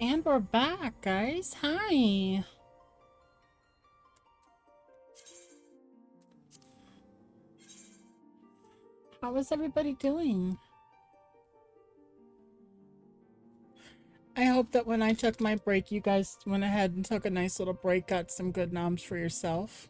And we're back, guys. Hi. How is everybody doing? I hope that when I took my break, you guys went ahead and took a nice little break, got some good noms for yourself.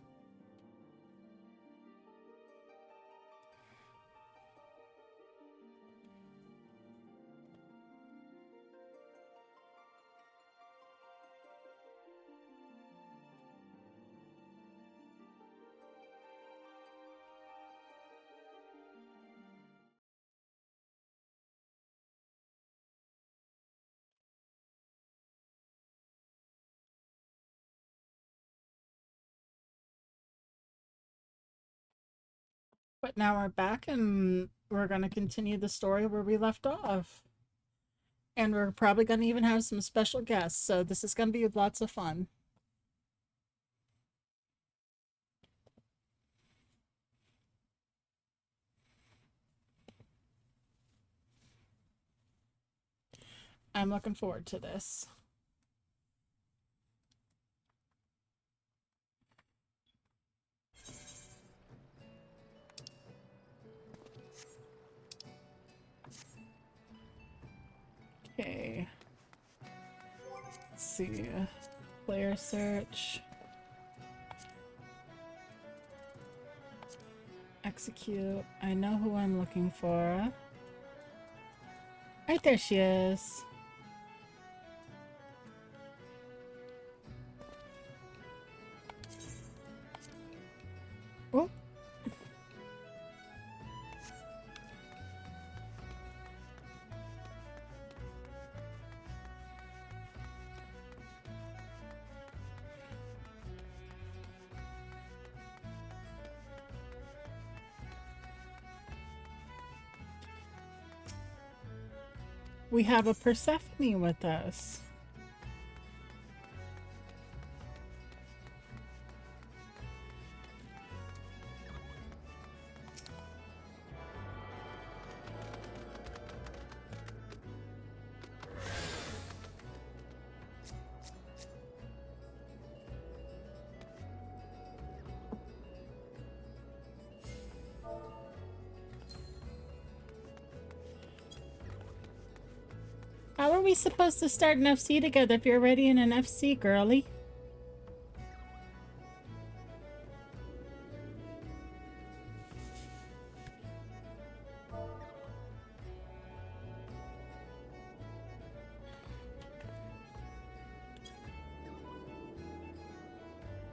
But now we're back and we're going to continue the story where we left off. And we're probably going to even have some special guests, so this is going to be lots of fun. I'm looking forward to this. Okay. Let's see. Player search. Execute. I know who I'm looking for. Right there she is. Oh. We have a Persephone with us. How are we supposed to start an FC together if you're already in an FC, girly?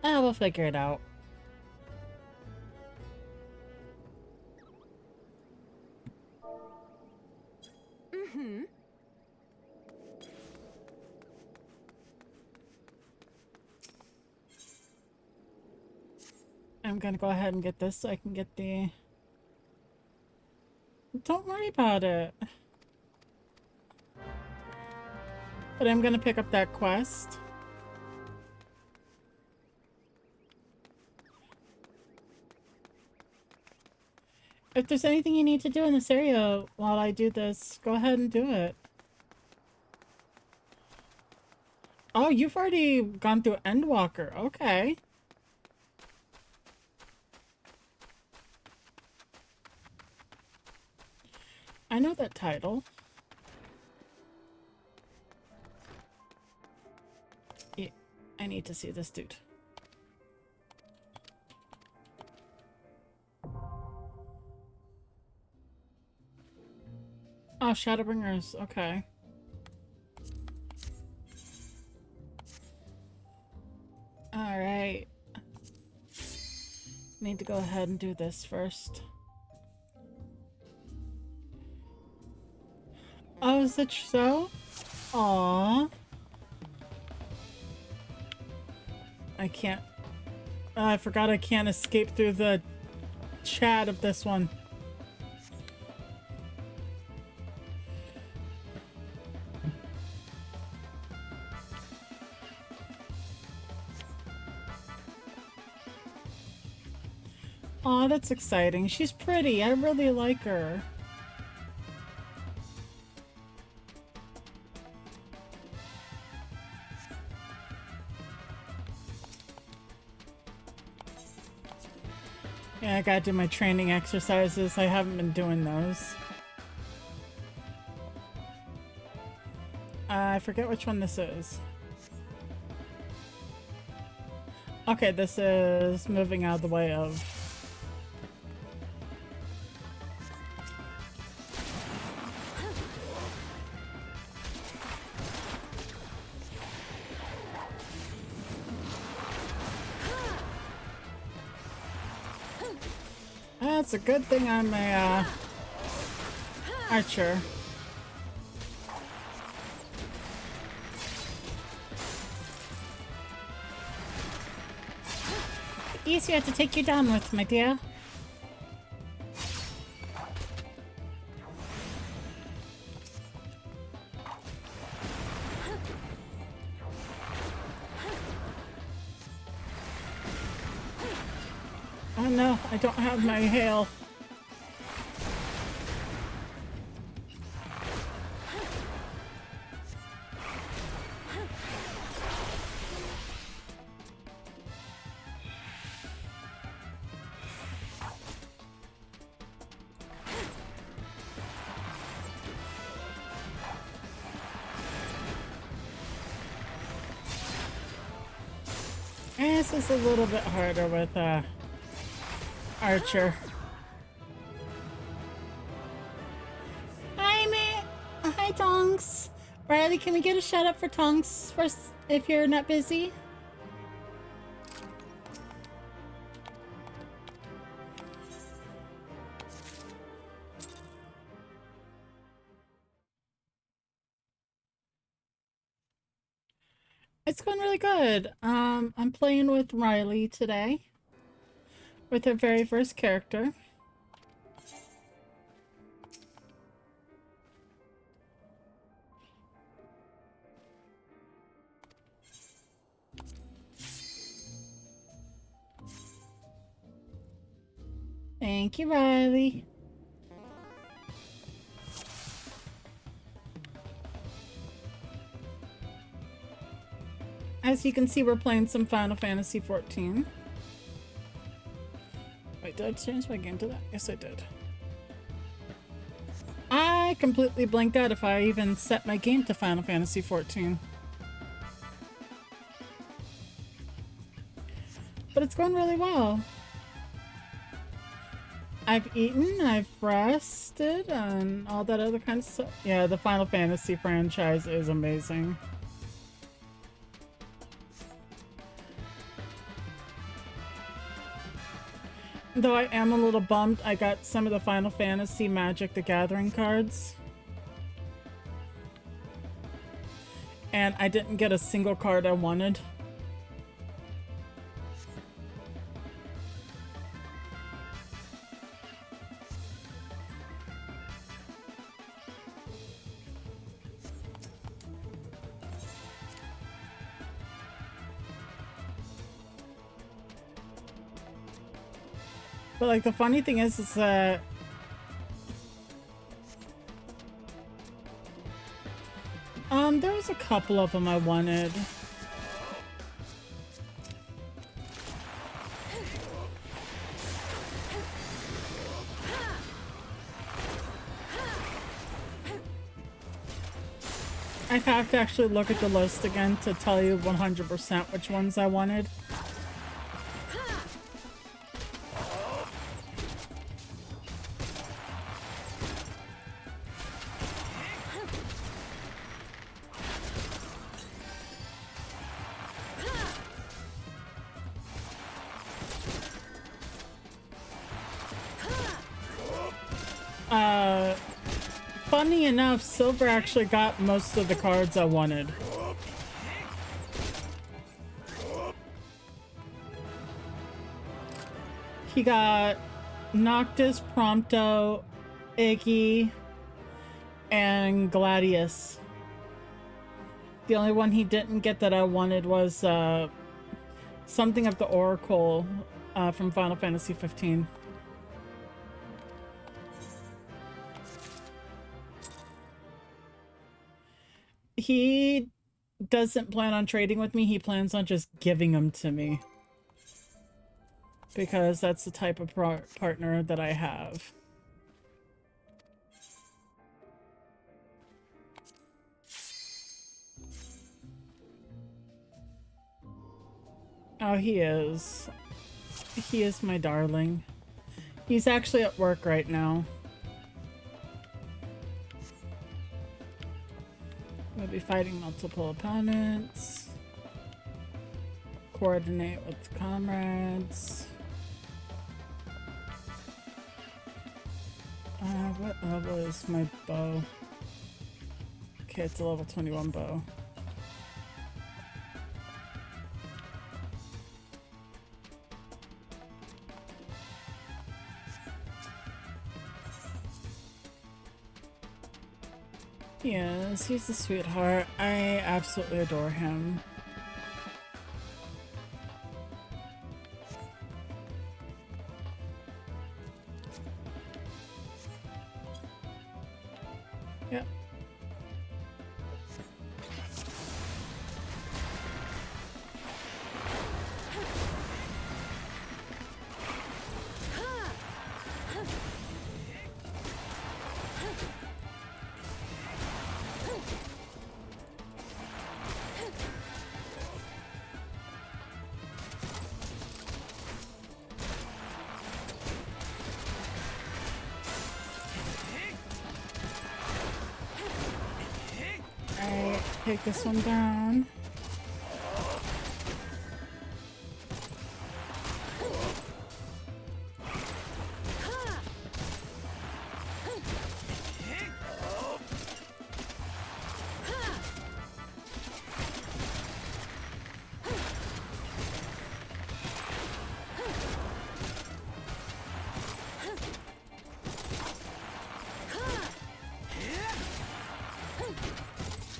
Ah, we'll figure it out. Mm-hmm. I'm gonna go ahead and get this so I can get the... Don't worry about it. But I'm gonna pick up that quest. If there's anything you need to do in this area while I do this, go ahead and do it. Oh, you've already gone through Endwalker. Okay. I know that title. Yeah, I need to see this dude. Oh, Shadowbringers. Okay. Alright. Need to go ahead and do this first. Oh, is it so? Aww. I can't... I forgot I can't escape through the chat of this one. Aw, that's exciting. She's pretty. I really like her. Yeah, I gotta do my training exercises. I haven't been doing those. I forget which one this is. Okay, this is moving out of the way of... It's a good thing I'm a archer. Easier to take you down with, my dear. Oh no, I don't have my hail. This is a little bit harder with Archer. Tonks. Riley, can we get a shout out for Tonks first if you're not busy? It's going really good. I'm playing with Riley today with her very first character. Thank you, Riley. As you can see, we're playing some Final Fantasy XIV. Wait, did I change my game to that? Yes, I did. I completely blanked out if I even set my game to Final Fantasy XIV. But it's going really well. I've eaten, I've rested, and all that other kind of stuff. Yeah, the Final Fantasy franchise is amazing. Though I am a little bummed, I got some of the Final Fantasy Magic the Gathering cards. And I didn't get a single card I wanted. But like the funny thing is that there was a couple of them I wanted. I have to actually look at the list again to tell you 100% which ones I wanted. Funny enough, Silver actually got most of the cards I wanted. He got Noctis, Prompto, Iggy, and Gladius. The only one he didn't get that I wanted was something of the Oracle from Final Fantasy XV. He doesn't plan on trading with me. He plans on just giving them to me. Because that's the type of partner that I have. Oh, he is. He is my darling. He's actually at work right now. We'll be fighting multiple opponents. Coordinate with comrades. What level is my bow? Okay, it's a level 21 bow. Yes, he's a sweetheart. I absolutely adore him. Yep. take this one down.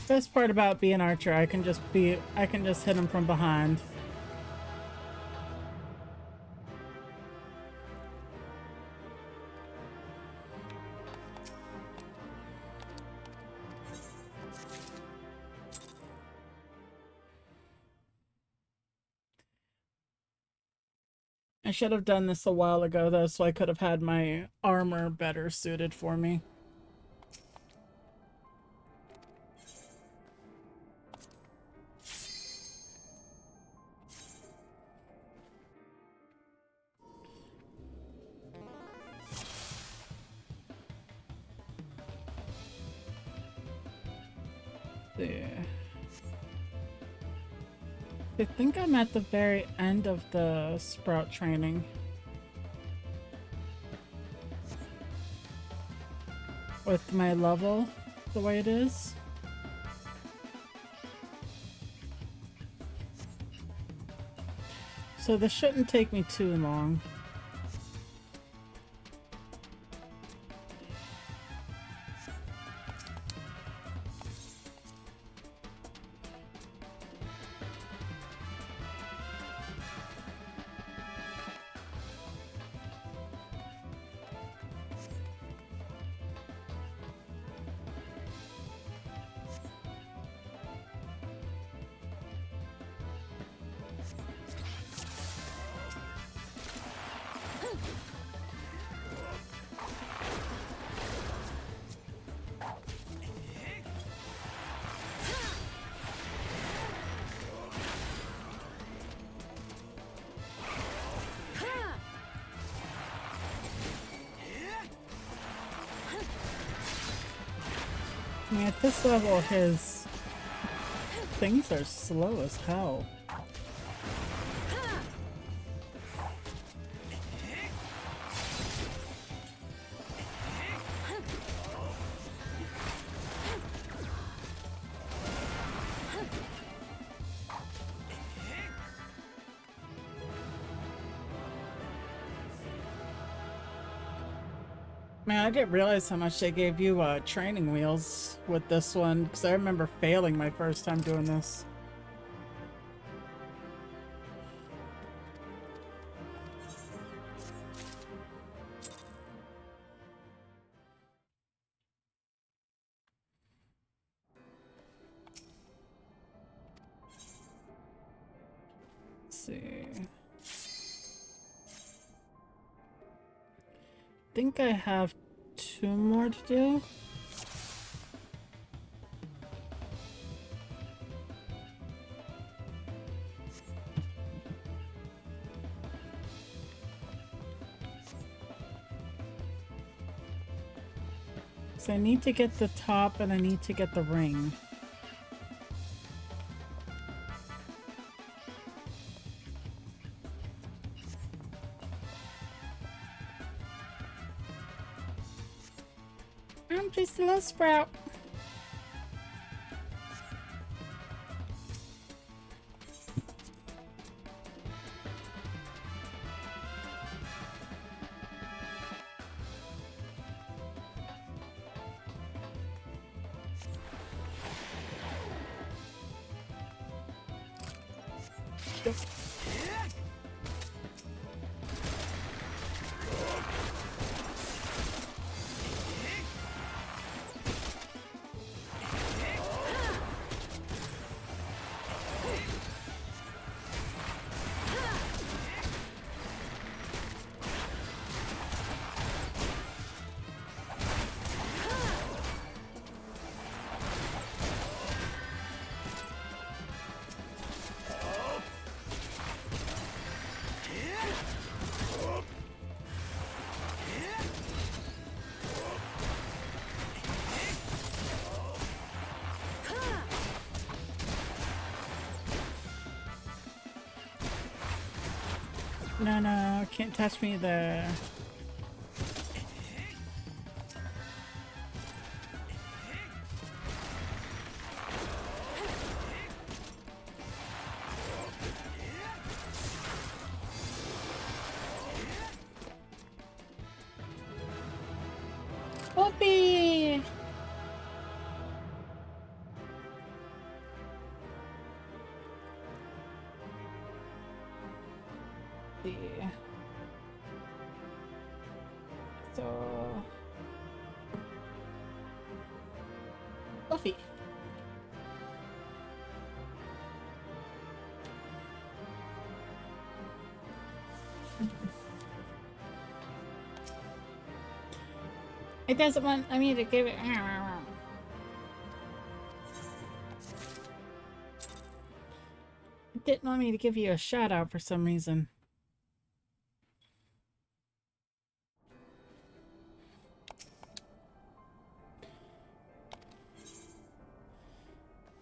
Best part about being archer, I can just hit him from behind. I should have done this a while ago though, so I could have had my armor better suited for me. I think I'm at the very end of the sprout training. With my level the way it is. So this shouldn't take me too long. I mean, at this level, his things are slow as hell. Man, I didn't realize how much they gave you training wheels with this one, because I remember failing my first time doing this. Let's see. I think I have 2 more to do. So I need to get the top and I need to get the ring. I'm just a little sprout. No, no, can't touch me there. Whoopee! See. So Buffy. It doesn't want me to give it. It didn't want me to give you a shout out for some reason.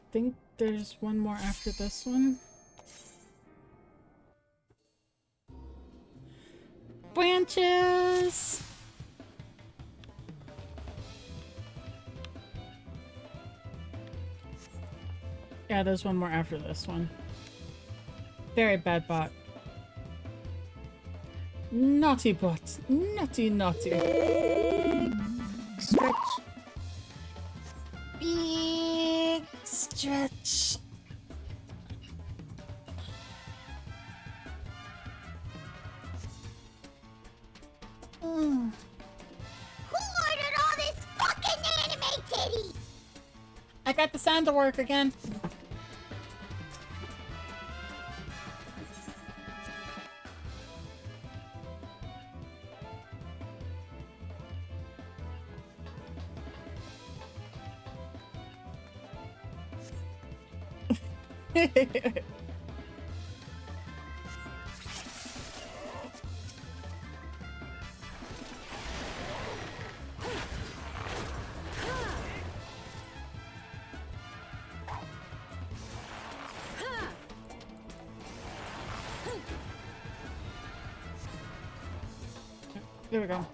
I think there's one more after this one. Branches! Yeah, there's one more after this one. Very bad bot. Naughty bot. Naughty, naughty. Stretch. Big stretch. Who ordered all this fucking anime titty? I got the sound to work again. There we go.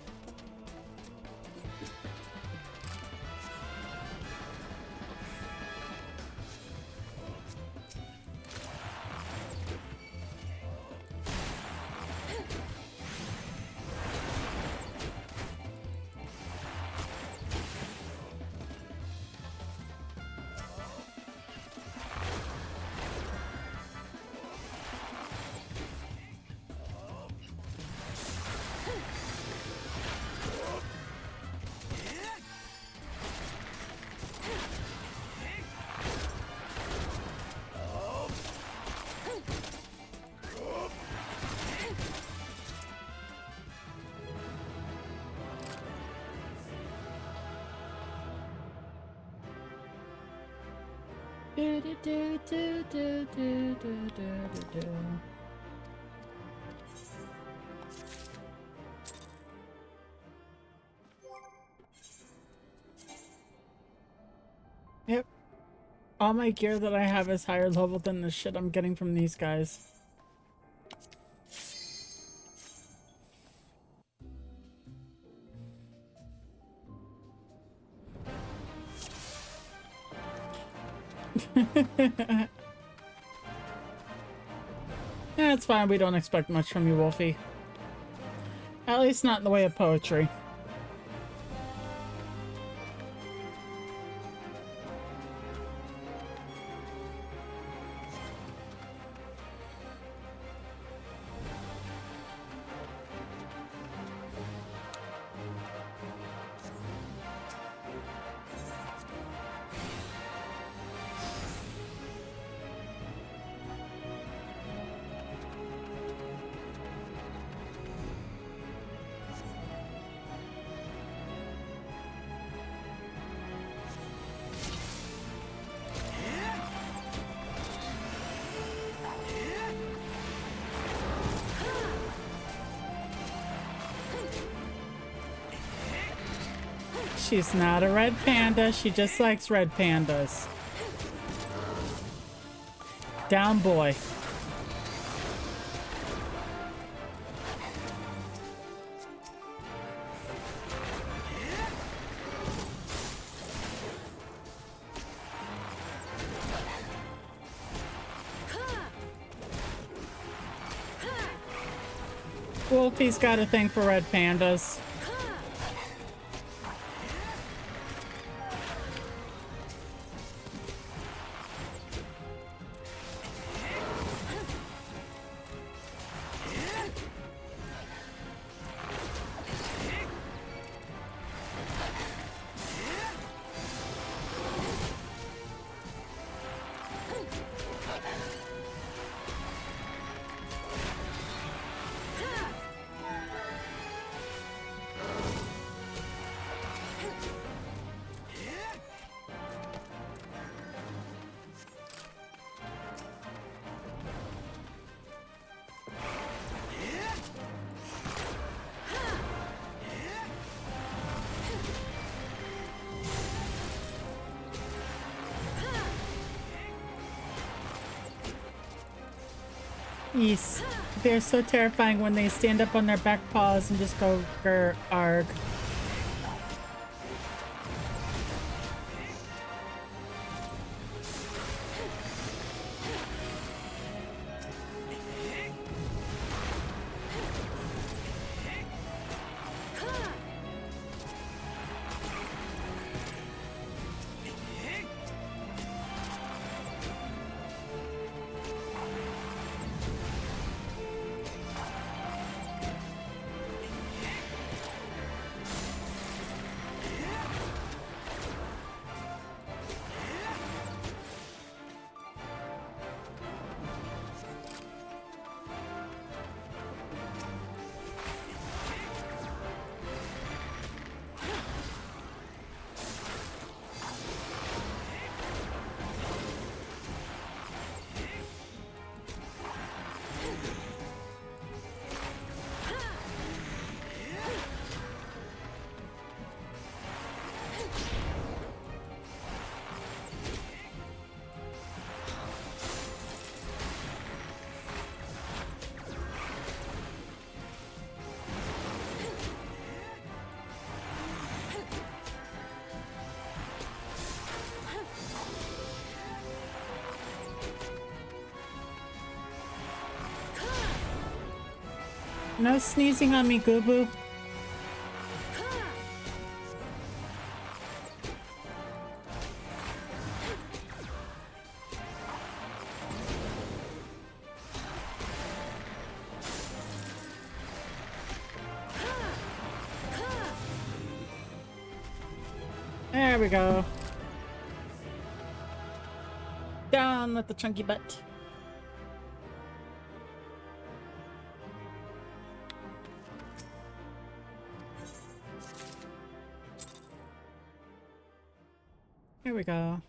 Yep. All my gear that I have is higher level than the shit I'm getting from these guys. Yeah, it's fine. We don't expect much from you, Wolfie. At least not in the way of poetry. She's not a red panda. She just likes red pandas. Down, boy. Wolfie's got a thing for red pandas. Yes. They're so terrifying when they stand up on their back paws and just go grr arg. No sneezing on me, Goobboo. There we go. Down with the chunky butt. Here we go.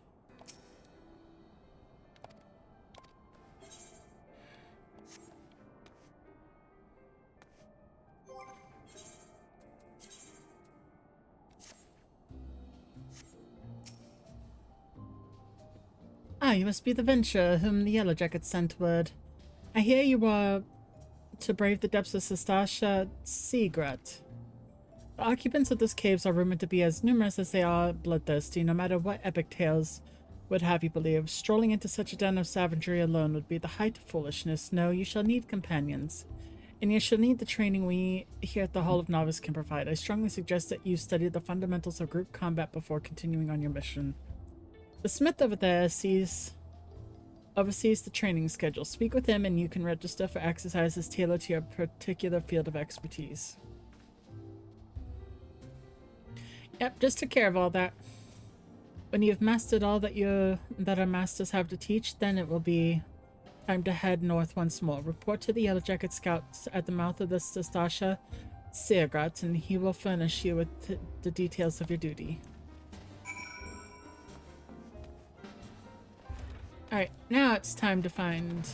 Ah, you must be the Venture whom the Yellow Jackets sent word. I hear you are to brave the depths of Sestasha Seagrat. The occupants of those caves are rumored to be as numerous as they are bloodthirsty, no matter what epic tales would have you believe. Strolling into such a den of savagery alone would be the height of foolishness. No, you shall need companions. And you shall need the training we here at the Hall of Novice can provide. I strongly suggest that you study the fundamentals of group combat before continuing on your mission. The smith over there oversees the training schedule. Speak with him and you can register for exercises tailored to your particular field of expertise. Yep, just took care of all that. When you've mastered all that our masters have to teach, then it will be time to head north once more. Report to the Yellow Jacket Scouts at the mouth of the Sestasha Seagrat, and he will furnish you with the details of your duty. Alright, now it's time to find...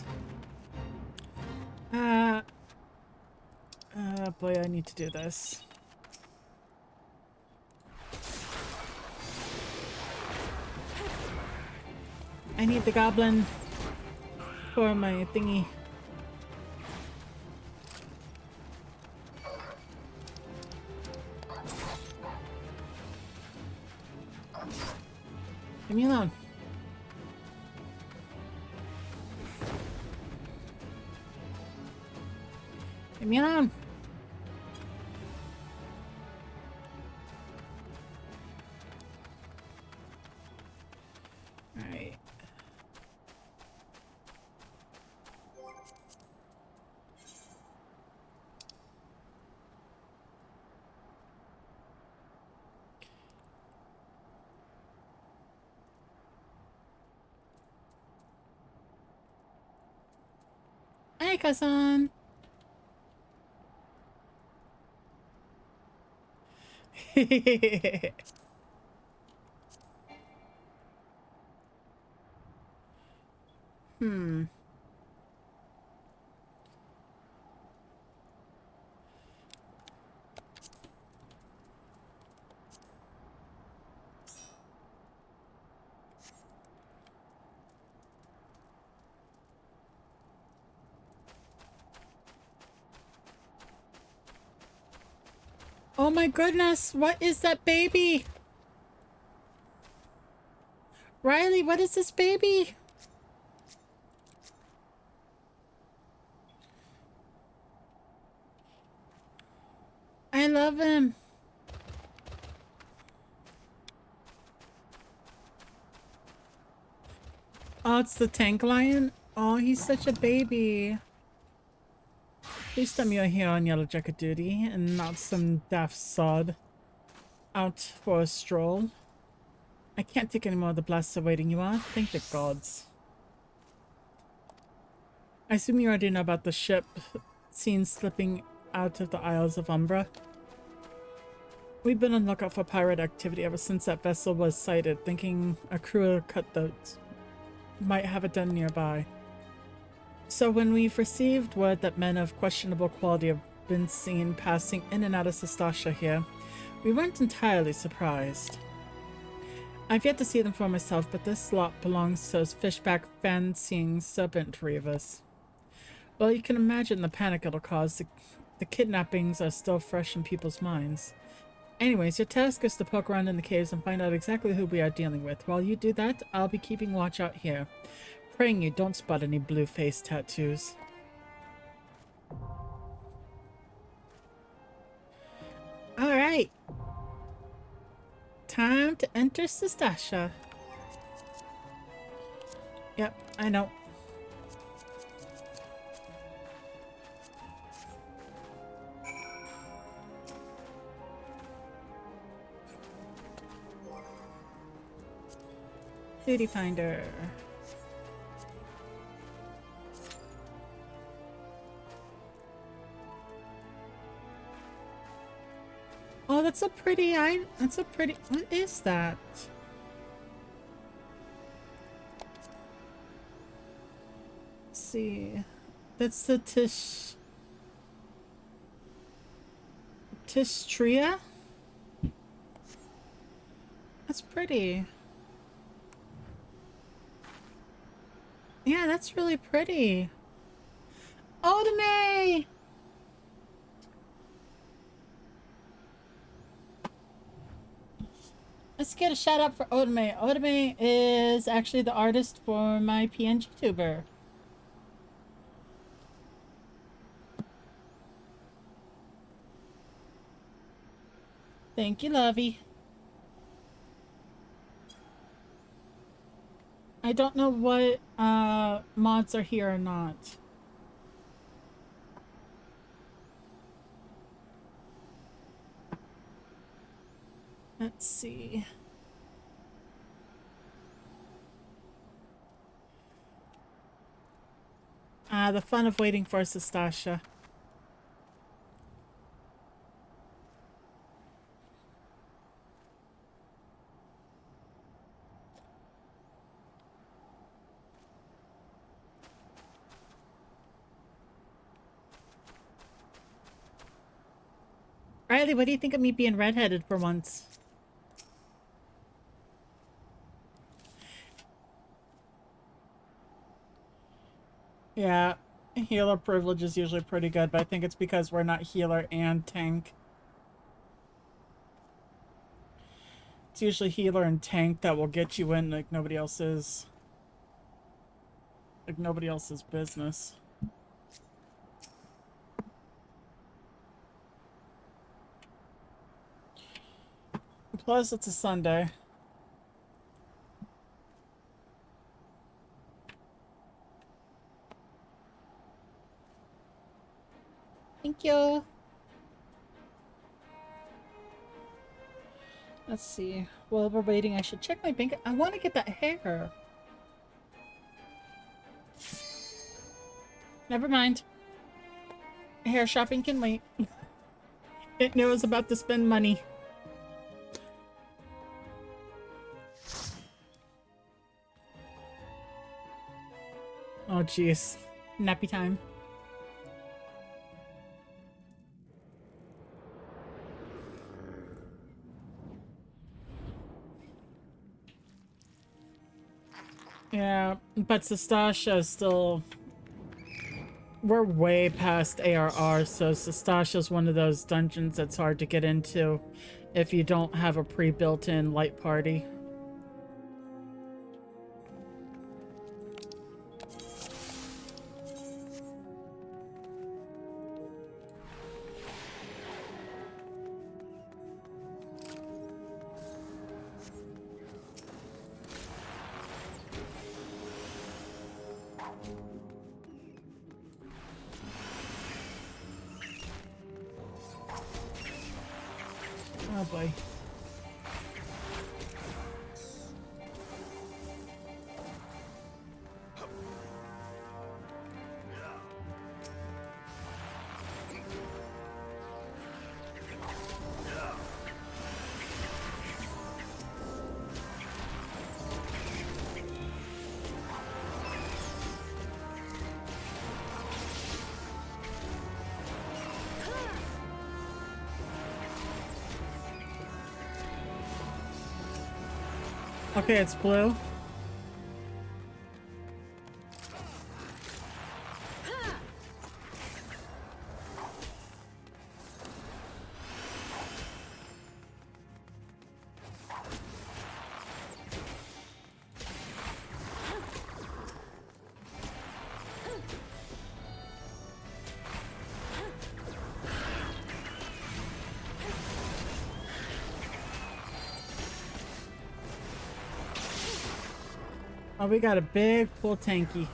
boy, I need to do this. I need the goblin for my thingy. Leave me alone. Leave me alone. Hi, cousin. Hmm. Oh my goodness, what is that baby? Riley, what is this baby? I love him. Oh, it's the tank lion? Oh, he's such a baby. Please tell me you're here on Yellow Jacket duty and not some daft sod out for a stroll. I can't take any more of the blasts awaiting you are. Thank the gods. I assume you already know about the ship seen slipping out of the Isles of Umbra. We've been on lookout for pirate activity ever since that vessel was sighted, thinking a crew of cutthroats might have it done nearby. So when we've received word that men of questionable quality have been seen passing in and out of Sestasha here, we weren't entirely surprised. I've yet to see them for myself, but this lot belongs to those fishback fancying serpent reavers. Well, you can imagine the panic it'll cause. The kidnappings are still fresh in people's minds. Anyways, your task is to poke around in the caves and find out exactly who we are dealing with. While you do that, I'll be keeping watch out here. Praying you don't spot any blue face tattoos. Alright. Time to enter Sestasha. Yep, I know. Duty finder. Oh, that's a pretty that's a pretty, what is that? Let's see. That's the Tistria? That's pretty. Yeah, that's really pretty. Ul'dah! Let's get a shout out for Ul'dah. Ul'dah is actually the artist for my PNG tuber. Thank you, lovey. I don't know what mods are here or not. Let's see. The fun of waiting for Sestasha. Riley, what do you think of me being redheaded for once? Yeah, healer privilege is usually pretty good, but I think it's because we're not healer and tank. It's usually healer and tank that will get you in like nobody else is. Like nobody else's business. Plus, it's a Sunday. Thank you. Let's see. While we're waiting, I should check my bank. I want to get that hair. Never mind. Hair shopping can wait. It knew it was about to spend money. Oh, jeez. Nappy time. Yeah, but Sestasha is still... We're way past ARR, so Sestasha's one of those dungeons that's hard to get into if you don't have a pre-built-in light party. Oh boy. Okay, it's blue. Oh, we got a big pool tanky.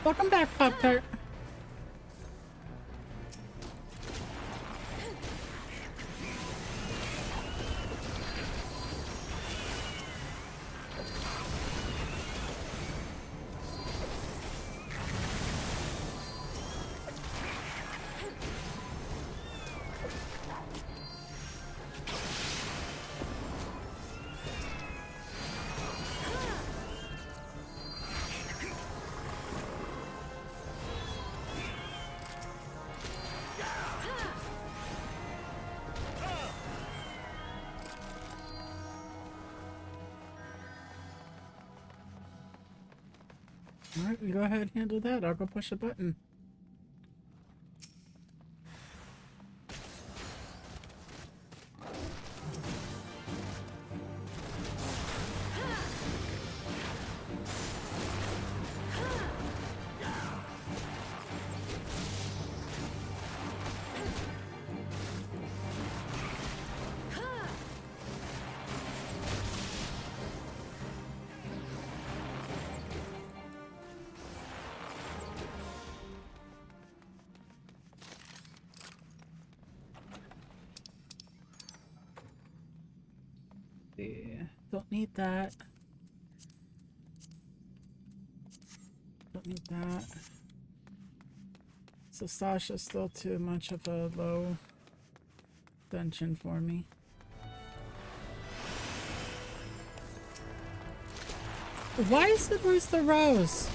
Welcome back, Pop-Tart. Alright, you go ahead and handle that. I'll go push a button. Yeah, don't need that. Don't need that. So Sasha's still too much of a low dungeon for me. Why is it always the Rose?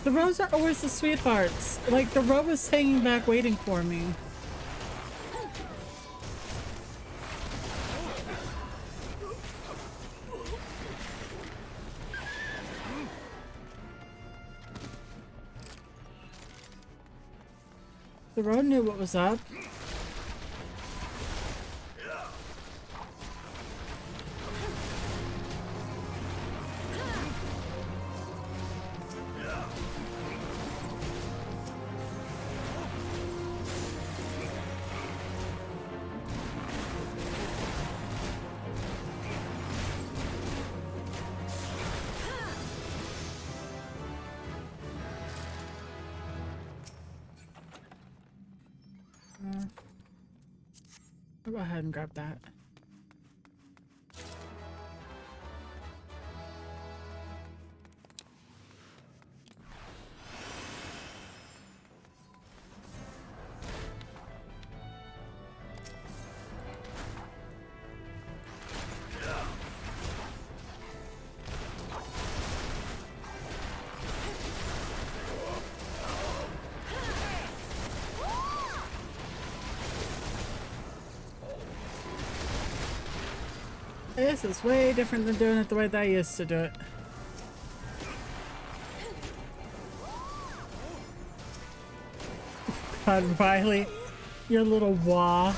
The Rose are always the sweethearts. Like, the Rose is hanging back waiting for me. The road knew what was up. I'll go ahead and grab that. This is way different than doing it the way that I used to do it. God, Riley, your little wah.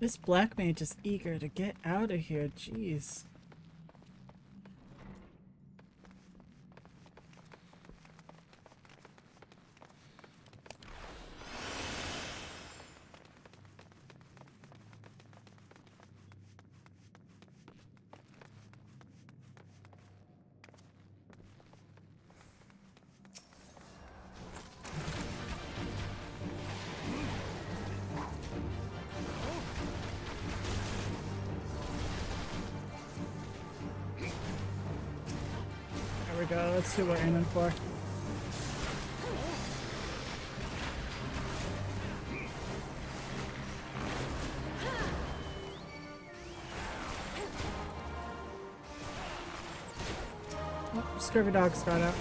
This black mage is eager to get out of here, jeez. There we go, let's see what we're aiming for. Oh, Scurvy Dog's got out.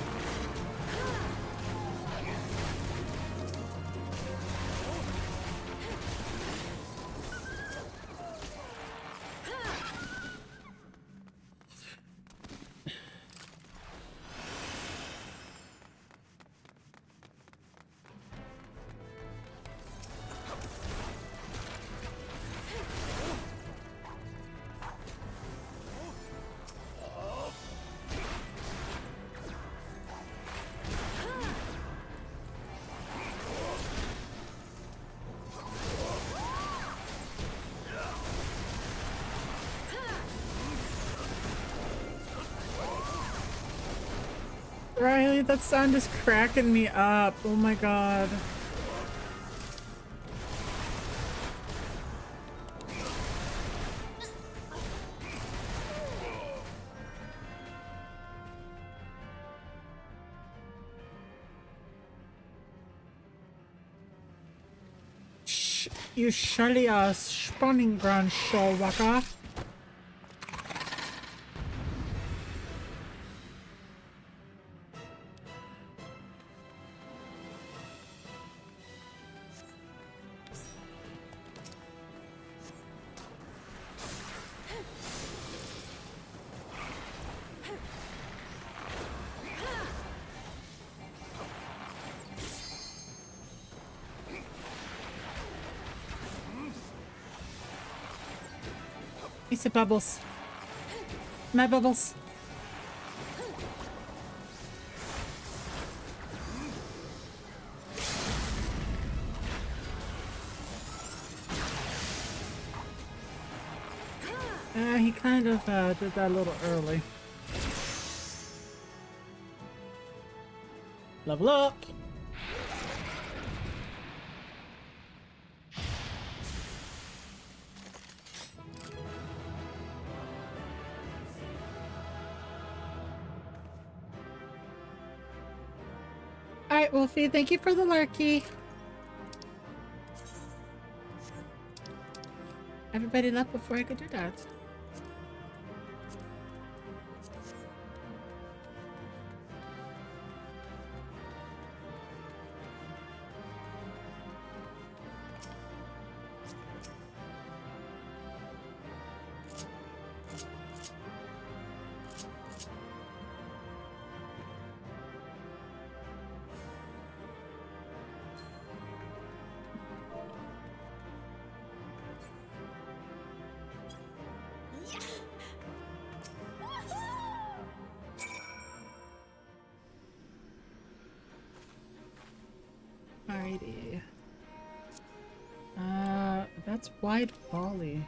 Riley, that sound is cracking me up. Oh my god. You surely are spawning ground, Shawaka. It's a bubbles. My bubbles. He kind of did that a little early. Level up! Alright, Wolfie, thank you for the lurky. Everybody left before I could do that. Alrighty. That's wide volley.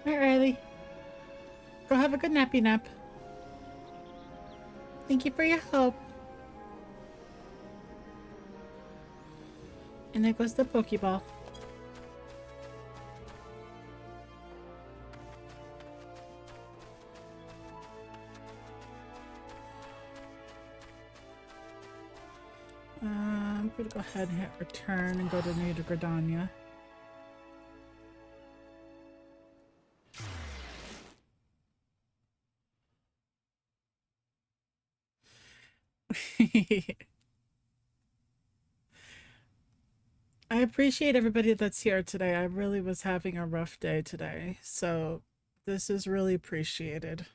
Alright, Riley. Go have a good nappy nap. Thank you for your help. And there goes the Pokeball. I'm gonna go ahead and hit return and go to New Gridania. I appreciate everybody that's here today. I really was having a rough day today, so this is really appreciated.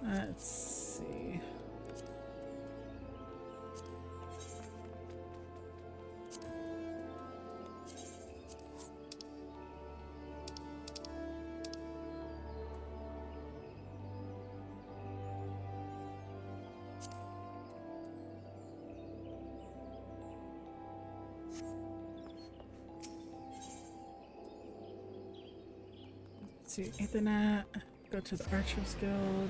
Let's see. See, Ethernet, go to the Archers Guild.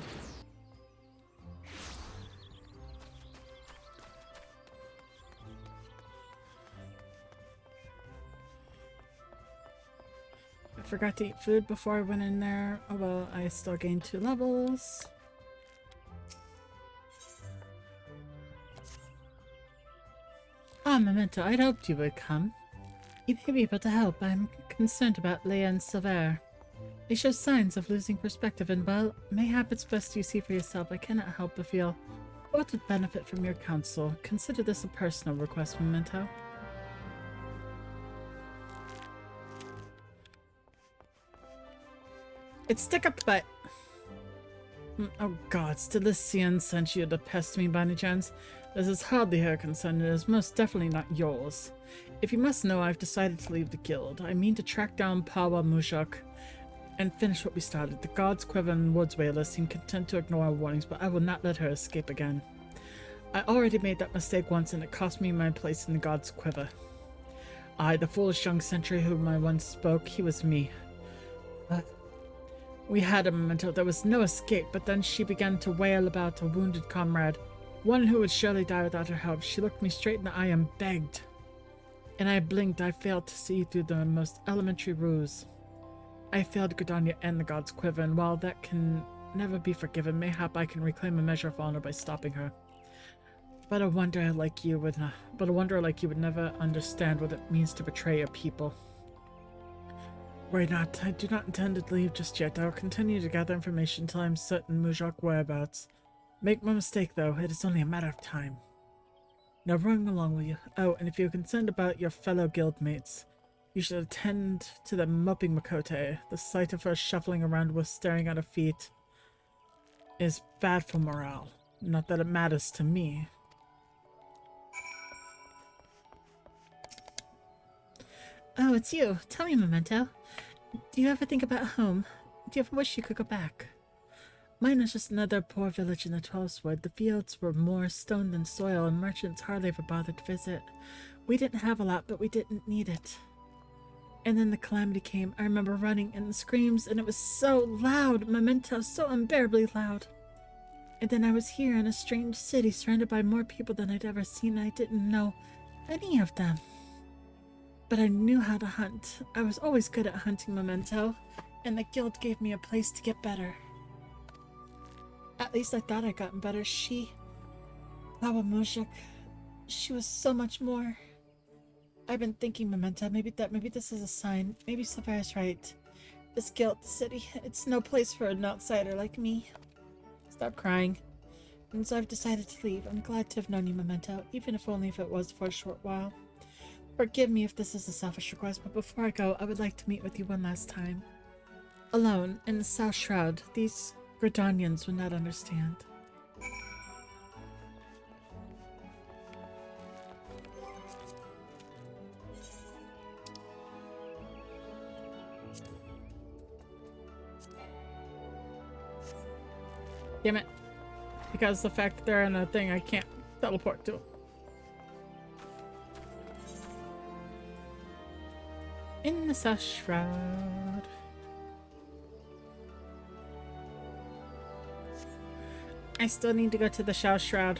I forgot to eat food before I went in there. Oh well, I still gained 2 levels. Ah, Memento, I'd hoped you would come. You may be able to help. I'm concerned about Leia and Silver. They show signs of losing perspective, and well, mayhap it's best you see for yourself. I cannot help but feel both would benefit from your counsel. Consider this a personal request, Memento. It's stick up the butt. Oh god, Stilician sent you to pest me by any chance? This is hardly her concern, it is most definitely not yours. If you must know, I've decided to leave the guild. I mean to track down Pawa Mujok and finish what we started. The God's Quiver and Woods Wailer seem content to ignore our warnings, but I will not let her escape again. I already made that mistake once, and it cost me my place in the God's Quiver. I, the foolish young sentry whom I once spoke, he was me. We had a Memento. There was no escape, but then she began to wail about a wounded comrade, one who would surely die without her help. She looked me straight in the eye and begged. And I blinked. I failed to see through the most elementary ruse. I failed Gridania and the God's Quiver, and while that can never be forgiven, mayhap I can reclaim a measure of honor by stopping her. But a wanderer like you would never understand what it means to betray a people. Worry not. I do not intend to leave just yet. I will continue to gather information until I am certain Mujok whereabouts. Make no mistake, though, it is only a matter of time. Now run along with you. Oh, and if you're concerned about your fellow guildmates, you should attend to the moping Miqo'te. The sight of her shuffling around with staring at her feet is bad for morale. Not that it matters to me. Oh, it's you. Tell me, Memento. Do you ever think about home? Do you ever wish you could go back? Mine was just another poor village in the 12th Wood. The fields were more stone than soil, and merchants hardly ever bothered to visit. We didn't have a lot, but we didn't need it. And then the calamity came. I remember running and the screams, and it was so loud. Memento, so unbearably loud. And then I was here in a strange city, surrounded by more people than I'd ever seen. I didn't know any of them. But I knew how to hunt. I was always good at hunting, Memento, and the guild gave me a place to get better. At least I thought I'd gotten better. Baba Mujik, she was so much more. I've been thinking, Memento, maybe this is a sign. Maybe Sapphire's right. This guild, the city, it's no place for an outsider like me. Stop crying. And so I've decided to leave. I'm glad to have known you, Memento, even if only if it was for a short while. Forgive me if this is a selfish request, but before I go, I would like to meet with you one last time. Alone, in the South Shroud, these Gridanians would not understand. Damn it. Because the fact that they're in a thing I can't teleport to. In the South Shroud. I still need to go to the South Shroud.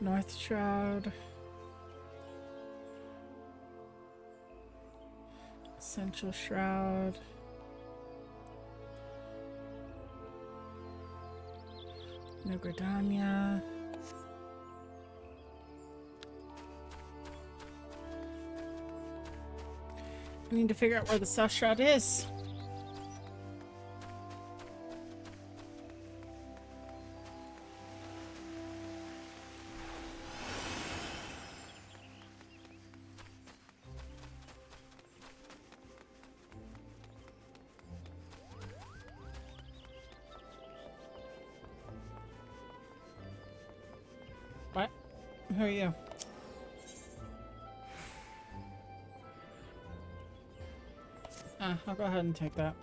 North Shroud. Central Shroud. New Gridania. I need to figure out where the South Shroud is. What? Who are you? I'll go ahead and take that.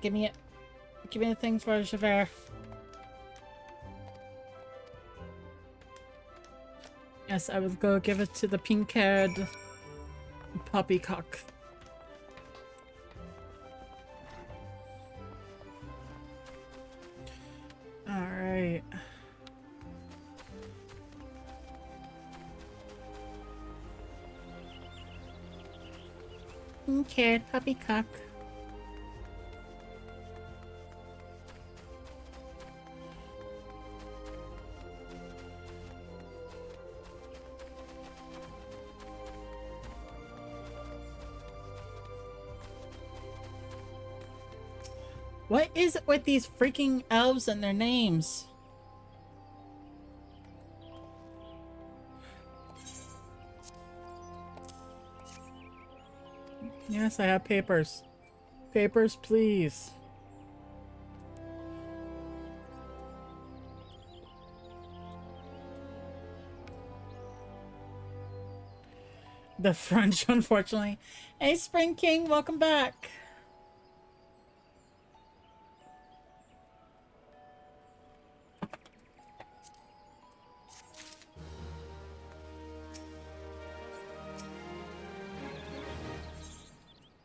Give me it. Give me the thing for Javert. Yes, I will go give it to the pink-haired poppycock. Alright. Pink-haired poppycock. What is it with these freaking elves and their names? Yes, I have papers. Papers, please. The French, unfortunately. Hey, Spring King, welcome back.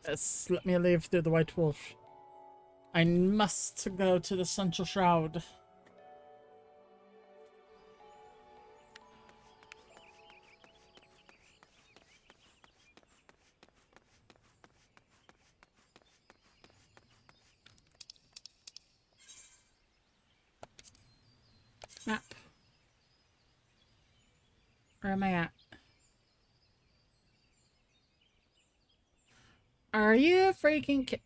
Yes, let me leave through the White Wolf. I must go to the Central Shroud. Map. Where am I at? Are you freaking kidding?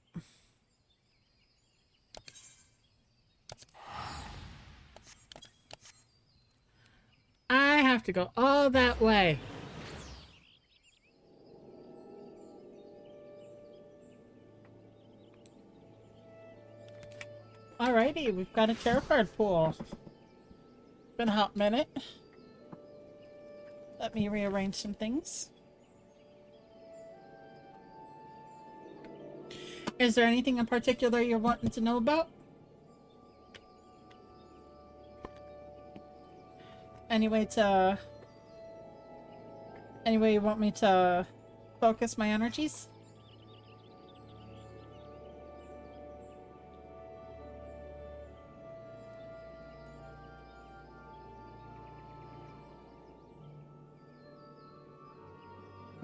have to go all that way. Alrighty, we've got a tarot card pool. Been a hot minute. Let me rearrange some things. Is there anything in particular you're wanting to know about? Any way you want me to focus my energies?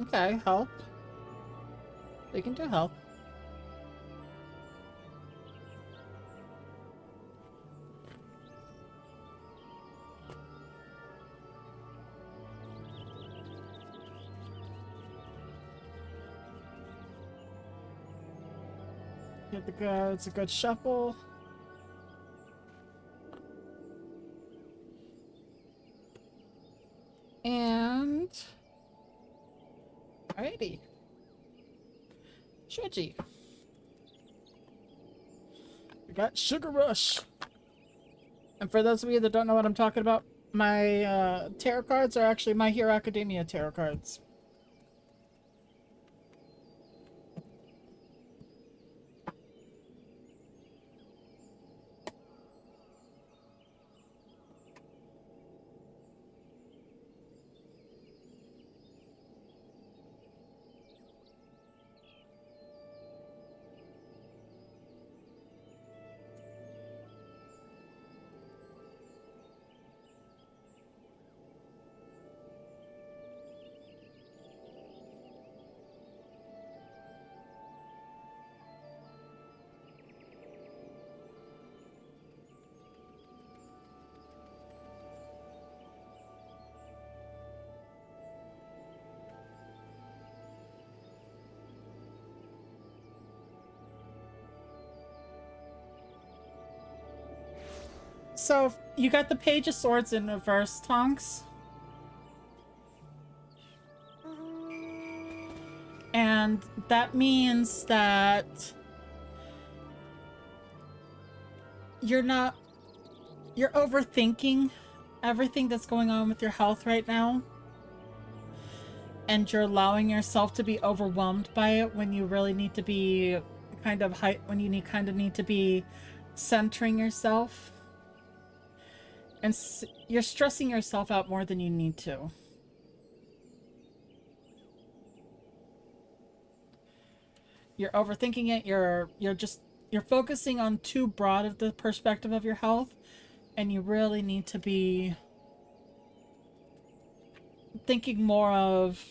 Okay, help. We can do help. Get the good, it's a good shuffle. And alrighty. Shoji. We got Sugar Rush. And for those of you that don't know what I'm talking about, my tarot cards are actually My Hero Academia tarot cards. So, you got the Page of Swords in reverse, Tonks. And that means that you're overthinking everything that's going on with your health right now. And you're allowing yourself to be overwhelmed by it when you really need to be kind of need to be centering yourself. And you're stressing yourself out more than you need to. You're overthinking it. You're focusing on too broad of the perspective of your health, and you really need to be thinking more of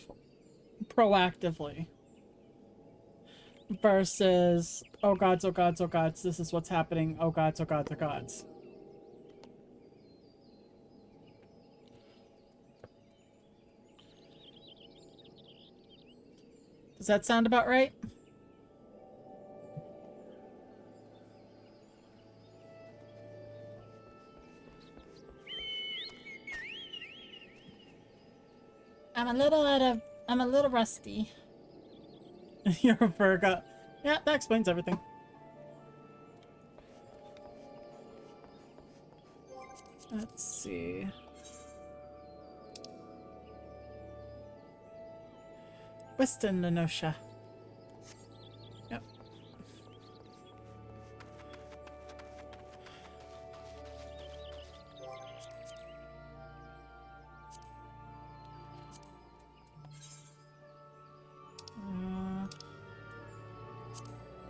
proactively versus oh gods, this is what's happening. Oh gods, oh gods, oh gods. Does that sound about right? I'm a little rusty. You're a Virgo. Yeah, that explains everything. Let's see. Western Lenosha. Yep.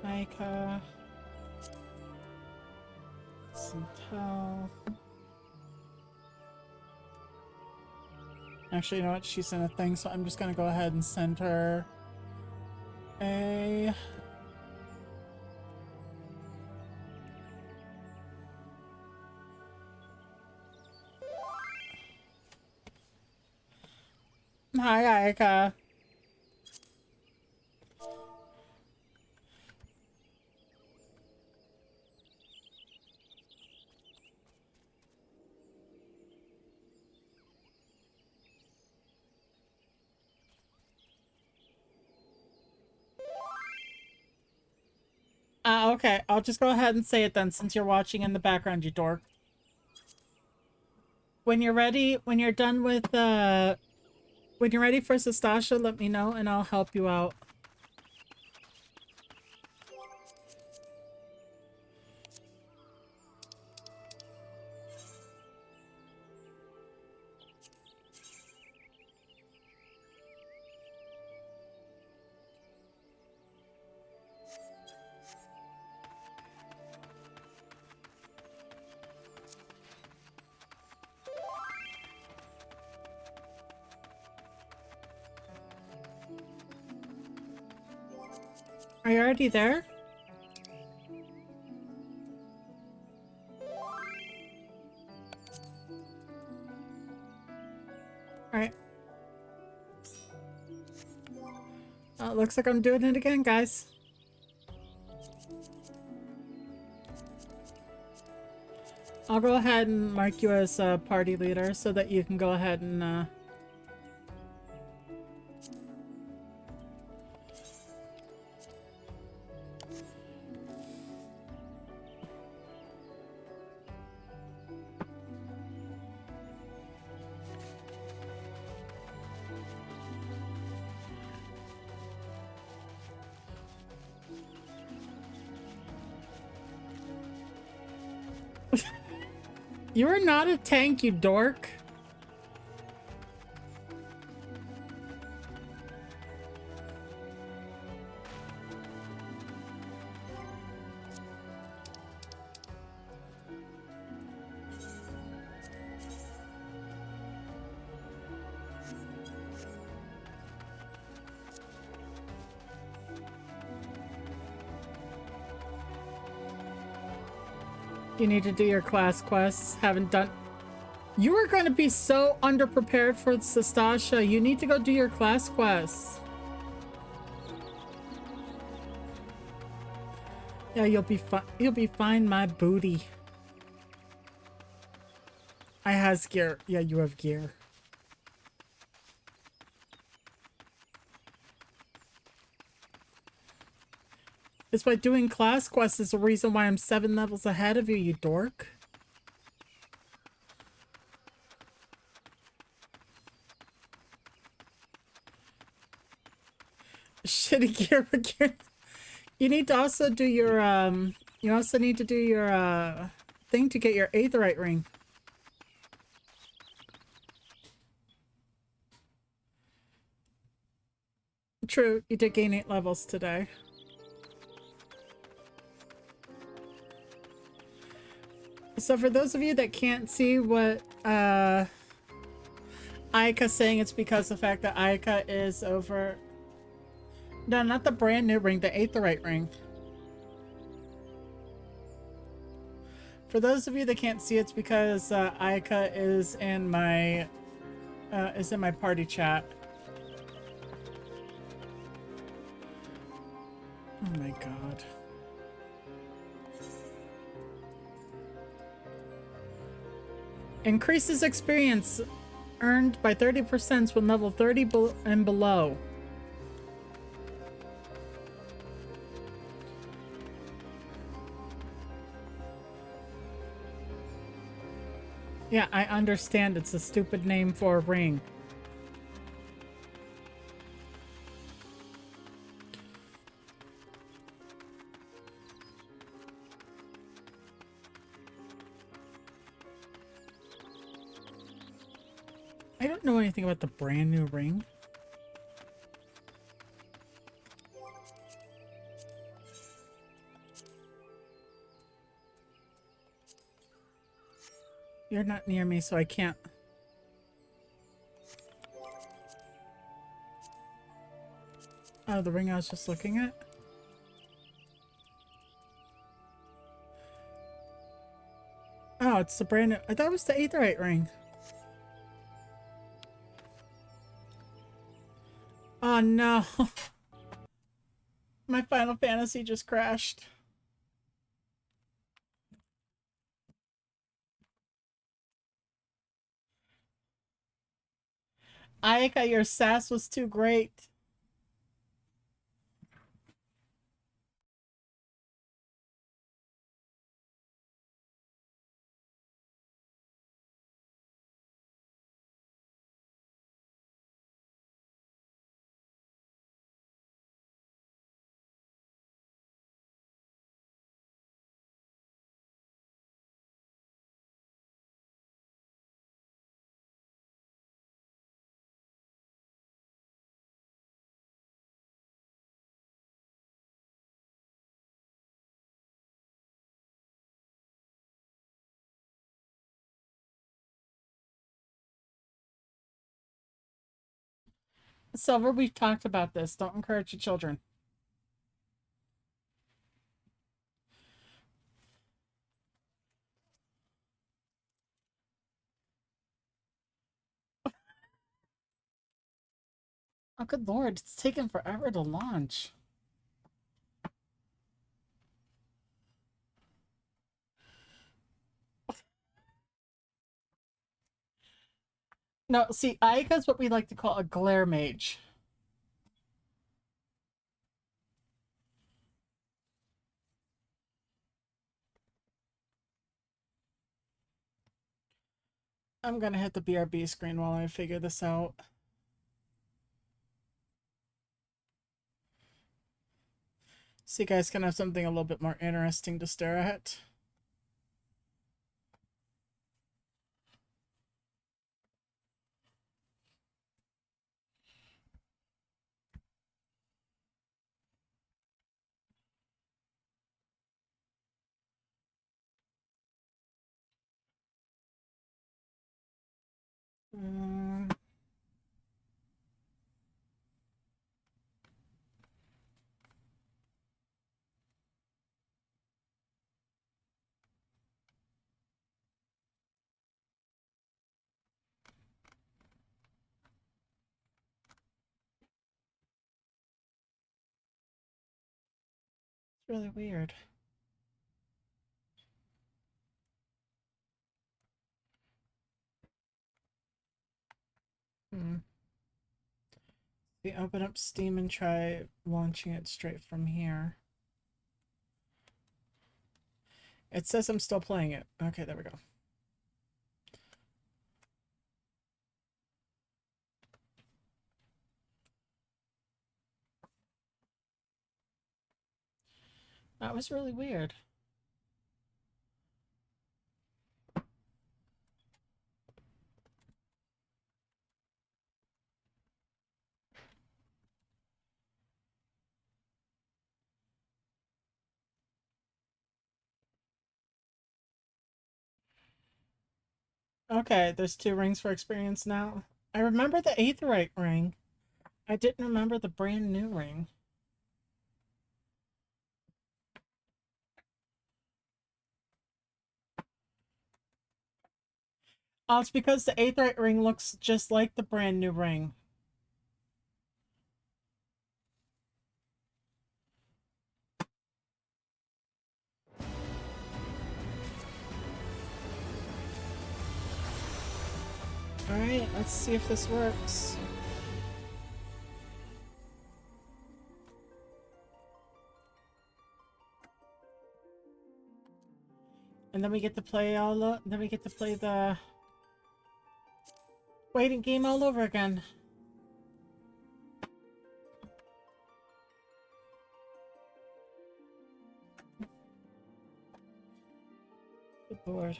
Micah. Sintel. Actually, you know what? She sent a thing, so I'm just gonna go ahead and send her a... Hi, Aika. Okay. I'll just go ahead and say it then, since you're watching in the background, you dork. When you're ready, when you're done with, when you're ready for Sastasha, let me know and I'll help you out. Are you already there? Alright. Looks like I'm doing it again, guys. I'll go ahead and mark you as a party leader so that you can go ahead and, You are not a tank, you dork. You need to do your class quests. Haven't done... You are going to be so underprepared for Sastasha. You need to go do your class quests. Yeah, you'll be fine. You'll be fine, my booty. I has gear. Yeah, you have gear. It's by doing class quests is the reason why I'm 7 levels ahead of you, you dork. Shitty gear again. You need to also do your, you also need to do your, thing to get your Aetherite ring. True, you did gain 8 levels today. So for those of you that can't see what, Aika's saying, it's because of the fact that Aika is over... No, not the brand new ring, the Aetherite ring. For those of you that can't see, it's because Aika is in my party chat. Oh my god. Increases experience earned by 30% when level 30 and below. Yeah, I understand it's a stupid name for a ring. I don't know anything about the brand new ring. You're not near me, so I can't. Oh, the ring I was just looking at? Oh, it's the brand new... I thought it was the Aetherite ring. Oh no. My Final Fantasy just crashed. Aika, your sass was too great. Silver, we've talked about this. Don't encourage your children. Oh, good lord. It's taken forever to launch. No, see, Aika's what we like to call a glare mage. I'm gonna hit the BRB screen while I figure this out. So you guys can have something a little bit more interesting to stare at. Mm. It's really weird. Hmm. We open up Steam and try launching it straight from here. It says I'm still playing it. Okay, there we go. That was really weird. Okay, there's 2 rings for experience now. I remember the Aetheryte ring. I didn't remember the brand new ring. Oh, it's because the Aetheryte ring looks just like the brand new ring. Alright, let's see if this works. And then we get to play then we get to play the waiting game all over again. Good lord.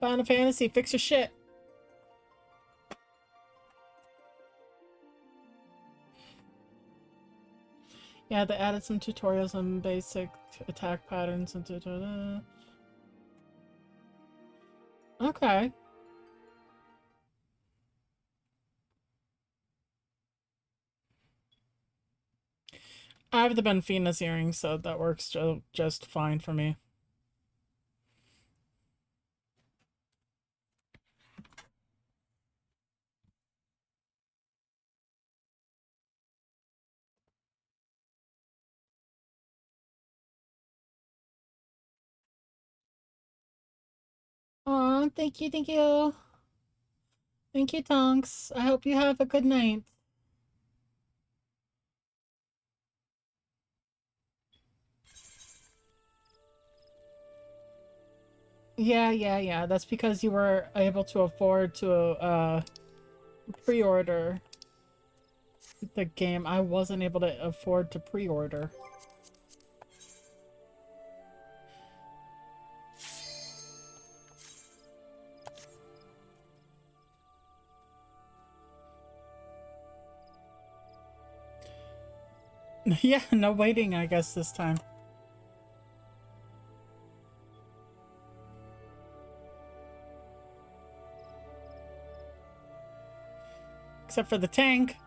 Final Fantasy, fix your shit. Yeah, they added some tutorials on basic attack patterns and tutorial. Okay. I have the Benfina's earring, so that works just fine for me. Aw, thank you, thank you. Thank you, Tonks. I hope you have a good night. Yeah. That's because you were able to afford to pre-order the game. I wasn't able to afford to pre-order. Yeah, no waiting, I guess, this time. Except for the tank.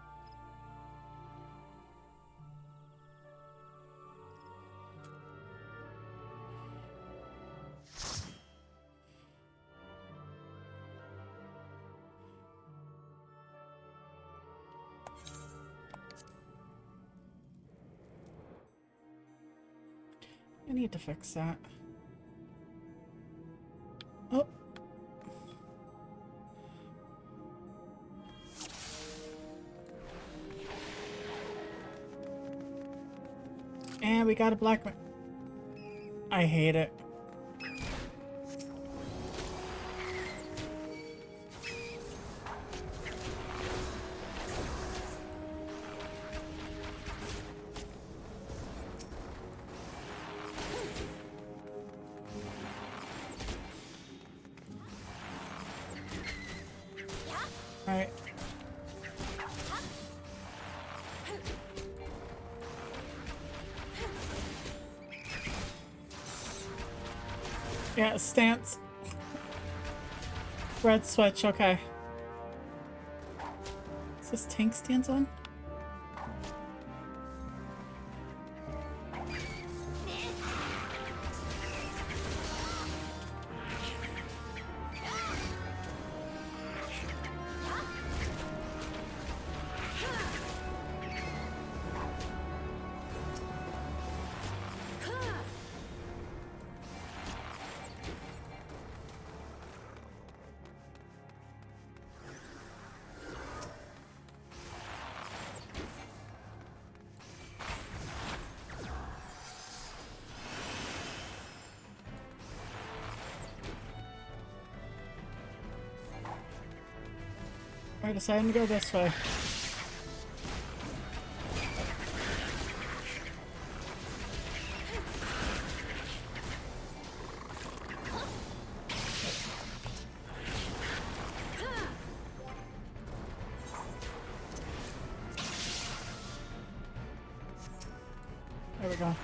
I need to fix that. Oh. And we got a black man. I hate it. Alright. Yeah, stance. Red switch, okay. Is this tank stance on? I decided to go this way. There we go.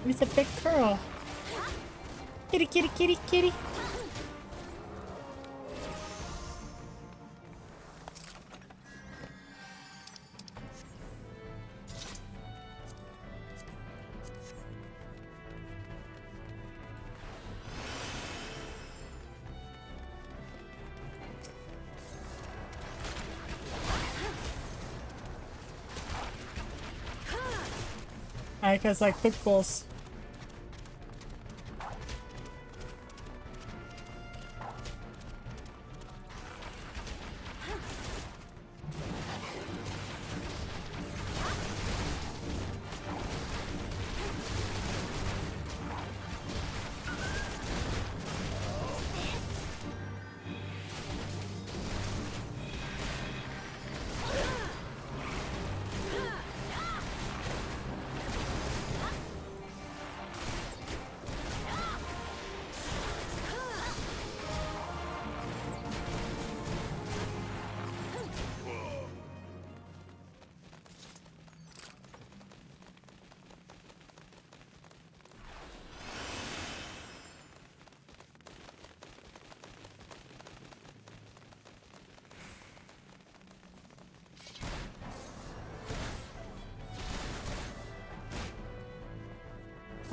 He's a big girl. Kitty, kitty, kitty, kitty. I guess like big bulls.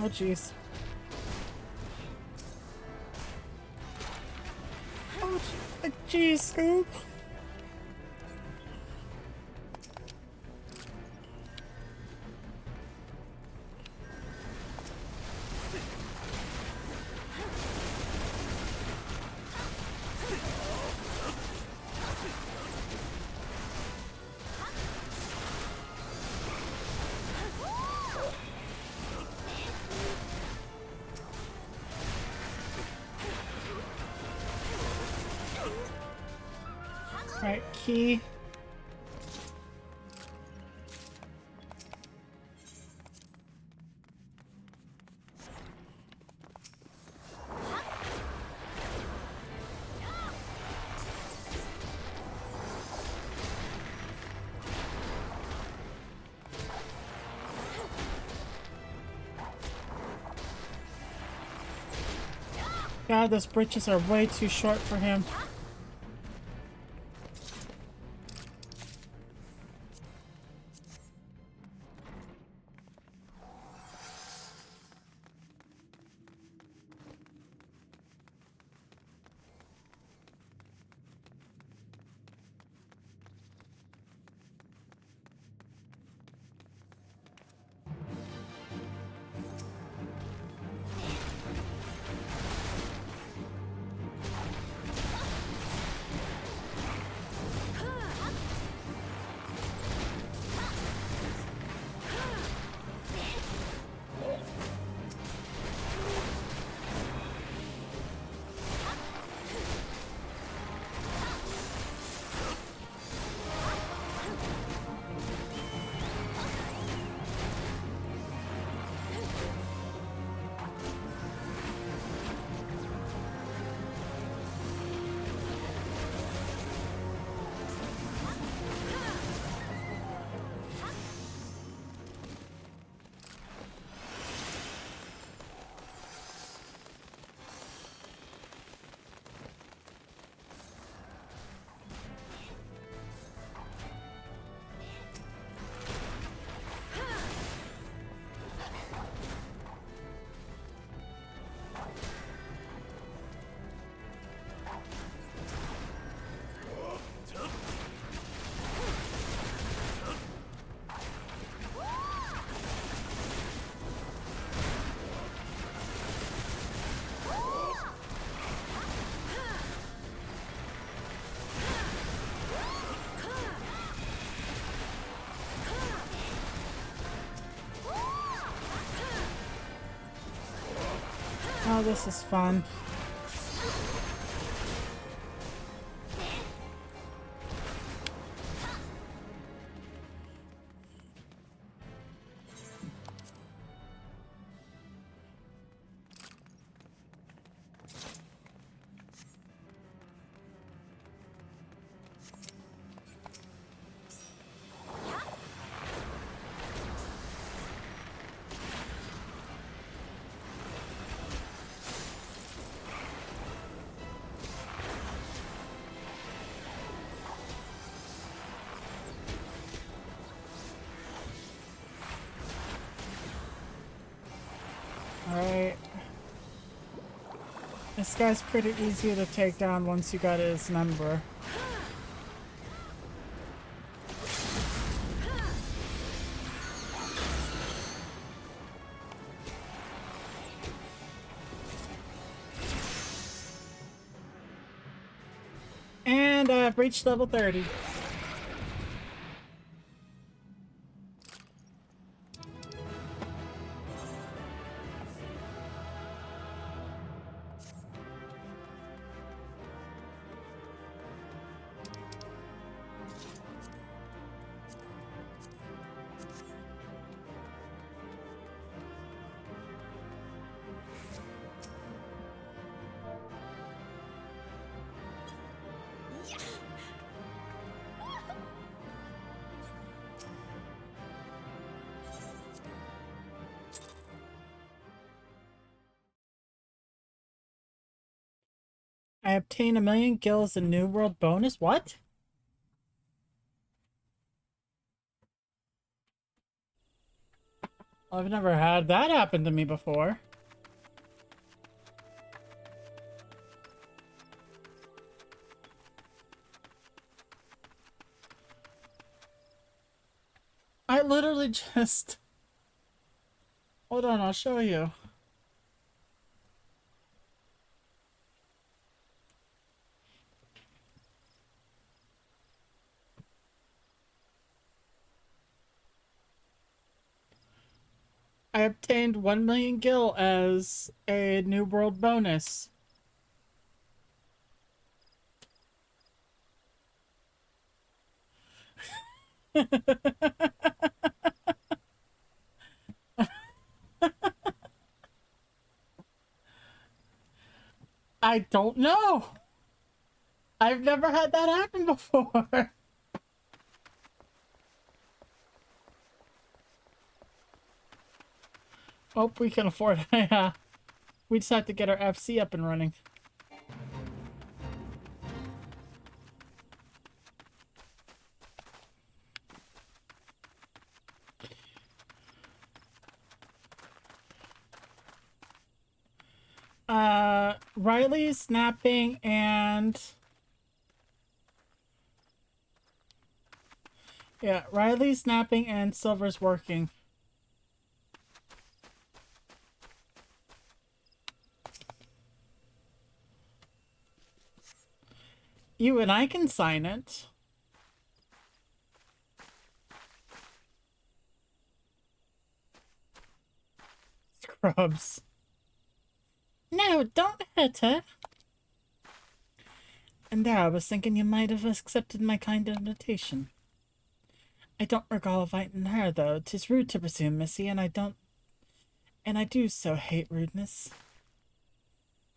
Oh, jeez. Oh, jeez, Scoop. Alright, key. God, those britches are way too short for him. Oh, this is fun. Alright. This guy's pretty easy to take down once you got his number. And I've reached level 30. I obtain 1,000,000 gills in New World bonus. What? I've never had that happen to me before. I literally just... Hold on, I'll show you. I obtained 1 million gil as a new world bonus. I don't know. I've never had that happen before. Hope we can afford it. Yeah. We just have to get our FC up and running. Riley's snapping and... Yeah, Riley's snapping and Silver's working. You and I can sign it. Scrubs. No, don't hurt her. And there, I was thinking you might have accepted my kind invitation. I don't recall inviting her, though. 'Tis rude to presume, missy, and I do so hate rudeness.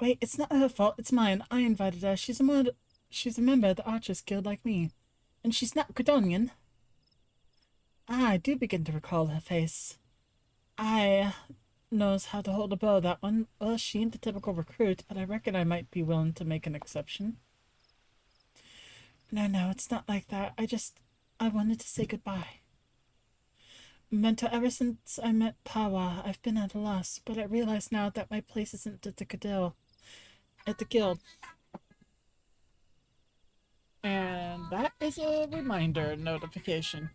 Wait, it's not her fault, it's mine. I invited her. She's a member of the Archers Guild like me. And she's not Gridanian. Ah, I do begin to recall her face. I knows how to hold a bow, that one. Well, she ain't the typical recruit, but I reckon I might be willing to make an exception. No, it's not like that. I wanted to say goodbye. Memento, ever since I met Pawa, I've been at a loss, but I realize now that my place isn't at the guild. And that is a reminder notification.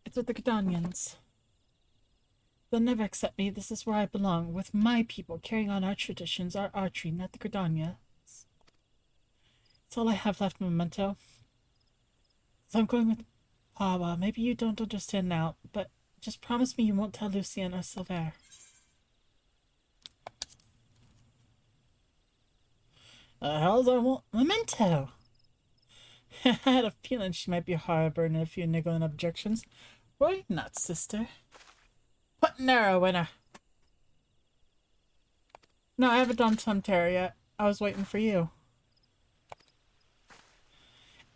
It's with the Gridanians. They'll never accept me. This is where I belong, with my people, carrying on our traditions, our archery, not the Gridania. It's all I have left, Memento. So I'm going with Pawa. Maybe you don't understand now, but just promise me you won't tell Lucien or Silver. Hell's I won't. Memento! I had a feeling she might be harboring a few niggling objections. Why not, sister? Put an arrow in her. No, I haven't done some terror yet. I was waiting for you.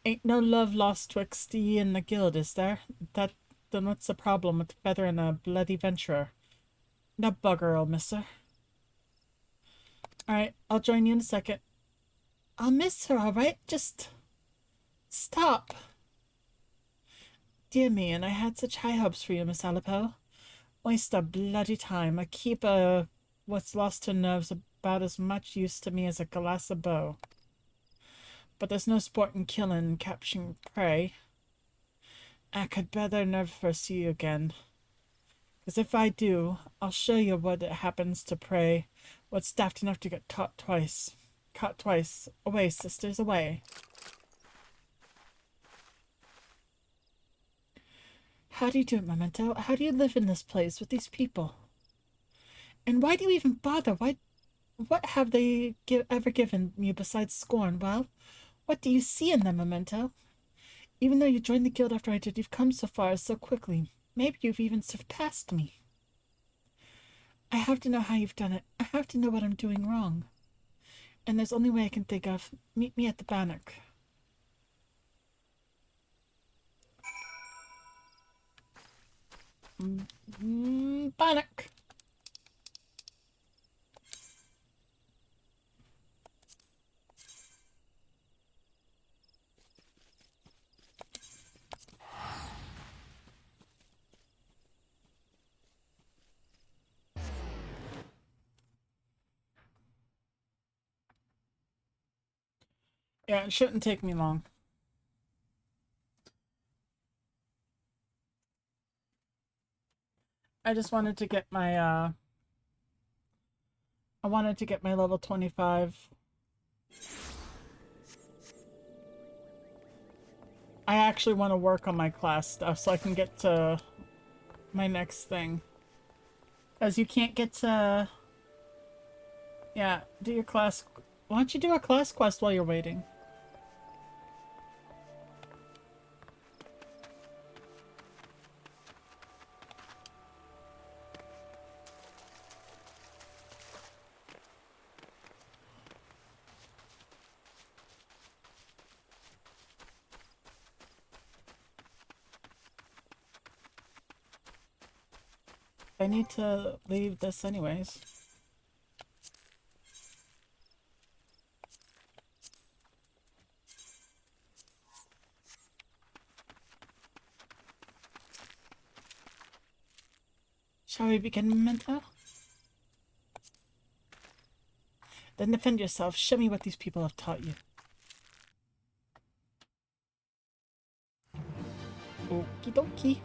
Ain't no love lost twixt ye and the guild, is there? Then what's the problem with feathering a bloody venturer? No bugger, old mister. Alright, I'll join you in a second. I'll miss her, alright? Just... stop. Dear me, and I had such high hopes for you, Miss Alipo. Waste a bloody time. I keep what's lost her nerves about as much use to me as a glass of bow. But there's no sport in killing and capturing prey. I could better never see you again. 'Cause if I do, I'll show you what it happens to prey. What's daft enough to get caught twice. Caught twice. Away, sisters, away. How do you do it, Memento? How do you live in this place with these people? And why do you even bother? What have they ever given you besides scorn? Well, what do you see in them, Memento? Even though you joined the guild after I did, you've come so far so quickly. Maybe you've even surpassed me. I have to know how you've done it. I have to know what I'm doing wrong. And there's only way I can think of. Meet me at the Bannock. Bannock. Yeah, it shouldn't take me long. I just wanted to get my I wanted to get my level 25. I actually want to work on my class stuff so I can get to my next thing. Because you can't get to... Yeah, do your class... Why don't you do a class quest while you're waiting? I need to leave this anyways. Shall we begin, Memento? Then defend yourself. Show me what these people have taught you. Okie dokie.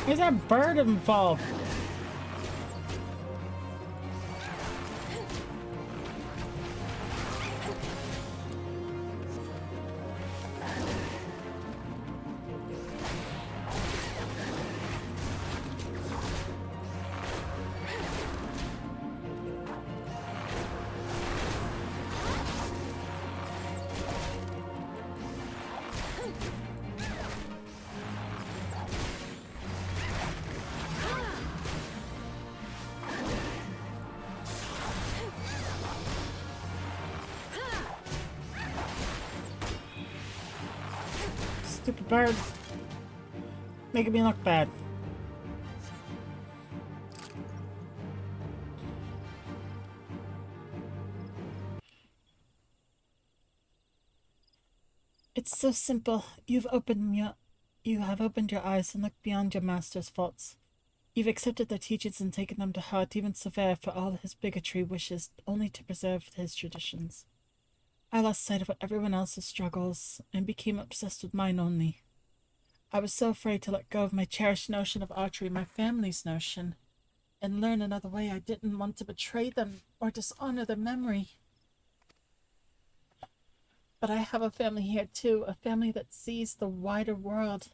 Where's that bird involved? Stupid bird. Making me look bad. It's so simple. You have opened your eyes and looked beyond your master's faults. You've accepted their teachings and taken them to heart, even Sever, for all his bigotry, wishes only to preserve his traditions. I lost sight of everyone else's struggles and became obsessed with mine only. I was so afraid to let go of my cherished notion of archery, my family's notion, and learn another way. I didn't want to betray them or dishonor their memory. But I have a family here too, a family that sees the wider world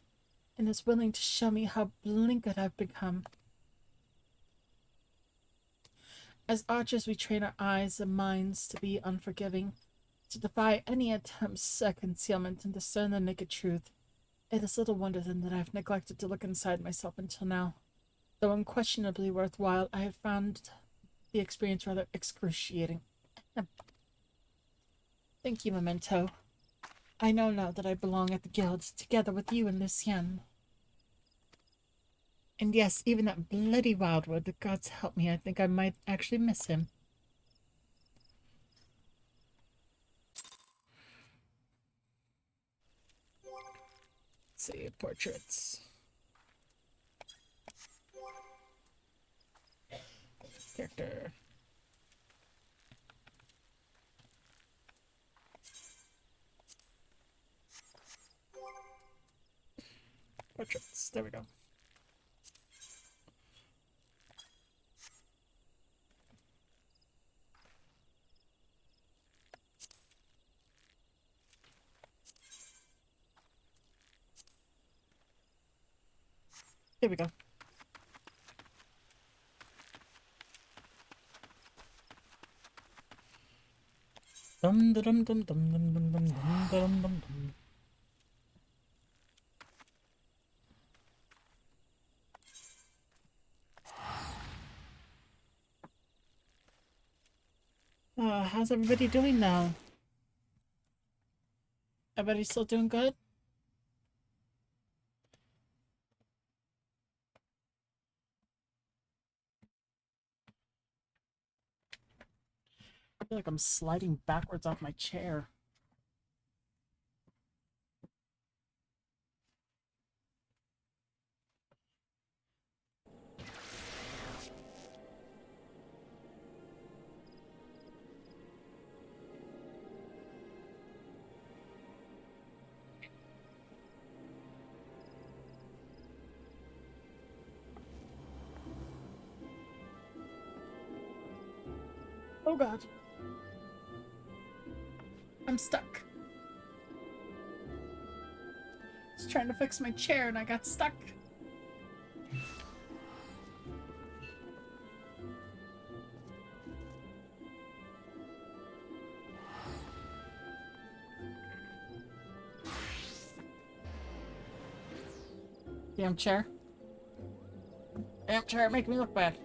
and is willing to show me how blinkered I've become. As archers, we train our eyes and minds to be unforgiving, to defy any attempts at concealment and discern the naked truth. It is little wonder then that I have neglected to look inside myself until now. Though unquestionably worthwhile, I have found the experience rather excruciating. Thank you, Memento. I know now that I belong at the guilds, together with you and Lucienne. And yes, even that bloody Wildwood, the gods help me, I think I might actually miss him. Let's see, portraits. Character. Portraits, there we go. There we go. Dum dum dum dum dum dum dum dum dum dum dum. How's everybody doing now? Everybody still doing good? feel like I'm sliding backwards off my chair. Oh god. I'm stuck. I was trying to fix my chair and I got stuck. Damn chair. Damn chair, make me look bad.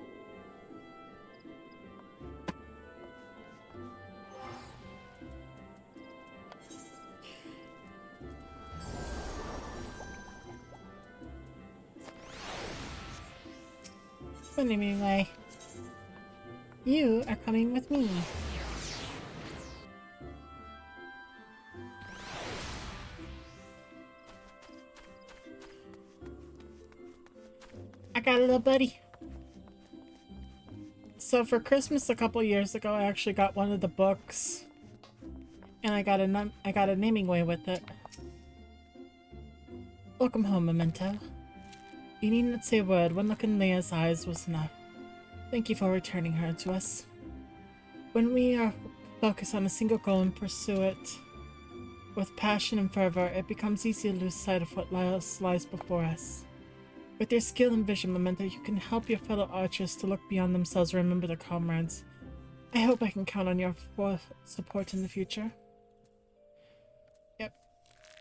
But anyway, you are coming with me. I got a little buddy. So for Christmas a couple years ago, I actually got one of the books, and I got a naming way with it. Welcome home, Memento. You need not say a word. One look in Leia's eyes was enough. Thank you for returning her to us. When we are focused on a single goal and pursue it with passion and fervor, it becomes easy to lose sight of what lies before us. With your skill and vision, Memento, you can help your fellow archers to look beyond themselves and remember their comrades. I hope I can count on your support in the future. Yep.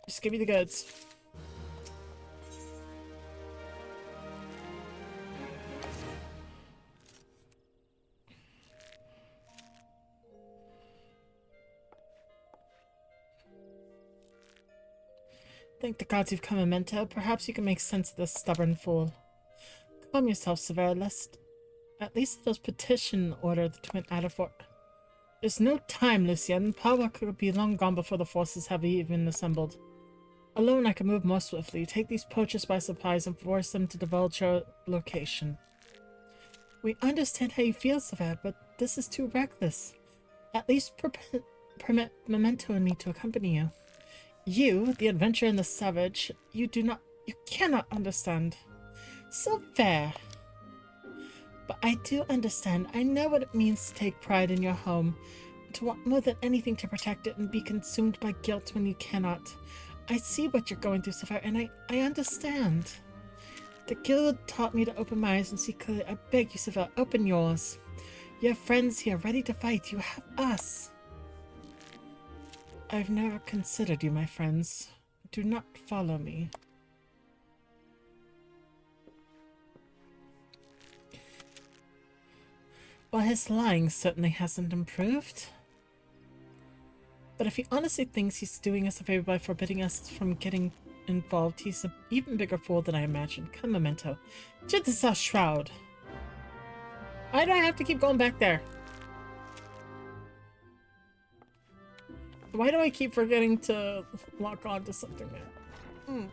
Just give me the goods. Thank the gods you've come, Memento. Perhaps you can make sense of this stubborn fool. Calm yourself, Severalist. At least those petition order the Twin Adderfort. There's no time, Lucien. Power could be long gone before the forces have even assembled. Alone I can move more swiftly, take these poachers by surprise and force them to divulge your location. We understand how you feel, Sever, but this is too reckless. At least permit Memento and me to accompany you. You, the adventurer and the savage, you cannot understand. So fair. But I do understand. I know what it means to take pride in your home, to want more than anything to protect it and be consumed by guilt when you cannot. I see what you're going through, Sapphire, and I understand. The guild taught me to open my eyes and see clearly. I beg you, Sapphire, open yours. You have friends here, ready to fight. You have us. I've never considered you, my friends. Do not follow me. Well, his lying certainly hasn't improved. But if he honestly thinks he's doing us a favor by forbidding us from getting involved, he's an even bigger fool than I imagined. Come, Memento. To the South Shroud. Why do I have to keep going back there? Why do I keep forgetting to lock on to something there?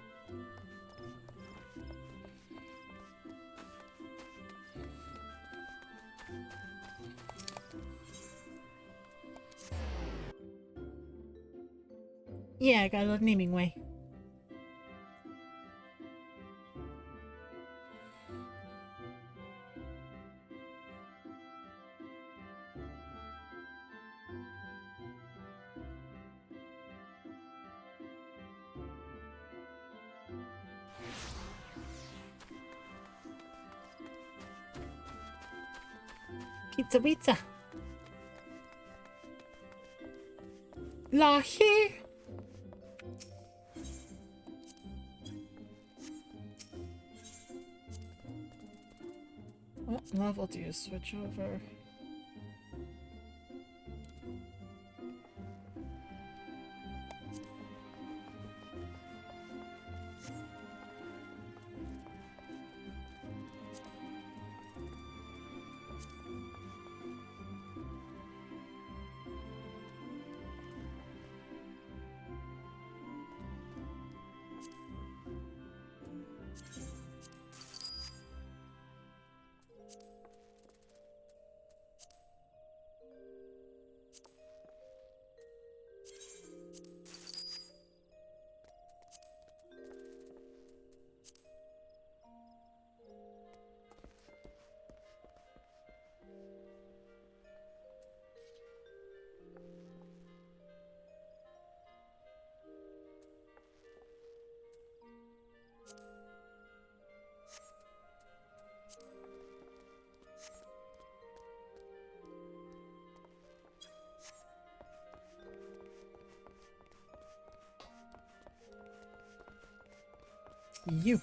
Yeah, I got a naming way. Pizza pizza. Lahi. What level do you switch over? You.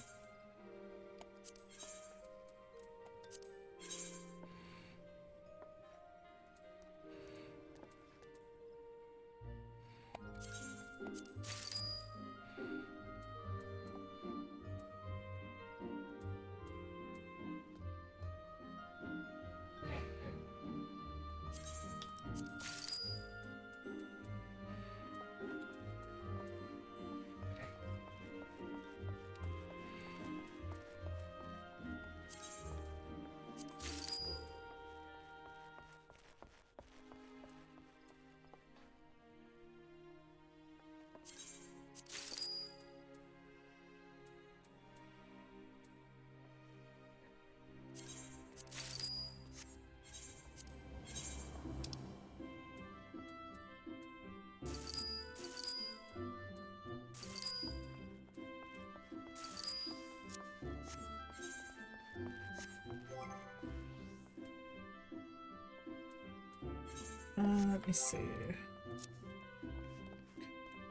Let me see.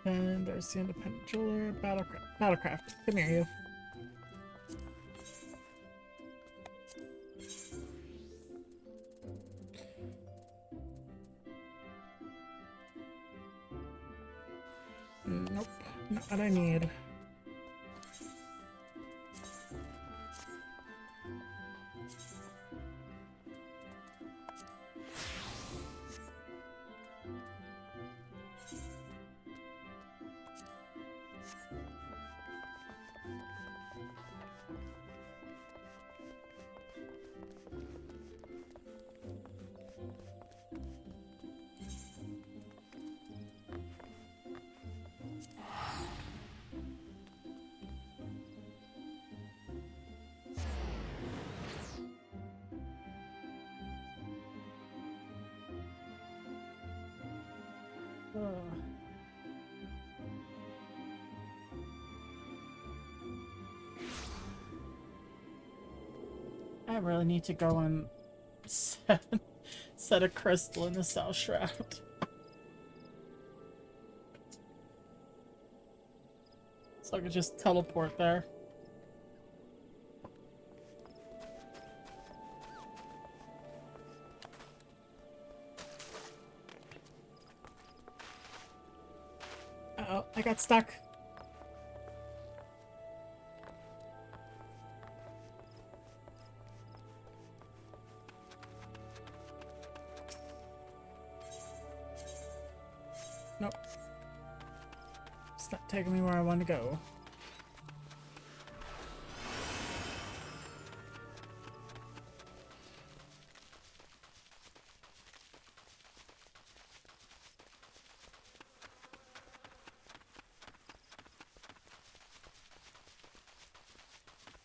And there's the independent jeweler, Battlecraft. Come here, you. Nope, not what I need. I really need to go and set a crystal in the cell shroud. So I could just teleport there. Uh-oh, I got stuck. Nope. It's not taking me where I want to go.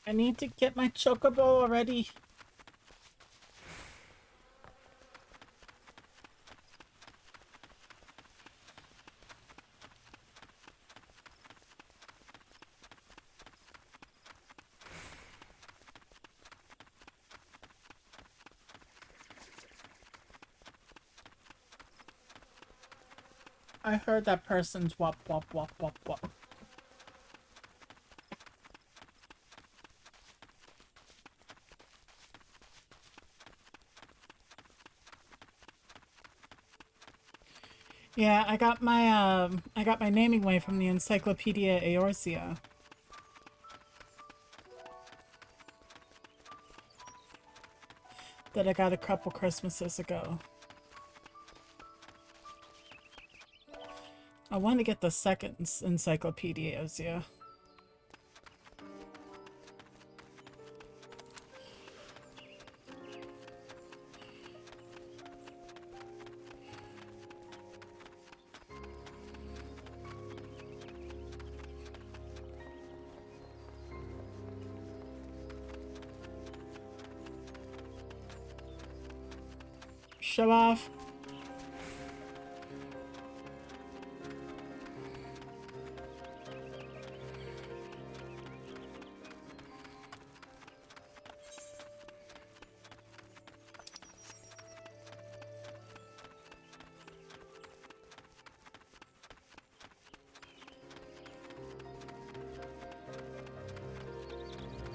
I need to get my chocobo already. I heard that person's wop wop wop wop wop. Yeah, I got my naming way from the Encyclopedia Eorzea. That I got a couple Christmases ago. I want to get the second Encyclopedia Eorzea. Show off.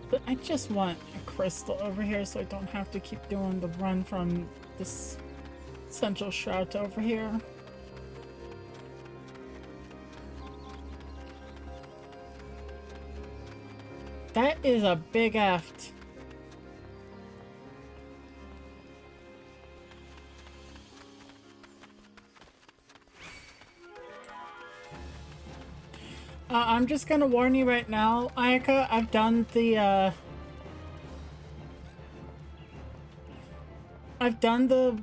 But I just want a crystal over here so I don't have to keep doing the run from this central shroud to over here. That is a big eft. I'm just gonna warn you right now, Ayaka, I've done the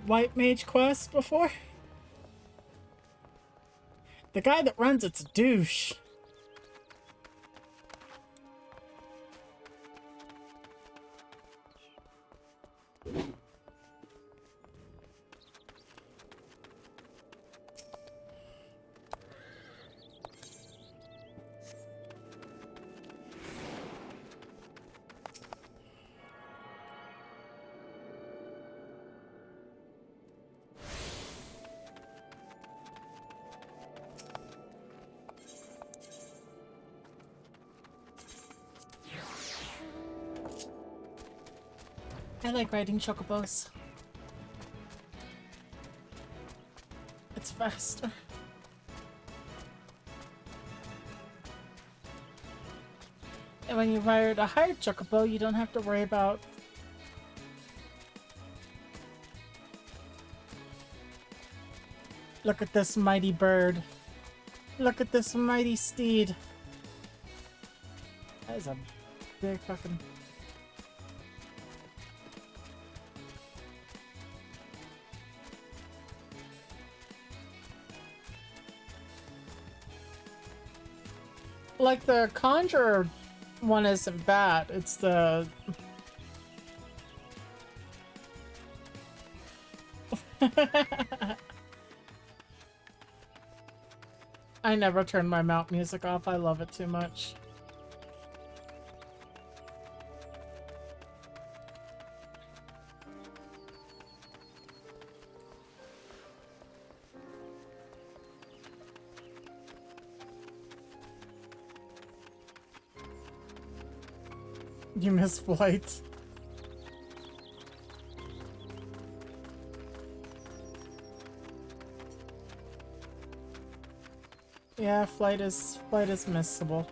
White Mage quest before. The guy that runs it's a douche. I like riding chocobos. It's faster. And when you ride a higher chocobo, you don't have to worry about look at this mighty bird. Look at this mighty steed. That is a big fucking... Like, the Conjurer one isn't bad. It's the... I never turn my mount music off. I love it too much. You miss flight. Yeah, flight is missable.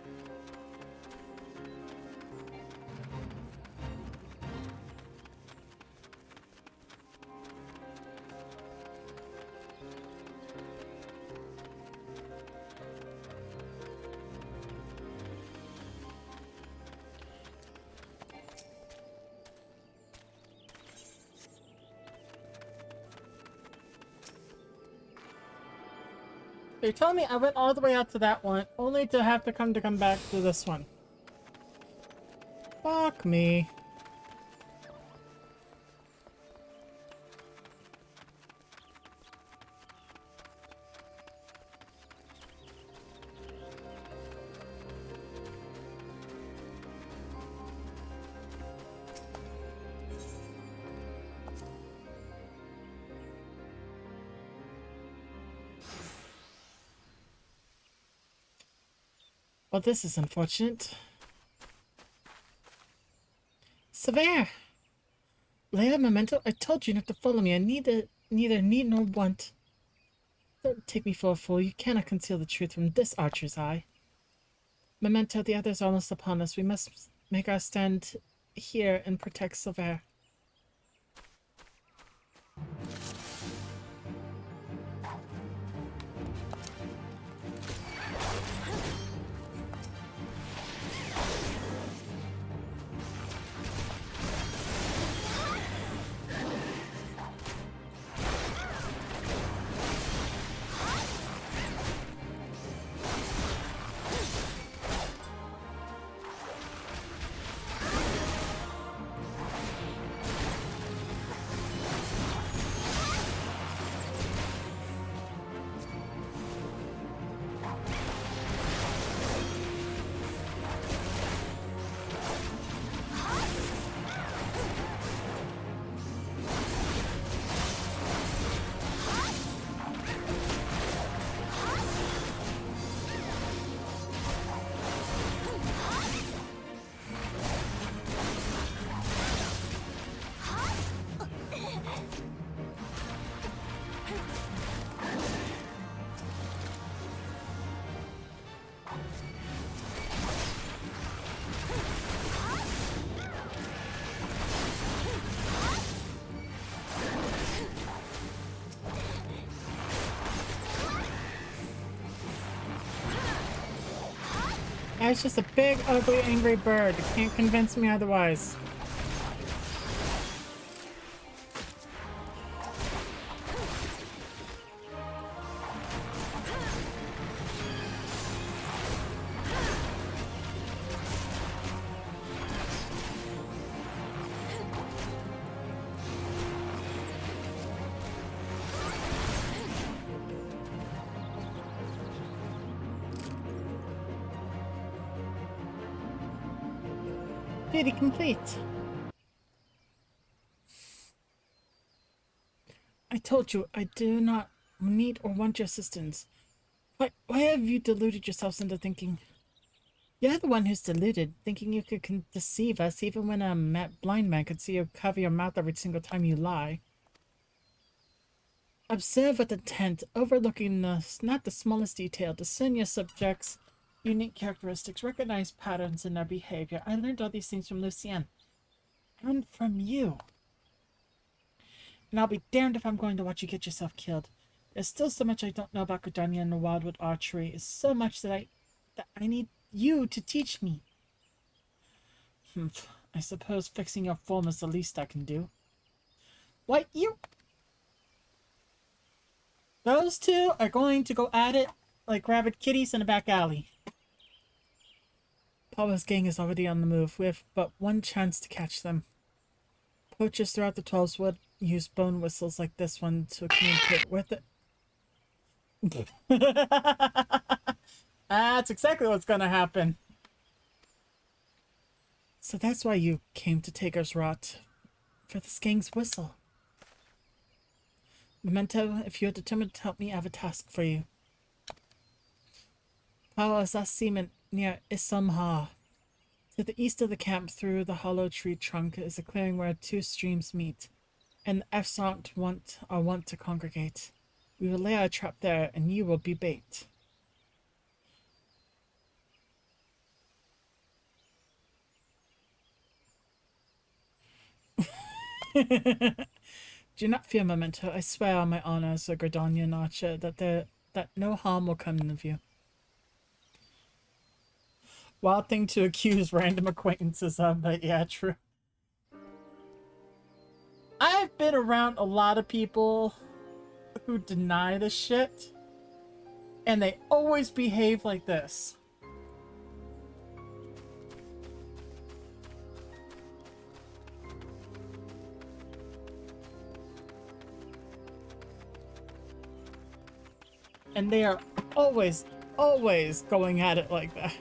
You're telling me I went all the way out to that one, only to have to come back to this one. Fuck me. Well, this is unfortunate. Severe! Leia, Memento, I told you not to follow me. I neither need nor want. Don't take me for a fool. You cannot conceal the truth from this archer's eye. Memento, the others are almost upon us. We must make our stand here and protect Silver. I was just a big, ugly, angry bird. You can't convince me otherwise. Duty complete. I told you, I do not need or want your assistance. Why have you deluded yourselves into thinking? You're the one who's deluded, thinking you could deceive us even when a blind man could see you cover your mouth every single time you lie. Observe with intent, overlooking not the smallest detail. Discern your subjects' unique characteristics. Recognize patterns in their behavior. I learned all these things from Lucienne. And from you. And I'll be damned if I'm going to watch you get yourself killed. There's still so much I don't know about Gridania and the Wildwood archery. It's so much that I need you to teach me. I suppose fixing your form is the least I can do. What, you... Those two are going to go at it like rabid kitties in a back alley. Paula's gang is already on the move. We have but one chance to catch them. Poachers throughout the 12s would use bone whistles like this one to communicate with it. That's exactly what's gonna happen. So that's why you came to Taker's Rot. For this gang's whistle. Memento, if you're determined to help me, I have a task for you. Paula is last seaman near Issamha. To the east of the camp, through the hollow tree trunk, is a clearing where two streams meet, and the Efsant are wont to congregate. We will lay our trap there, and you will be bait. Do not fear, Memento. I swear on my honor as a Gridanian archer that no harm will come of you. Wild thing to accuse random acquaintances of, but yeah, true. I've been around a lot of people who deny this shit, and they always behave like this. And they are always going at it like that.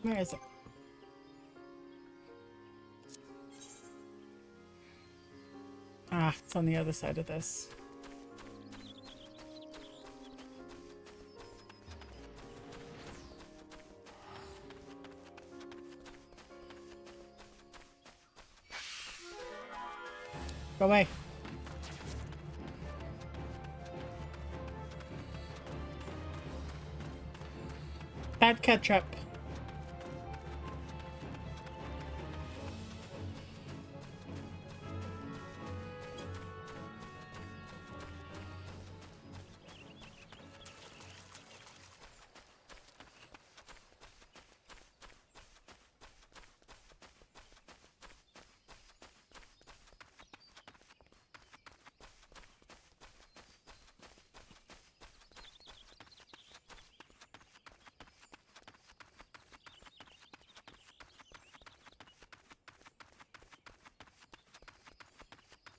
Where is it? Ah, it's on the other side of this. Go away. Bad cat trap.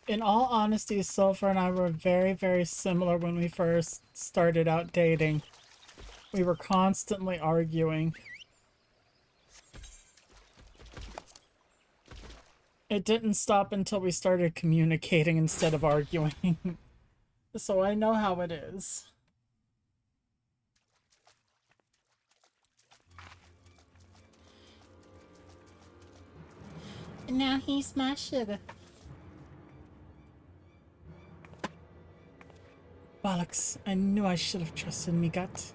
In all honesty, Sulfur and I were very, very similar when we first started out dating. We were constantly arguing. It didn't stop until we started communicating instead of arguing. So I know how it is. Now he's my sugar. Bollocks, I knew I should have trusted Miqo'te.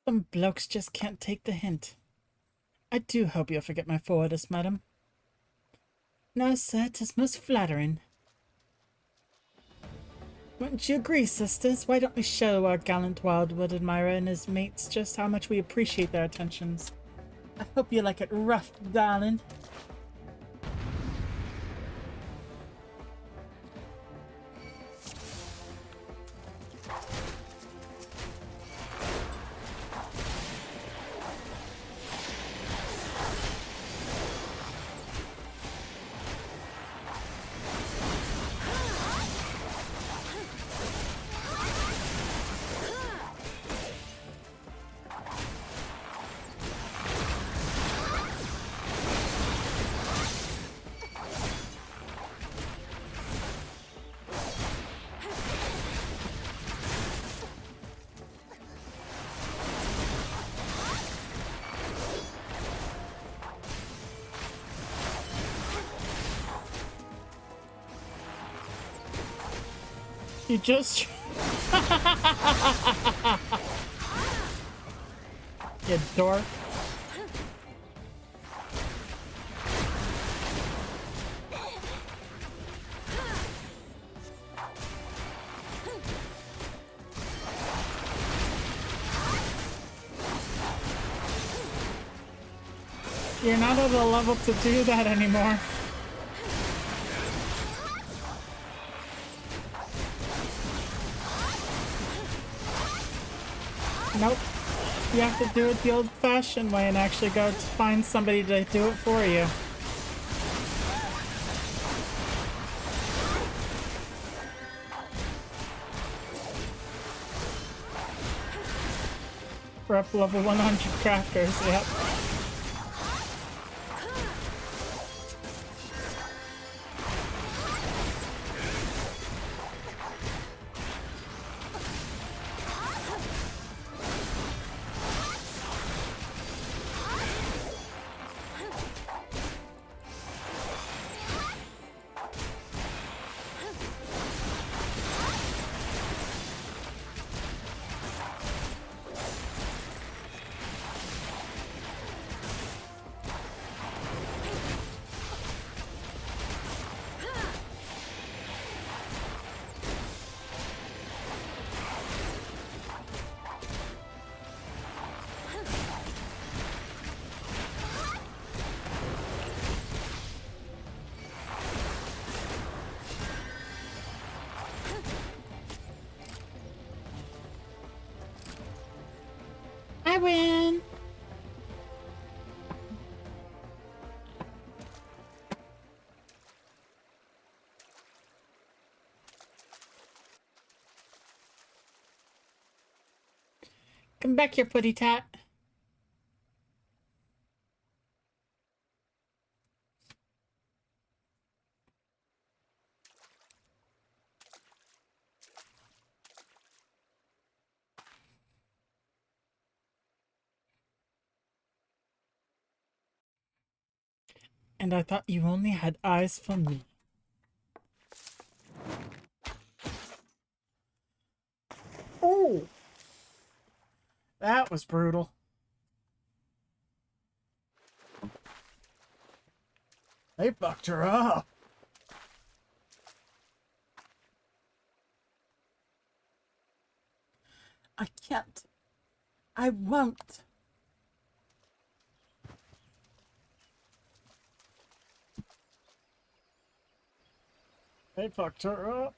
Some blokes just can't take the hint. I do hope you'll forget my forwardness, madam. No, sir, 'tis most flattering. Wouldn't you agree, sisters? Why don't we show our gallant wildwood admirer and his mates just how much we appreciate their attentions? I hope you like it rough, darling. You just... You dork. You're not at a level to do that anymore. Nope. You have to do it the old-fashioned way and actually go to find somebody to do it for you. We're up level 100 crafters, yep. I win! Come back here, putty tat. And I thought you only had eyes for me. Oh! That was brutal. They fucked her up. I can't. I won't. They fucked her up.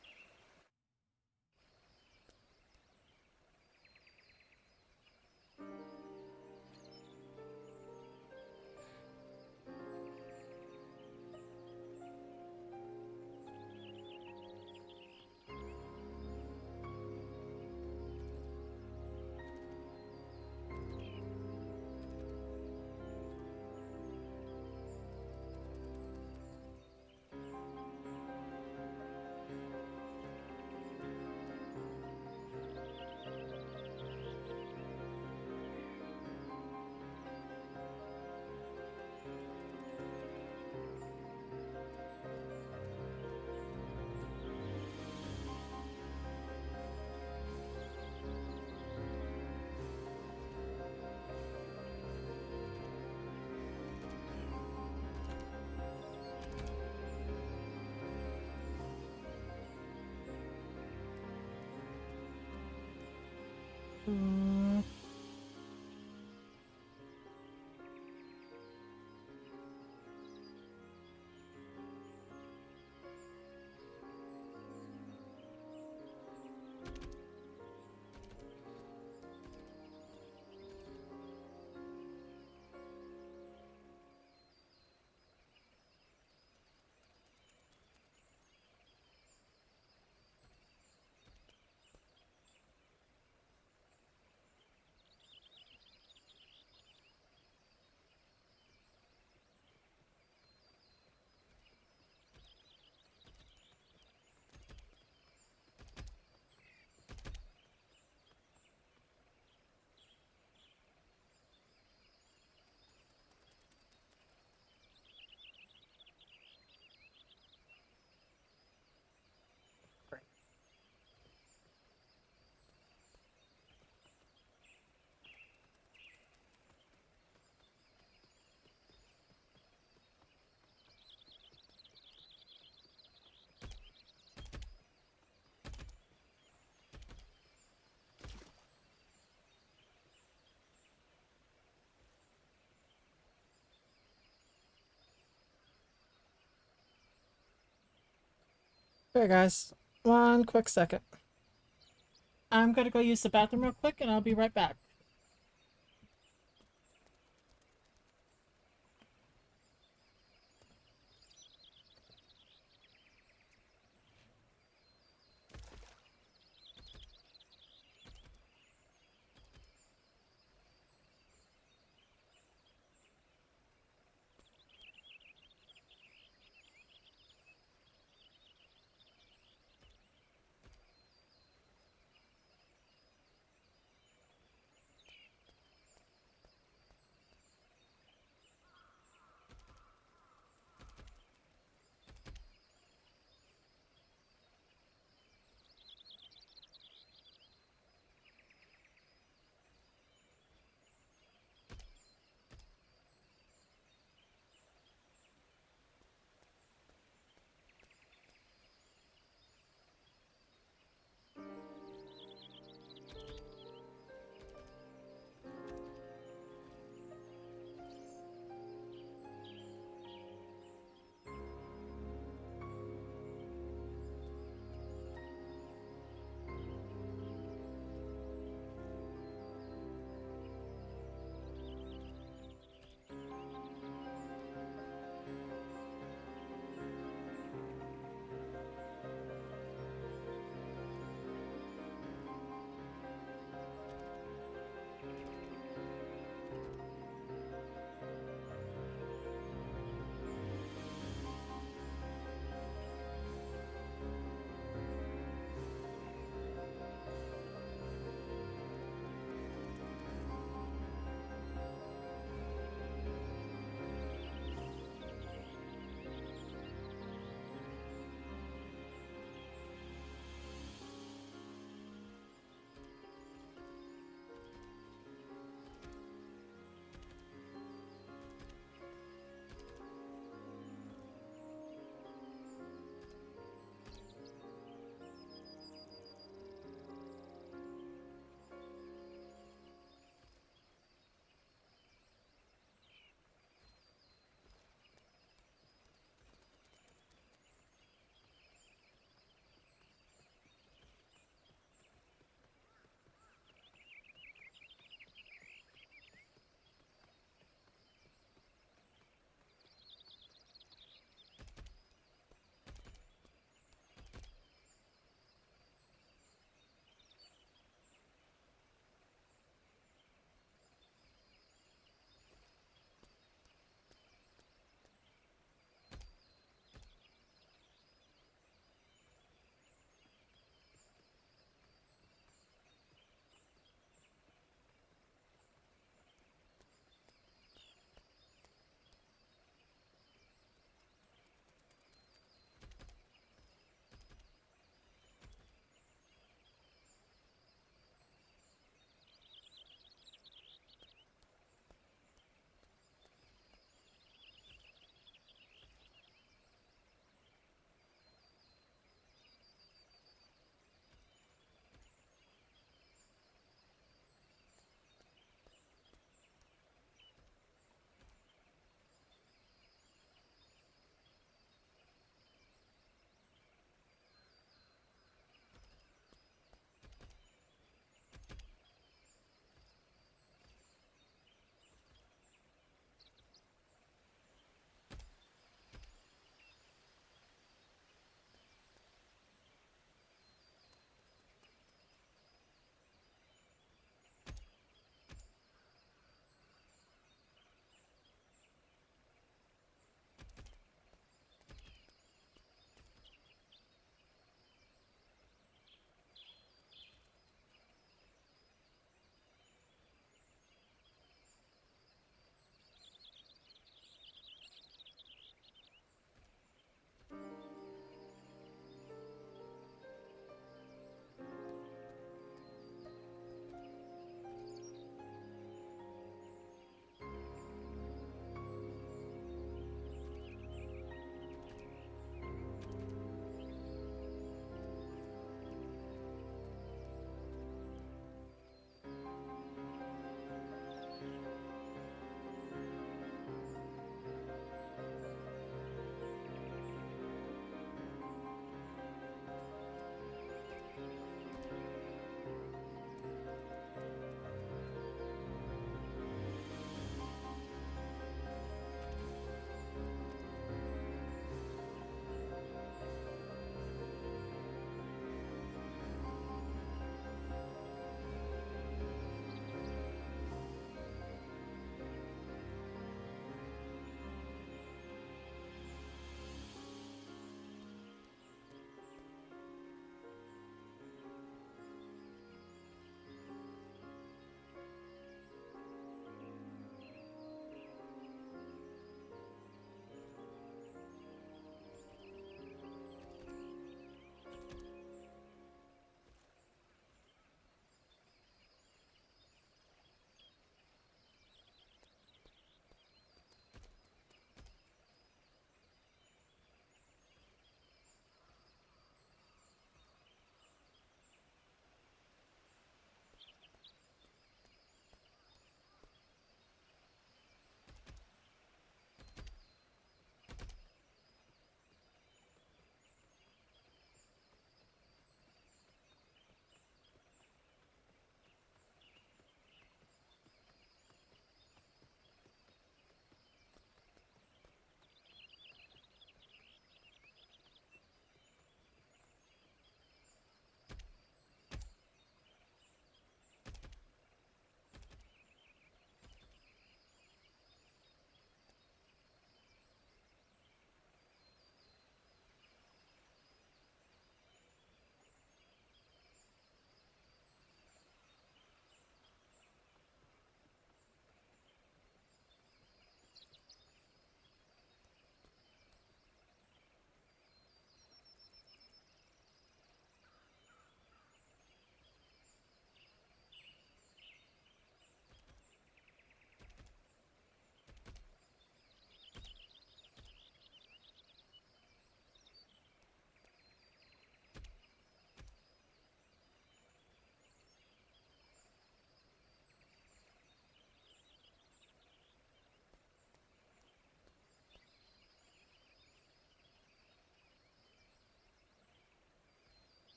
Okay, guys. One quick second. I'm gonna go use the bathroom real quick and I'll be right back.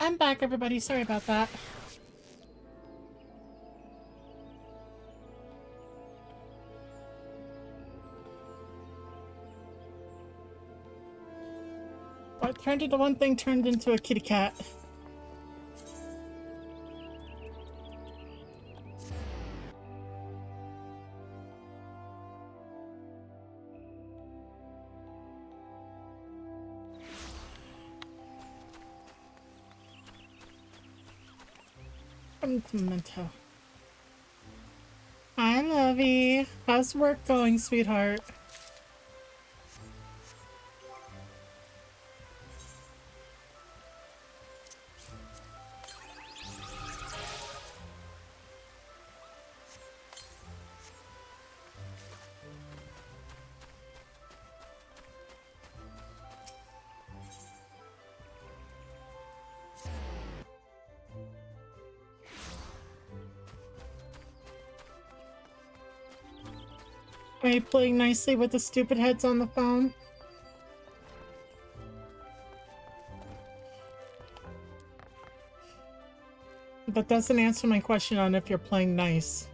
I'm back, everybody. Sorry about that. What turned into one thing turned into a kitty cat. Memento. Hi, Lovey. How's work going, sweetheart? Are you playing nicely with the stupid heads on the phone? That doesn't answer my question on if you're playing nice.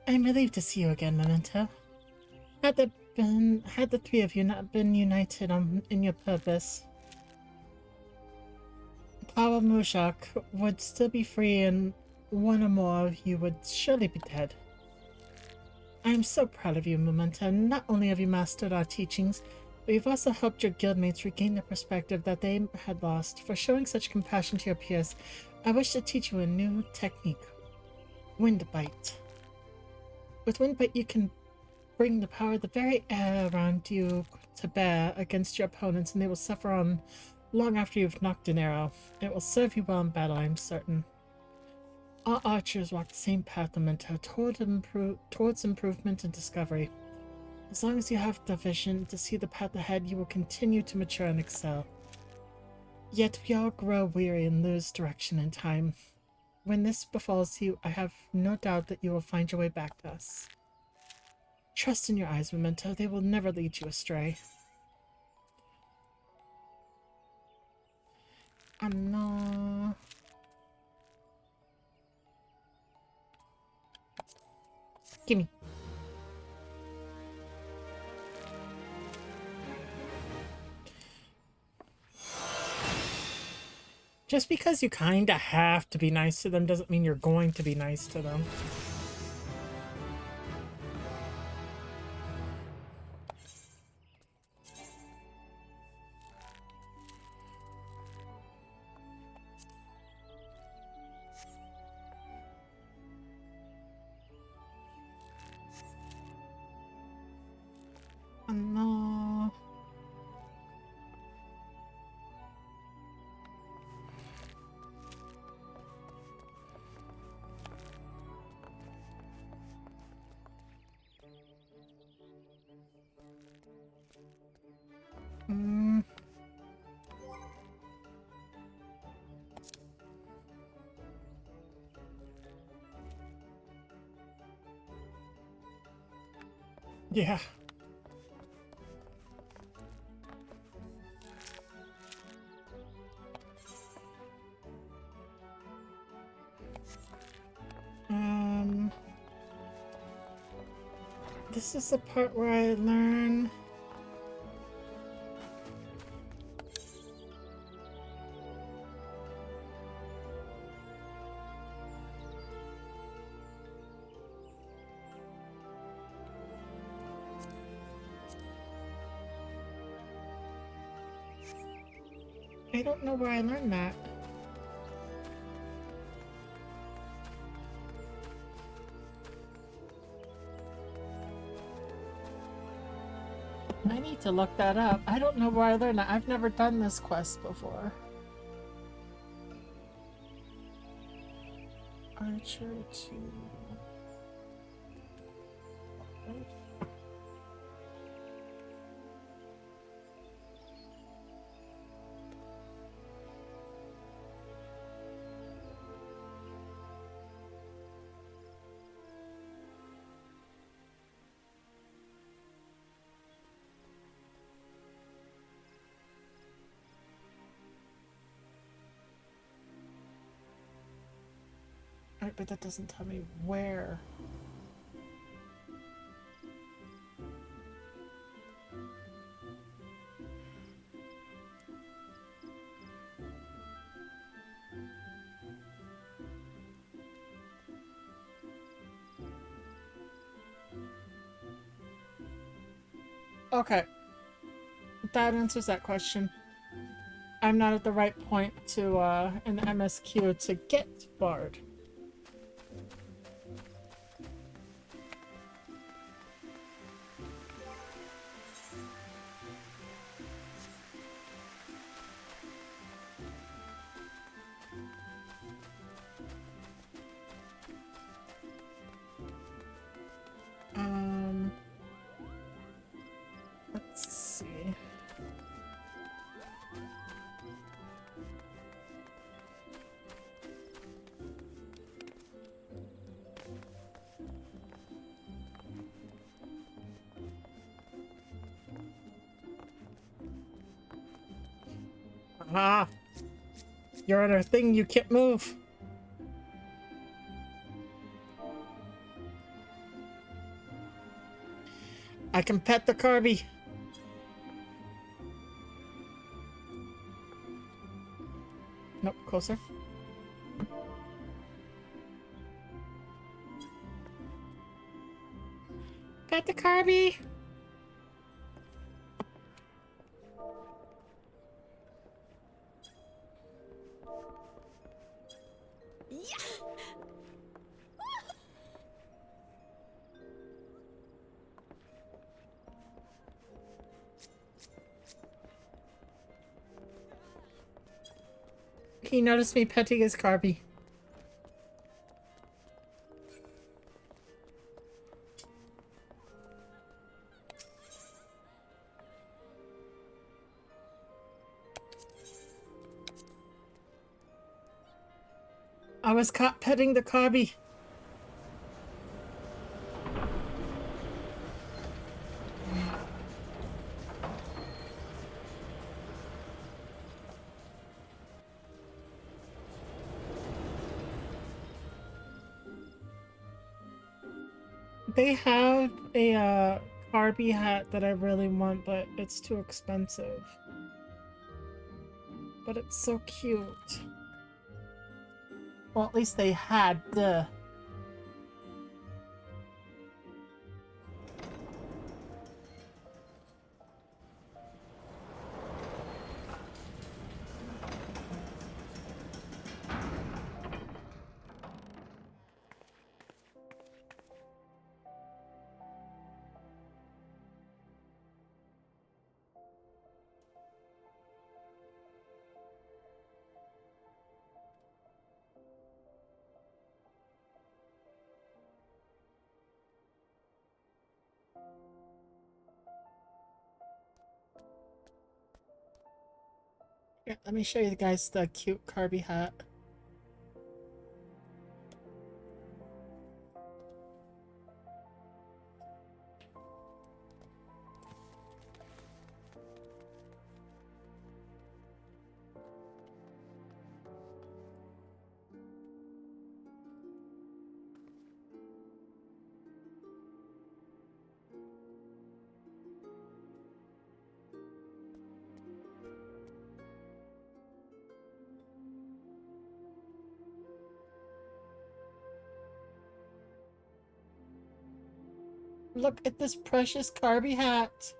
I'm relieved to see you again, Memento. Had the three of you not been united in your purpose, Power Muzak would still be free and one or more of you would surely be dead. I am so proud of you, Memento. Not only have you mastered our teachings, but you've also helped your guildmates regain the perspective that they had lost. For showing such compassion to your peers, I wish to teach you a new technique, Wind Bite. With Wind Bite, you can bring the power of the very air around you to bear against your opponents, and they will suffer on long after you've knocked an arrow. It will serve you well in battle, I'm certain. All archers walk the same path, Memento, towards improvement and discovery. As long as you have the vision to see the path ahead, you will continue to mature and excel. Yet we all grow weary and lose direction in time. When this befalls you, I have no doubt that you will find your way back to us. Trust in your eyes, Memento. They will never lead you astray. No. Gimme. Just because you kinda have to be nice to them doesn't mean you're going to be nice to them. No. Yeah. This is the part where I learn. I don't know where I learned that. I need to look that up. I don't know where I learned that. I've never done this quest before. Archer 2. Right, but that doesn't tell me where. Okay. That answers that question. I'm not at the right point to, in the MSQ to get Bard. Let's see. Ah, you're at a thing you can't move. I can pet the Carby. Nope, closer. Pet the Carby. He noticed me petting his Carby. I was caught petting the Carby. They have a Carby hat that I really want, but it's too expensive. But it's so cute. Well, at least they had the. Yeah, let me show you guys the cute Carby hat. Look at this precious Carby hat.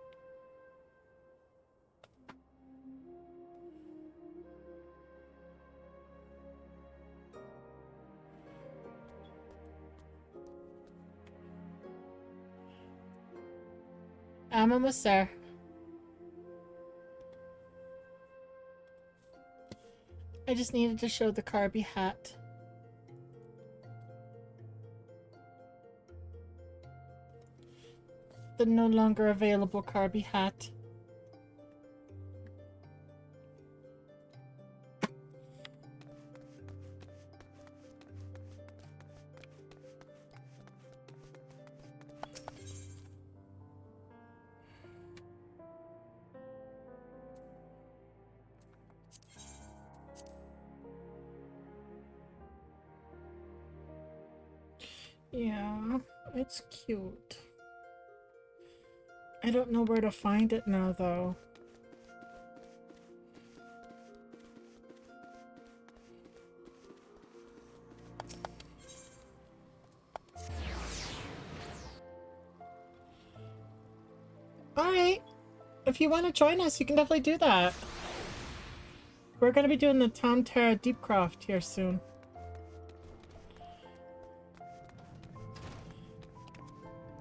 I'm almost there. I just needed to show the Carby hat. The no longer available Carby hat. Yeah, it's cute. I don't know where to find it now, though. Alright. If you want to join us, you can definitely do that. We're going to be doing the Tom Terra Deepcroft here soon.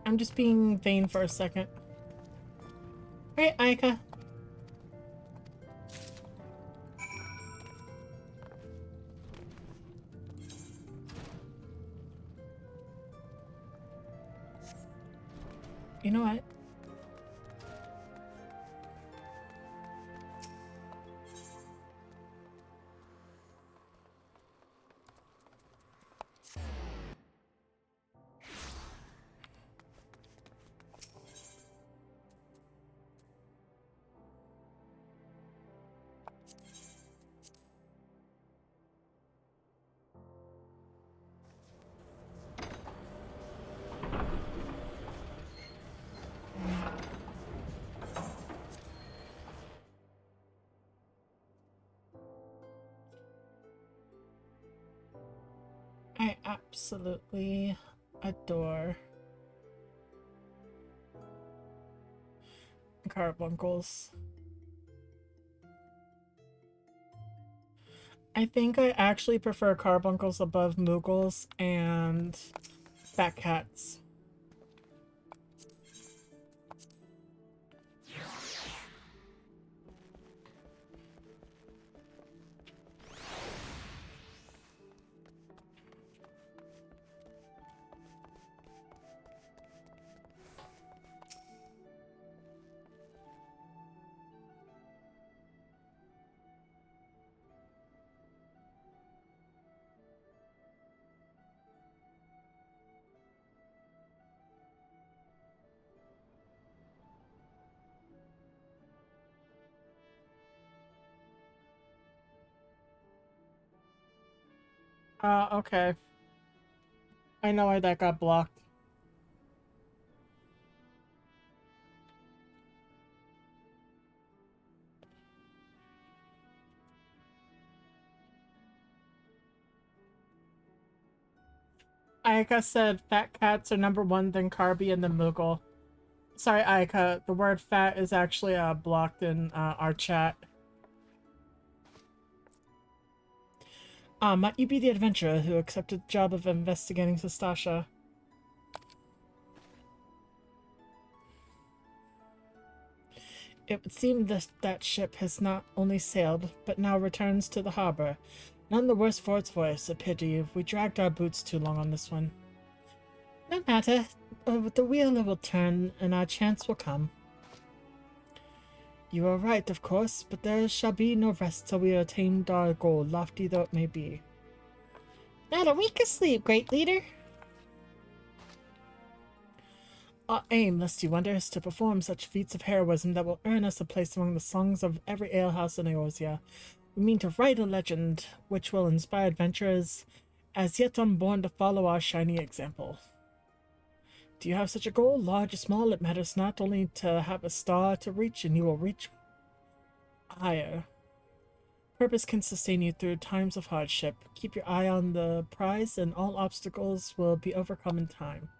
I'm just being vain for a second. Alright, Aika. You know what? I absolutely adore carbuncles. I think I actually prefer carbuncles above Moogles and fat cats. Okay. I know why that got blocked. Aika said fat cats are #1, then Carby, and then Moogle. Sorry, Aika. The word fat is actually blocked in our chat. Might you be the adventurer who accepted the job of investigating Sastasha? It would seem that ship has not only sailed, but now returns to the harbor. None the worse for its voice. A pity. We dragged our boots too long on this one. No matter. The wheel will turn, and our chance will come. You are right, of course, but there shall be no rest till we attained our goal, lofty though it may be. Not a week of sleep, great leader. Our aim, lest you wonder, is to perform such feats of heroism that will earn us a place among the songs of every alehouse in Eorzea. We mean to write a legend which will inspire adventurers as yet unborn to follow our shiny example. Do you have such a goal, large or small? It matters not, only to have a star to reach, and you will reach higher. Purpose can sustain you through times of hardship. Keep your eye on the prize, and all obstacles will be overcome in time.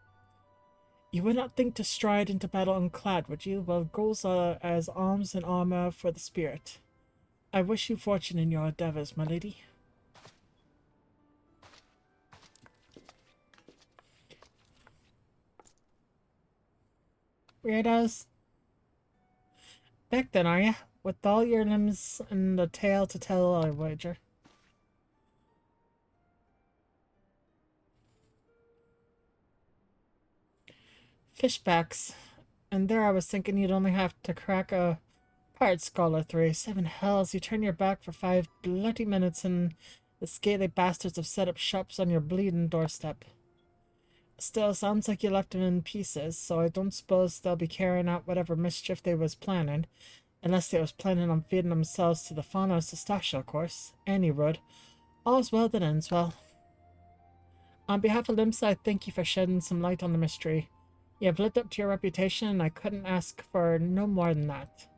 You would not think to stride into battle unclad, would you? Well, goals are as arms and armor for the spirit. I wish you fortune in your endeavors, my lady. Weirdos. Back then, are ya? With all your limbs and the tale to tell, I wager. Fishbacks. And there I was thinking you'd only have to crack a pirate skull or 3. 7 hells, you turn your back for 5 bloody minutes and the scaly bastards have set up shops on your bleeding doorstep. Still, sounds like you left them in pieces, so I don't suppose they'll be carrying out whatever mischief they was planning. Unless they was planning on feeding themselves to the fauna of Sastasha, of course. Any would. All's well that ends well. On behalf of LIMSA, I thank you for shedding some light on the mystery. You have lived up to your reputation, and I couldn't ask for no more than that.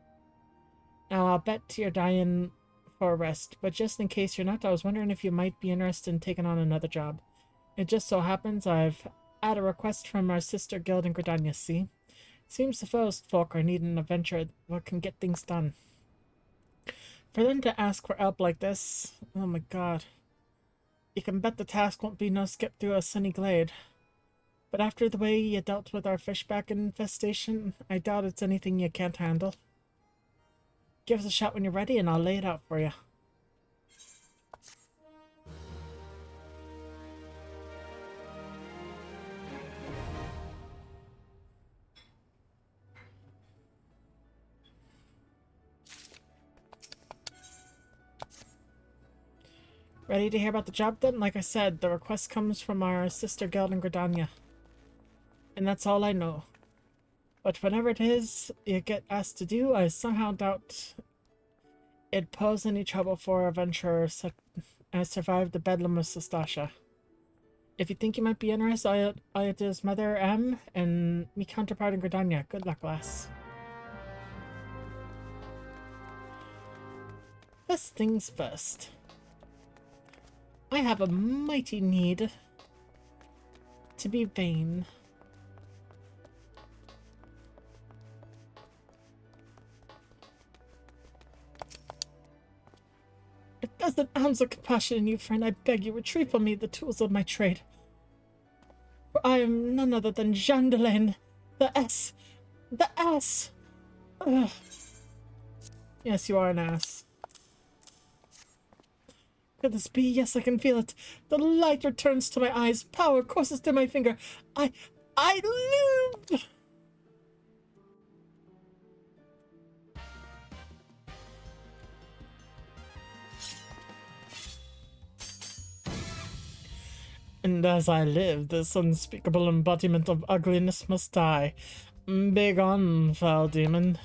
Now, I'll bet you're dying for a rest, but just in case you're not, I was wondering if you might be interested in taking on another job. It just so happens I've had a request from our sister guild in Gridania, see? Seems the first folk are needing a venture that can get things done. For them to ask for help like this, oh my god. You can bet the task won't be no skip through a sunny glade. But after the way you dealt with our fishback infestation, I doubt it's anything you can't handle. Give us a shot when you're ready and I'll lay it out for you. Ready to hear about the job then? Like I said, the request comes from our sister guild in Gridania. And that's all I know. But whatever it is you get asked to do, I somehow doubt it'd pose any trouble for a venturer such as survived the bedlam of Sestasha. If you think you might be interested, Ayata's mother, M, and me counterpart in Gridania. Good luck, lass. First things first. I have a mighty need to be vain. If there's an ounce of compassion in you, friend, I beg you, retrieve from me the tools of my trade. For I am none other than Jandalain, the S. The ass! Ugh. Yes, you are an ass. Could this be? Yes, I can feel it. The light returns to my eyes. Power courses through my finger. I live! And as I live, this unspeakable embodiment of ugliness must die. Begone, foul demon.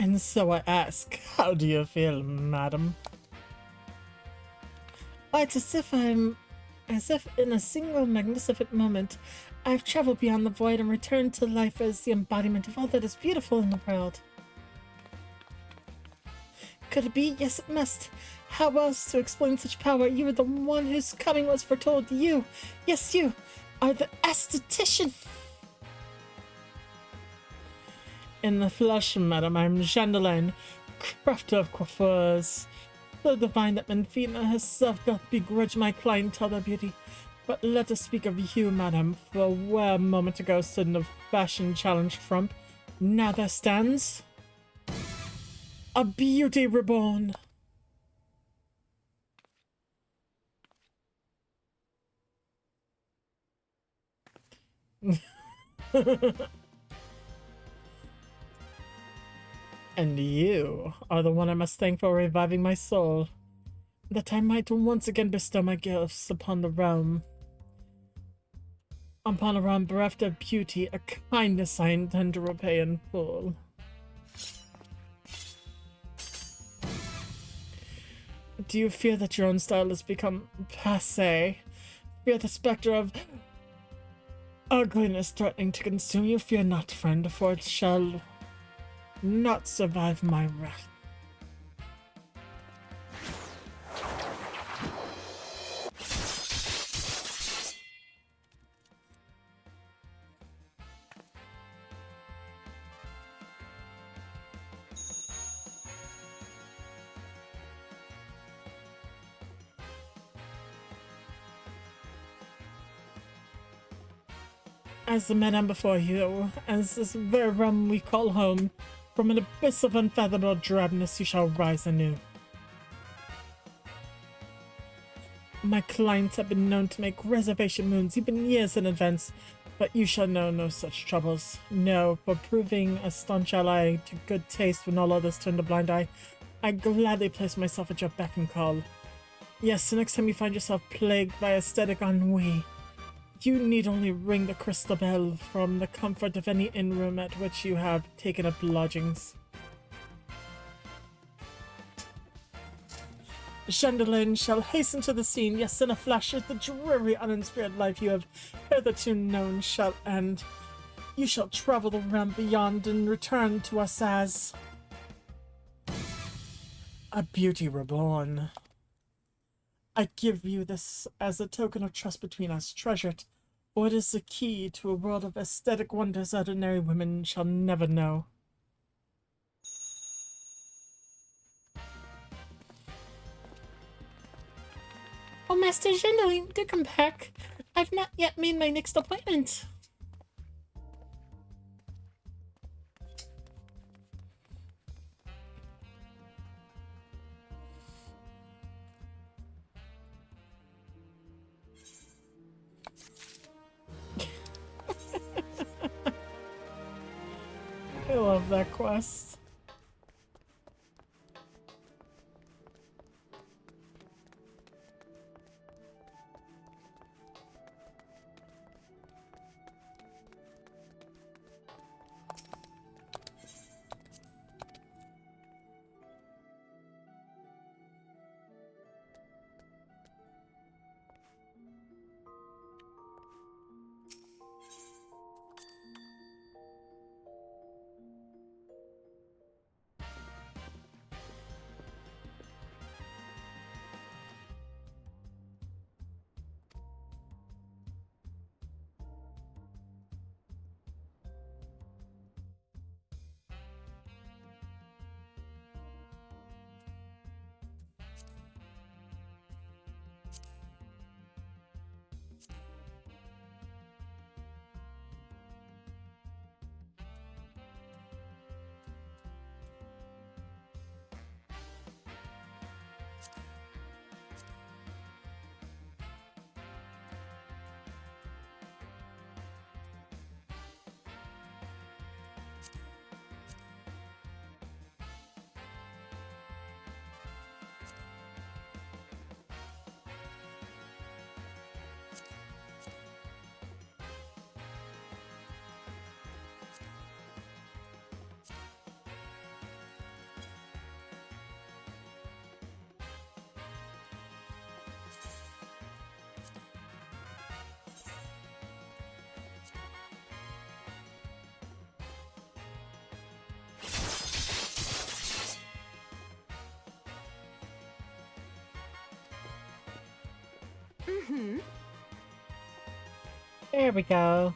And so I ask, how do you feel, madam? Why, it's as if in a single magnificent moment, I've traveled beyond the void and returned to life as the embodiment of all that is beautiful in the world. Could it be? Yes, it must. How else to explain such power? You are the one whose coming was foretold. You, yes, you, are the Aesthetician. In the flesh, madam, I am Jandalain, crafter of coiffures. So divine that Menfina herself doth begrudge my clientele their beauty. But let us speak of you, madam, for where a moment ago stood in a fashion-challenged frump, now there stands a beauty reborn. And you are the one I must thank for reviving my soul, that I might once again bestow my gifts upon the realm. Upon a realm bereft of beauty, a kindness I intend to repay in full. Do you fear that your own style has become passé? Fear the specter of ugliness threatening to consume you? Fear not, friend, for it shall not survive my wrath. As the madam before you, as this very realm we call home, from an abyss of unfathomable drabness you shall rise anew. My clients have been known to make reservation moons even years in advance, but you shall know no such troubles. No, for proving a staunch ally to good taste when all others turn a blind eye, I gladly place myself at your beck and call. Yes, the next time you find yourself plagued by aesthetic ennui, You need only ring the crystal bell from the comfort of any inn room at which you have taken up lodgings. Chandelier shall hasten to the scene. Yes, in a flash, the dreary, uninspired life you have hitherto known shall end. You shall travel the realm beyond and return to us as a beauty reborn. I give you this as a token of trust between us. Treasure it, for it is the key to a world of aesthetic wonders ordinary women shall never know. Oh, Master Chandelier, do come back. I've not yet made my next appointment. I love that quest. There we go.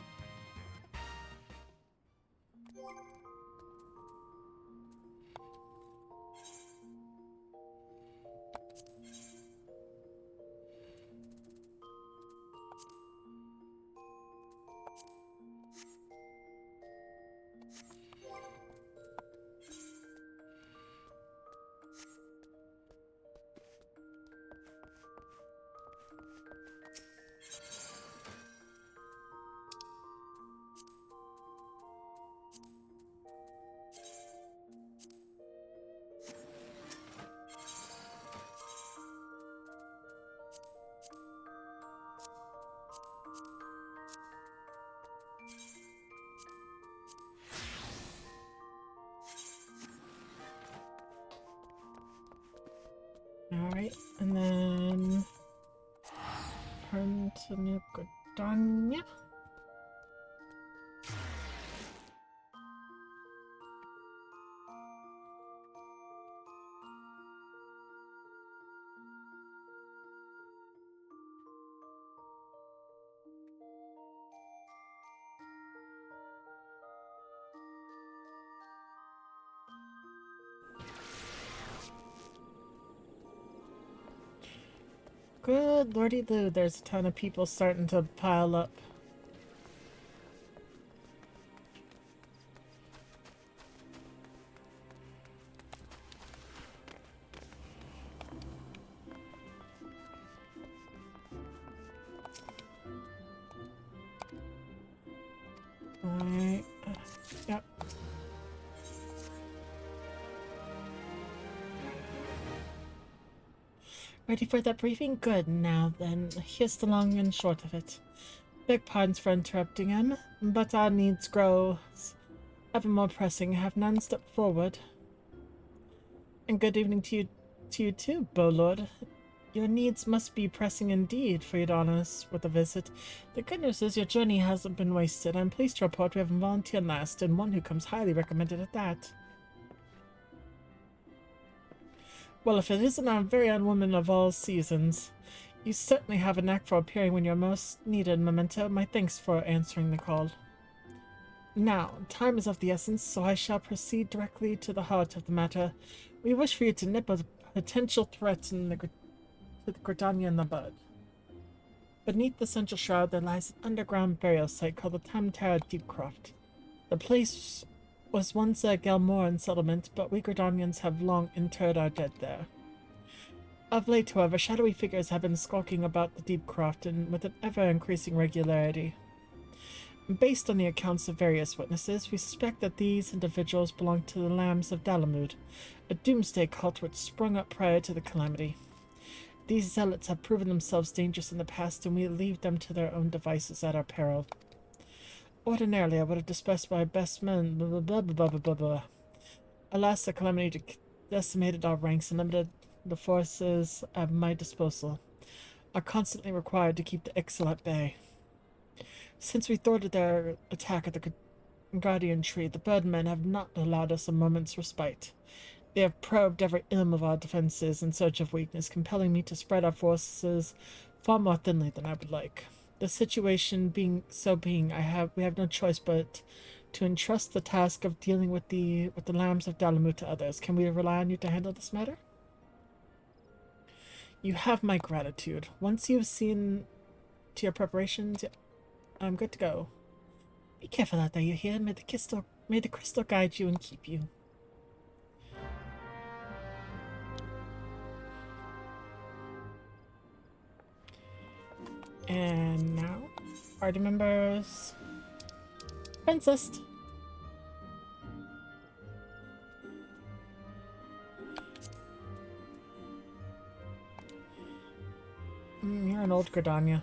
Alright, and then turn to New Gridania. Good lordy loo, there's a ton of people starting to pile up. Alright. Yep. Ready for that briefing? Good. Now then, here's the long and short of it. Beg pardons for interrupting him, but our needs grow ever more pressing. Have none stepped forward? And good evening to you too, Bowlord. Your needs must be pressing indeed for you to honor us with a visit. The good news is your journey hasn't been wasted. I'm pleased to report we have a volunteer last, and one who comes highly recommended at that. Well, if it isn't our very own woman of all seasons, you certainly have a knack for appearing when you're most needed, Memento. My thanks for answering the call. Now, time is of the essence, so I shall proceed directly to the heart of the matter. We wish for you to nip a potential threat to the Gridania in the bud. Beneath the central shroud there lies an underground burial site called the Tamtara Deepcroft. The place was once a Galmoran settlement, but we Gridanians have long interred our dead there. Of late, however, shadowy figures have been skulking about the Deepcroft, and with an ever-increasing regularity. Based on the accounts of various witnesses, we suspect that these individuals belong to the Lambs of Dalamud, a doomsday cult which sprung up prior to the calamity. These zealots have proven themselves dangerous in the past, and we leave them to their own devices at our peril. Ordinarily, I would have dispersed my best men, blah blah blah blah blah blah blah. Alas, the calamity decimated our ranks and limited the forces at my disposal. Are constantly required to keep the Ixal at bay. Since we thwarted their attack at the Guardian Tree, the Birdmen have not allowed us a moment's respite. They have probed every ilm of our defenses in search of weakness, compelling me to spread our forces far more thinly than I would like. The situation being, we have no choice but to entrust the task of dealing with the Lambs of Dalamud to others. Can we rely on you to handle this matter? You have my gratitude. Once you've seen to your preparations, I'm good to go. Be careful out there, you hear? May the crystal guide you and keep you. And now, party members. Princess. You're an old Gridania.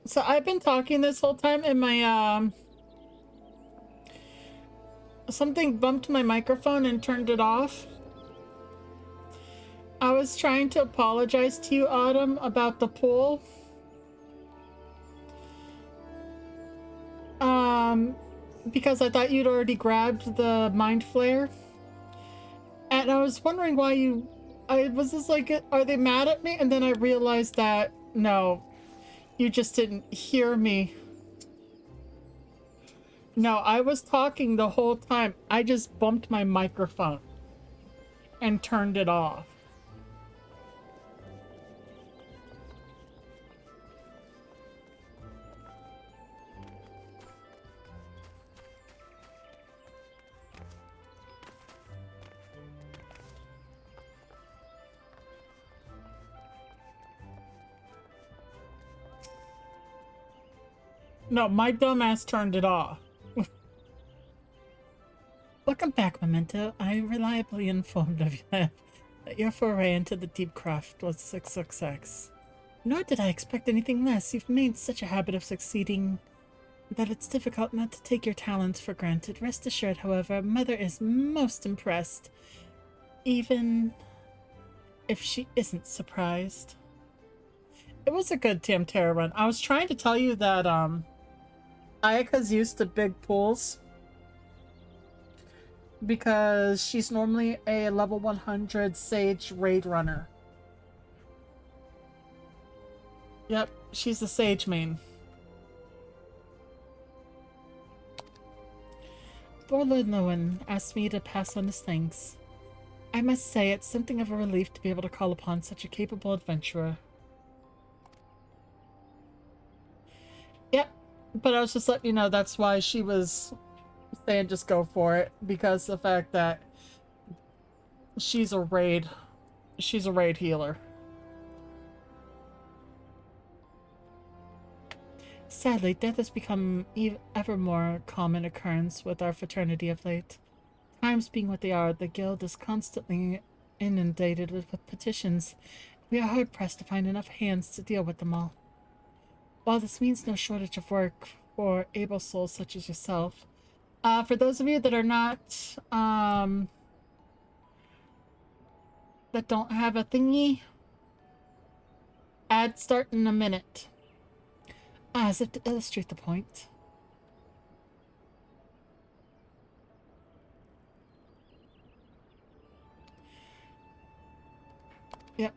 So I've been talking this whole time and my something bumped my microphone and turned it off. I was trying to apologize to you, Autumn, about the pool. Because I thought you'd already grabbed the mind flare. And I was wondering why you... I was just like, are they mad at me? And then I realized that, no, you just didn't hear me. No, I was talking the whole time. I just bumped my microphone and turned it off. No, my dumbass turned it off. Welcome back, Memento. I reliably informed of you that your foray into the deep craft was a success. Nor did I expect anything less. You've made such a habit of succeeding that it's difficult not to take your talents for granted. Rest assured, however, Mother is most impressed, even if she isn't surprised. It was a good Tamtara run. I was trying to tell you that, Ayaka's used to big pools because she's normally a level 100 Sage Raid Runner. Yep, she's a Sage main. Lord Lowen asked me to pass on his thanks. I must say it's something of a relief to be able to call upon such a capable adventurer. Yep, but I was just letting you know that's why she was saying just go for it, because the fact that she's a raid healer. Sadly, death has become ever more common occurrence with our fraternity of late. Times being what they are, the guild is constantly inundated with petitions. We are hard-pressed to find enough hands to deal with them all. While this means no shortage of work for able souls such as yourself, for those of you that are not, that don't have a thingy, ad start in a minute. As if to illustrate the point. Yep.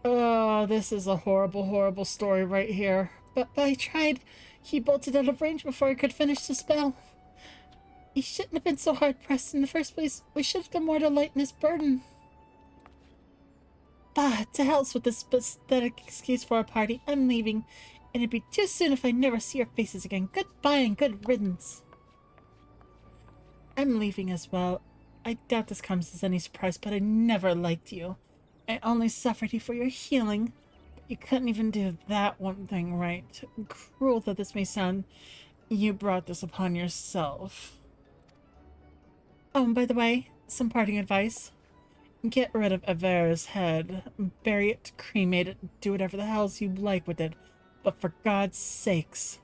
Oh, this is a horrible, horrible story right here. But I tried. He bolted out of range before I could finish the spell. He shouldn't have been so hard-pressed in the first place. We should have done more to lighten his burden. Ah, to hell's with this pathetic excuse for a party. I'm leaving, and it'd be too soon if I never see your faces again. Goodbye and good riddance. I'm leaving as well. I doubt this comes as any surprise, but I never liked you. I only suffered you for your healing. But you couldn't even do that one thing right. Cruel though this may sound, you brought this upon yourself. Oh, and by the way, some parting advice. Get rid of Avera's head. Bury it, cremate it, do whatever the hells you like with it. But for God's sakes,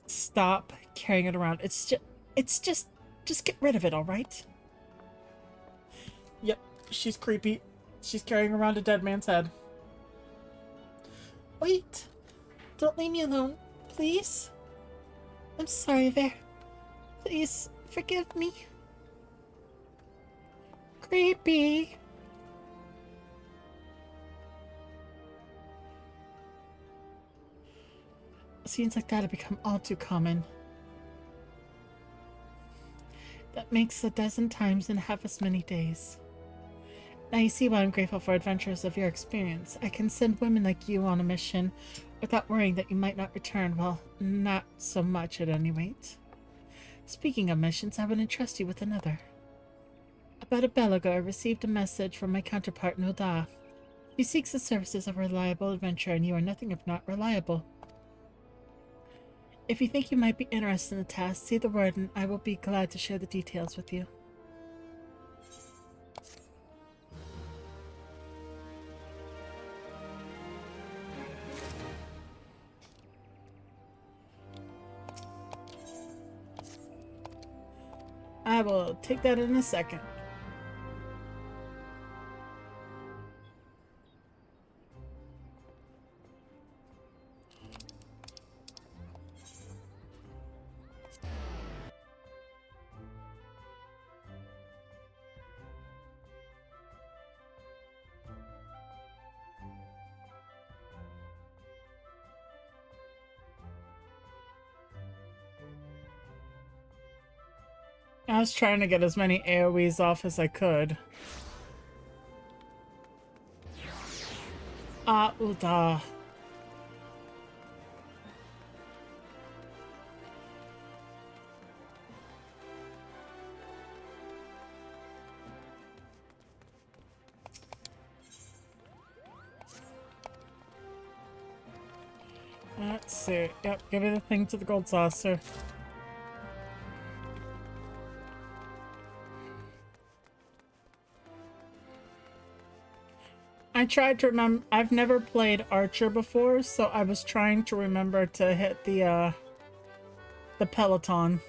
stop carrying it around. It's just get rid of it, alright? Yep, she's creepy. She's carrying around a dead man's head. Wait! Don't leave me alone, please? I'm sorry, Avera. Please, forgive me. Creepy. Scenes like that have become all too common. That makes a dozen times in half as many days. Now you see why I'm grateful for adventurers of your experience. I can send women like you on a mission without worrying that you might not return. Well, not so much at any rate. Speaking of missions, I would entrust you with another. About a bell ago, I received a message from my counterpart in Ul'dah. He seeks the services of a reliable adventurer, and you are nothing if not reliable. If you think you might be interested in the task, say the word, and I will be glad to share the details with you. I will take that in a second. I was trying to get as many AoEs off as I could. Ul'dah. Let's see. Yep, give me the thing to the gold saucer. I tried to remember. I've never played Archer before, so I was trying to remember to hit the peloton.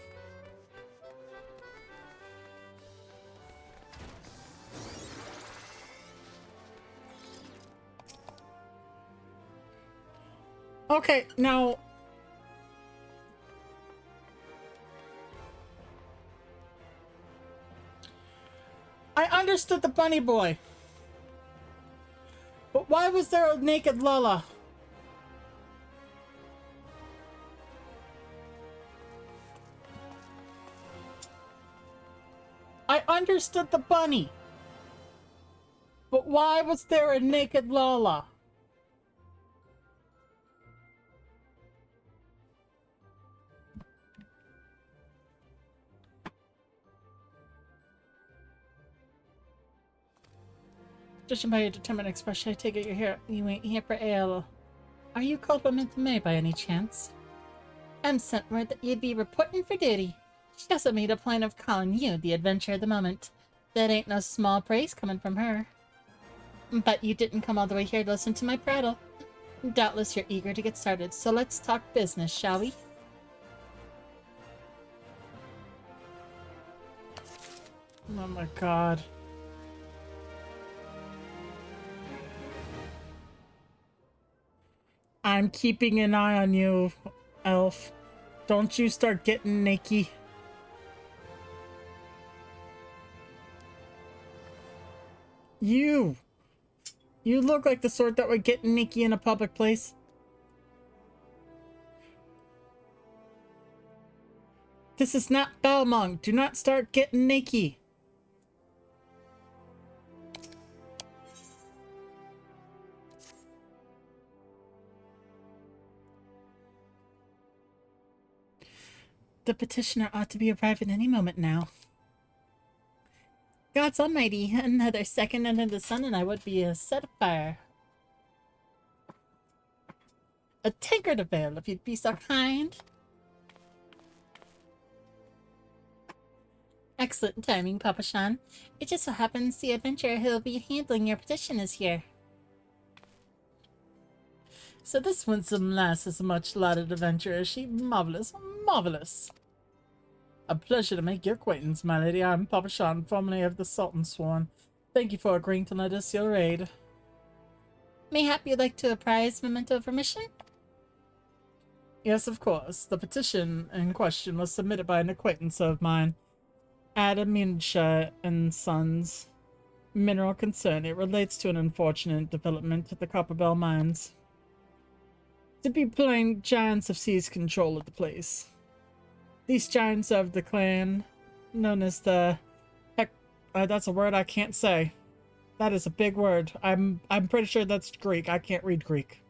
Okay, now I understood the bunny boy. But why was there a naked Lala? I understood the bunny. But why was there a naked Lala? Judging by your determined expression, I take it you ain't here for ale. Are you complimenting me by any chance? I'm sent word that you'd be reporting for duty. She also made a point of calling you the adventurer of the moment. That ain't no small praise coming from her. But you didn't come all the way here to listen to my prattle. Doubtless you're eager to get started, so let's talk business, shall we? Oh my god. I'm keeping an eye on you, elf. Don't you start getting naked. You look like the sort that would get naked in a public place. This is not Belmont. Do not start getting naked. The petitioner ought to be arriving any moment now. God's almighty, another second under the sun and I would be set afire. A tankard of ale, if you'd be so kind. Excellent timing, Papa Shan. It just so happens the adventurer who'll be handling your petition is here. So this winsome lass is a much-lauded adventurer, is she? Marvelous, marvelous. A pleasure to make your acquaintance, my lady. I'm Papa Shan, formerly of the Sultan Sworn. Thank you for agreeing to let us your aid. Mayhap you'd like to apprise Memento of remission? Yes, of course. The petition in question was submitted by an acquaintance of mine, Adamincha and Sons. Mineral concern. It relates to an unfortunate development at the Copperbell mines. To be plain, giants have seized control of the place. These giants of the clan, known as the that's a word I can't say. That is a big word. I'm pretty sure that's Greek. I can't read Greek.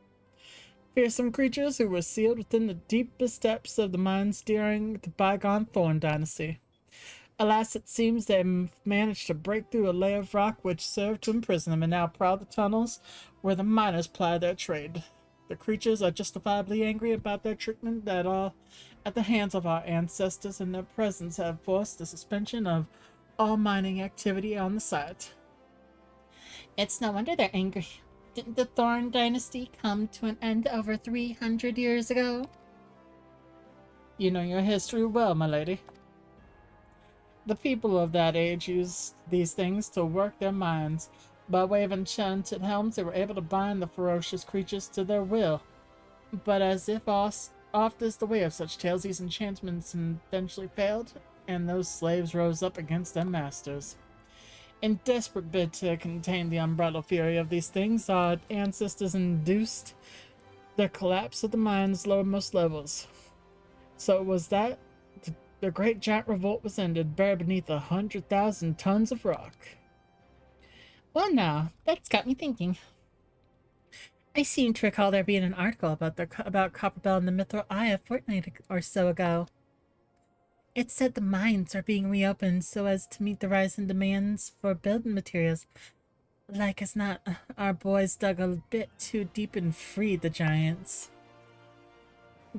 Fearsome creatures who were sealed within the deepest depths of the mines during the bygone Thorn dynasty. Alas, it seems they managed to break through a layer of rock which served to imprison them and now prowl the tunnels where the miners ply their trade. The creatures are justifiably angry about their treatment at the hands of our ancestors, and their presence have forced the suspension of all mining activity on the site. It's no wonder they're angry. Didn't the Thorn dynasty come to an end over 300 years ago? You know your history well, my lady. The people of that age used these things to work their minds. By way of enchanted helms, they were able to bind the ferocious creatures to their will. But as if oft is the way of such tales, these enchantments eventually failed, and those slaves rose up against their masters. In desperate bid to contain the unbridled fury of these things, our ancestors induced the collapse of the mine's lowermost levels. So it was that the great giant revolt was ended, buried beneath 100,000 tons of rock. Well, now, that's got me thinking. I seem to recall there being an article about Copperbell and the Mithril Eye a fortnight or so ago. It said the mines are being reopened so as to meet the rising demands for building materials. Like as not, our boys dug a bit too deep and freed the giants.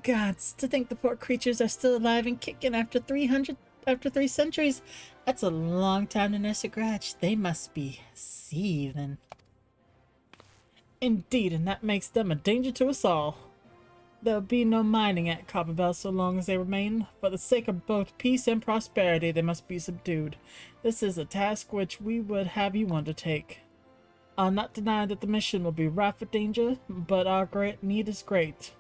Gods, to think the poor creatures are still alive and kicking after 3 centuries. That's a long time to nurse a grudge. They must be seething. Indeed, and that makes them a danger to us all. There'll be no mining at Copperbell so long as they remain. For the sake of both peace and prosperity, they must be subdued. This is a task which we would have you undertake. I'll not deny that the mission will be rife with danger, but our great need is great.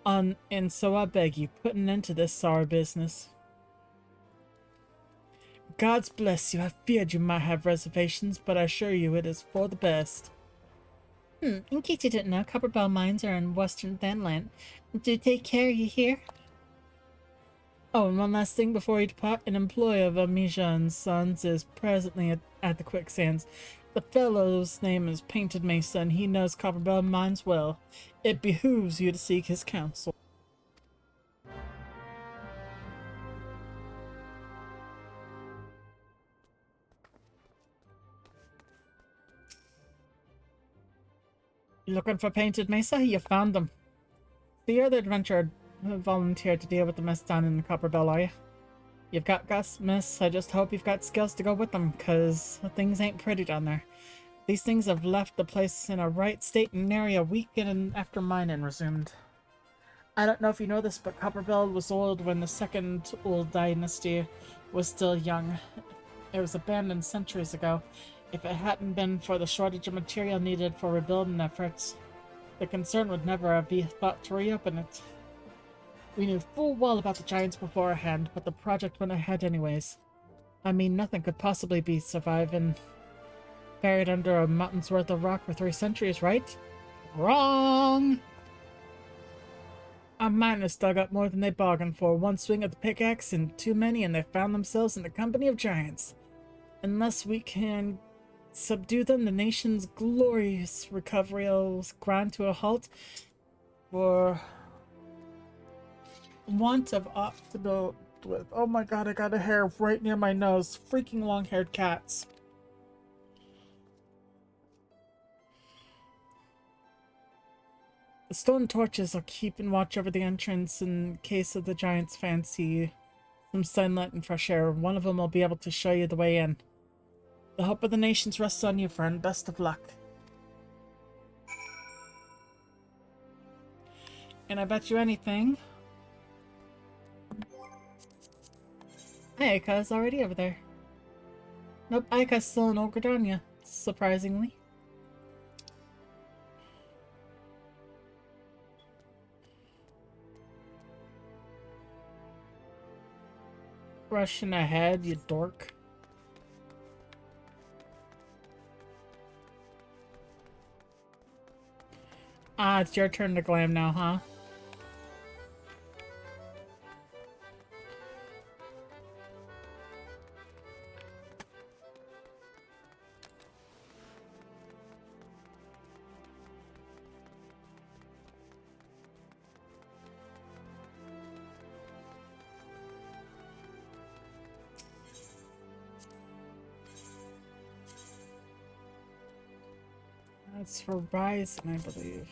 And so I beg you, put an end to this sorry business. God's bless you. I feared you might have reservations, but I assure you it is for the best. In case you didn't know, Copperbell mines are in western Thanland. Do take care, you hear? Oh, and one last thing before you depart. An employee of Amisha and Sons is presently at the quicksands. The fellow's name is Painted Mesa, and he knows Copperbell mines well. It behooves you to seek his counsel. Looking for Painted Mesa? You found them. The other adventurer volunteered to deal with the mess down in Copperbell, are you? You've got guts, miss. I just hope you've got skills to go with them, cause things ain't pretty down there. These things have left the place in a right state and nearly a week after mining resumed. I don't know if you know this, but Copperbell was old when the second Ul'dah dynasty was still young. It was abandoned centuries ago. If it hadn't been for the shortage of material needed for rebuilding efforts, the concern would never have been thought to reopen it. We knew full well about the giants beforehand, but the project went ahead anyways. I mean, nothing could possibly be surviving buried under a mountain's worth of rock for 3 centuries, right? Wrong! Our miners dug up more than they bargained for. One swing of the pickaxe and too many, and they found themselves in the company of giants. Unless we can subdue them, the nation's glorious recovery will grind to a halt for want of aught to build with. Oh my god, I got a hair right near my nose. Freaking long-haired cats. The stone torches are keeping watch over the entrance in case of the giants fancy some sunlight and fresh air. One of them will be able to show you the way in. The hope of the nations rests on you, friend. Best of luck. And I bet you anything, Ayaka's already over there. Nope, Ayaka's still in Old Gridania, surprisingly. Rushing ahead, you dork. Ah, it's your turn to glam now, huh? That's Horizon, I believe.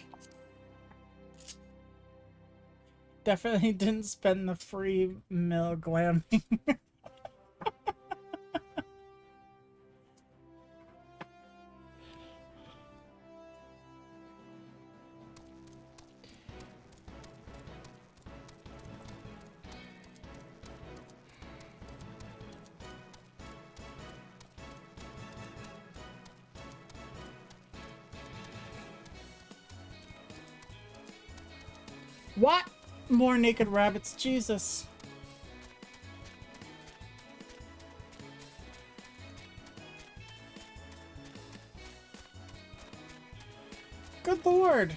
Definitely didn't spend the free mill glamming. What? More naked rabbits, Jesus. Good lord.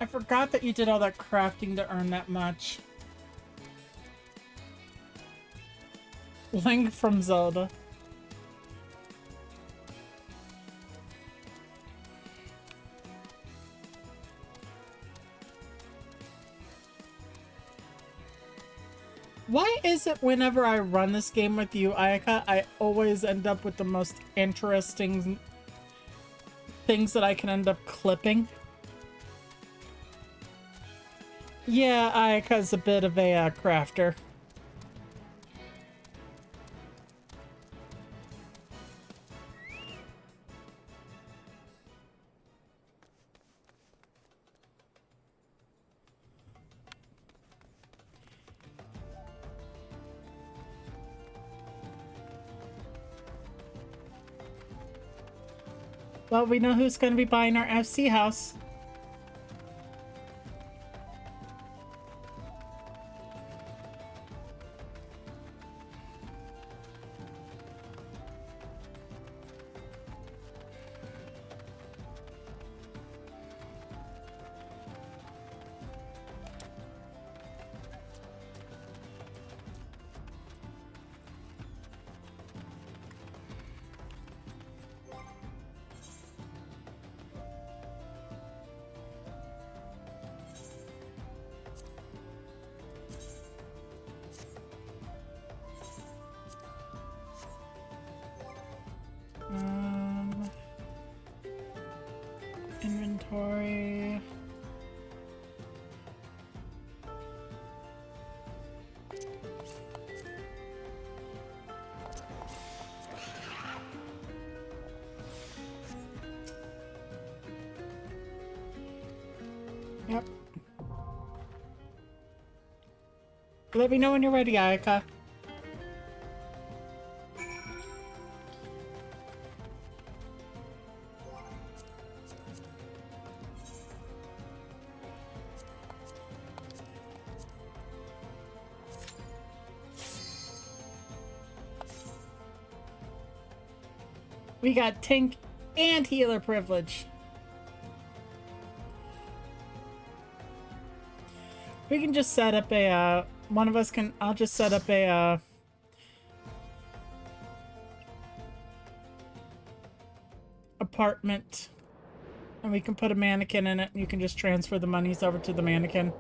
I forgot that you did all that crafting to earn that much. Link from Zelda. Why is it whenever I run this game with you, Ayaka, I always end up with the most interesting things that I can end up clipping? Yeah, Ayaka's a bit of a crafter. Well, we know who's going to be buying our FC house. Inventory. Yep. Let me know when you're ready, Ayaka. We got tank and healer privilege. We can just set up a, one of us can, I'll just set up a, apartment. And we can put a mannequin in it, and you can just transfer the monies over to the mannequin.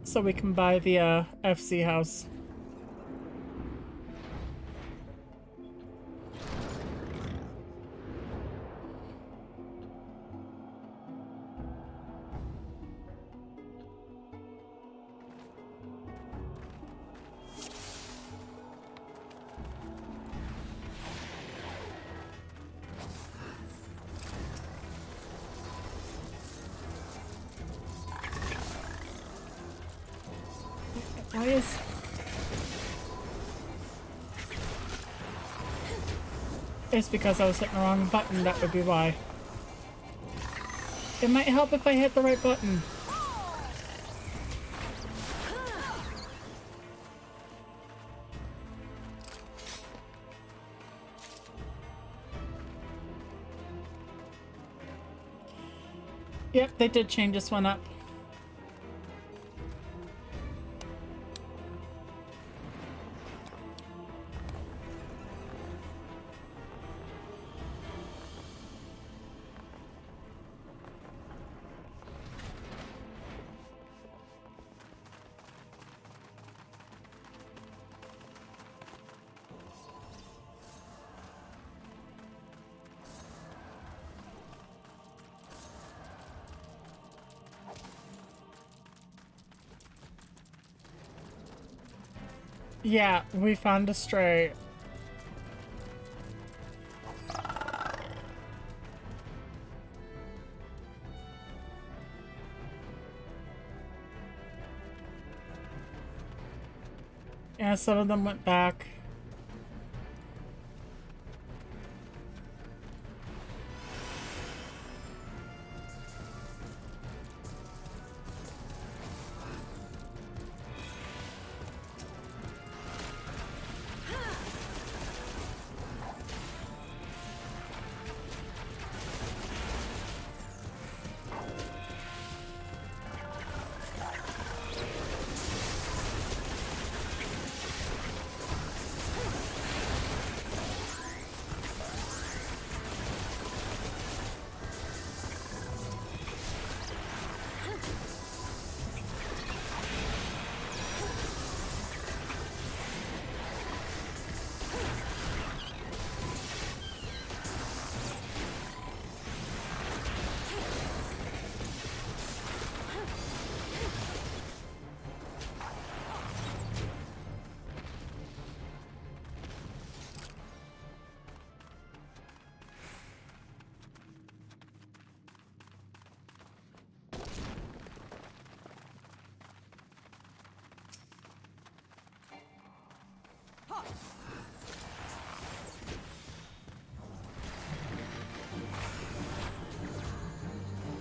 So we can buy the, FC house. Why is... It's because I was hitting the wrong button, that would be why. It might help if I hit the right button. Yep, they did change this one up. Yeah, we found a stray. Yeah, some of them went back.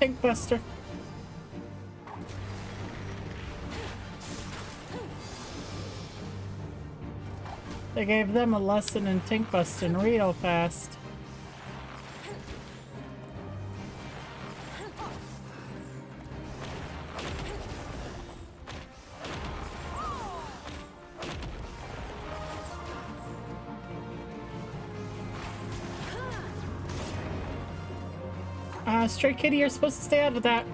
Tink Buster. They gave them a lesson in Tink Bustin' real fast. Stray Kitty, you're supposed to stay out of that.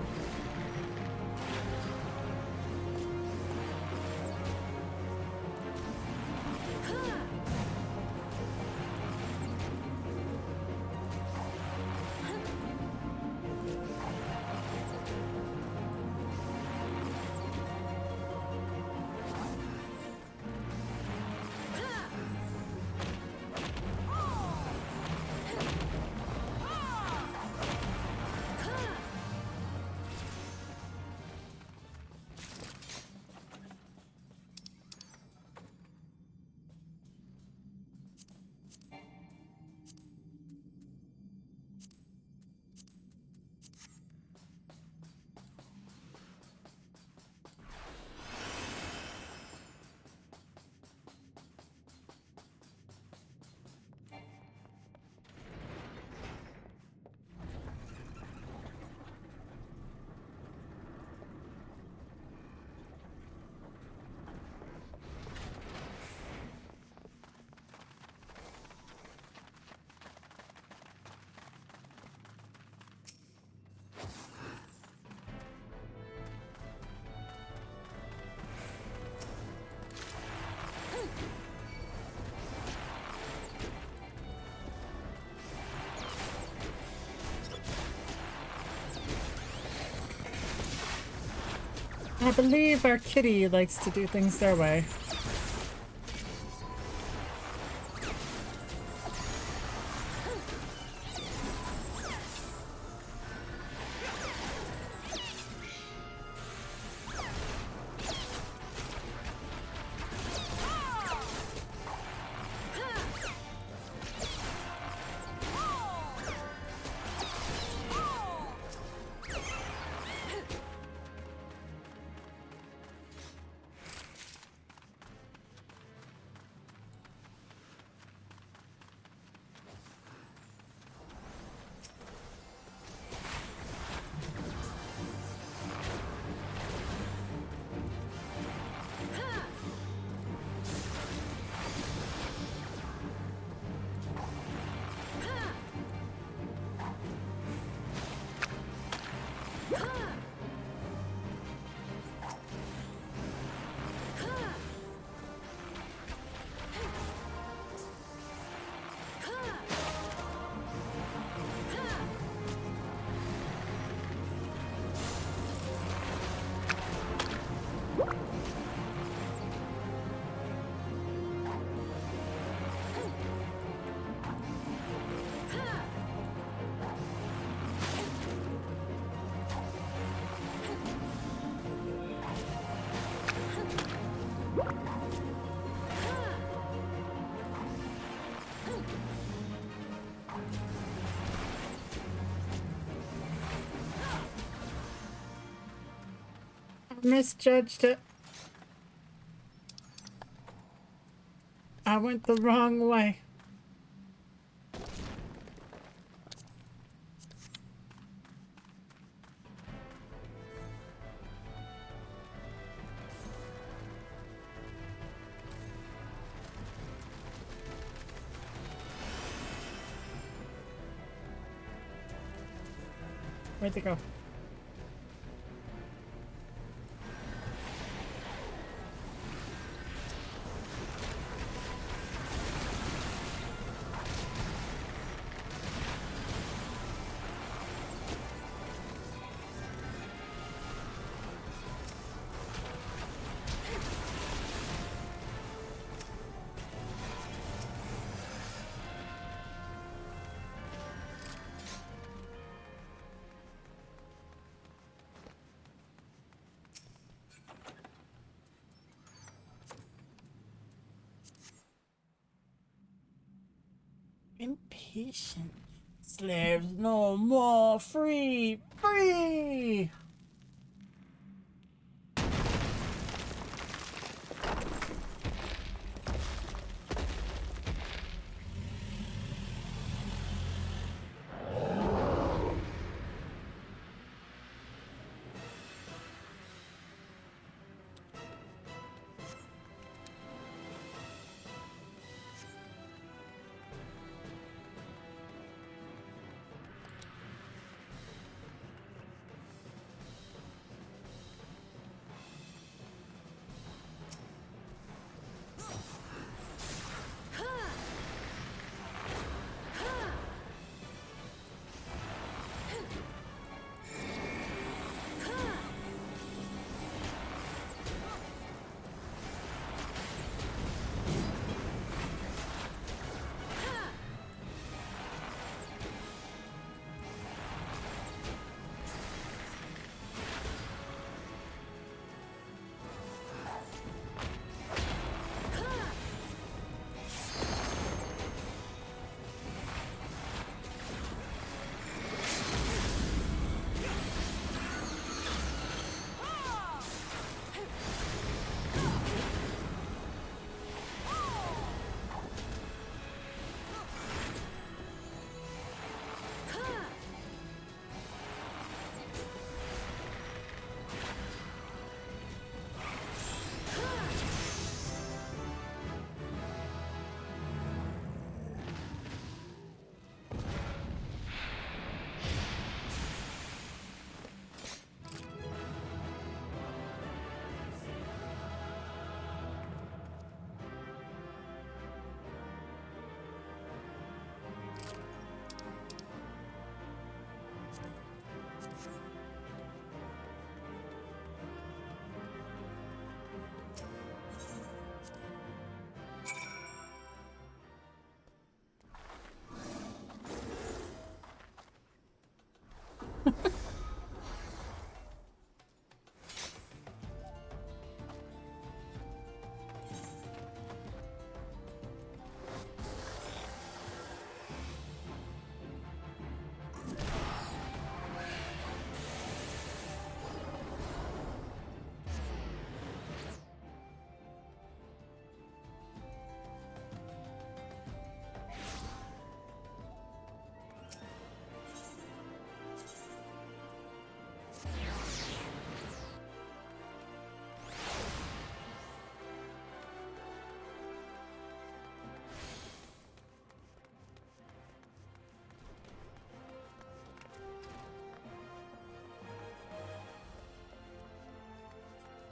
I believe our kitty likes to do things their way. Misjudged it. I went the wrong way. Where'd they go? Impatient. Slaves no more! Free! Free!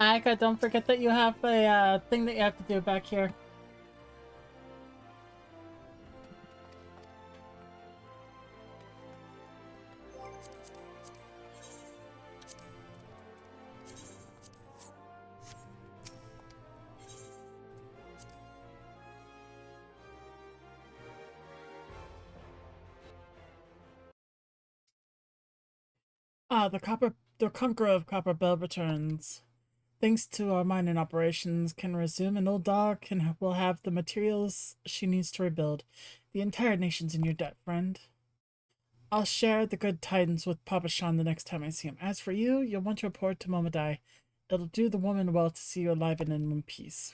Ika, don't forget that you have a thing that you have to do back here. Ah, the Conqueror of Copper Bell returns. Thanks to our mining operations can resume, and Ul'dah will have the materials she needs to rebuild. The entire nation's in your debt, friend. I'll share the good tidings with Papa Shan the next time I see him. As for you, you'll want to report to Momodai. It'll do the woman well to see you alive and in one piece.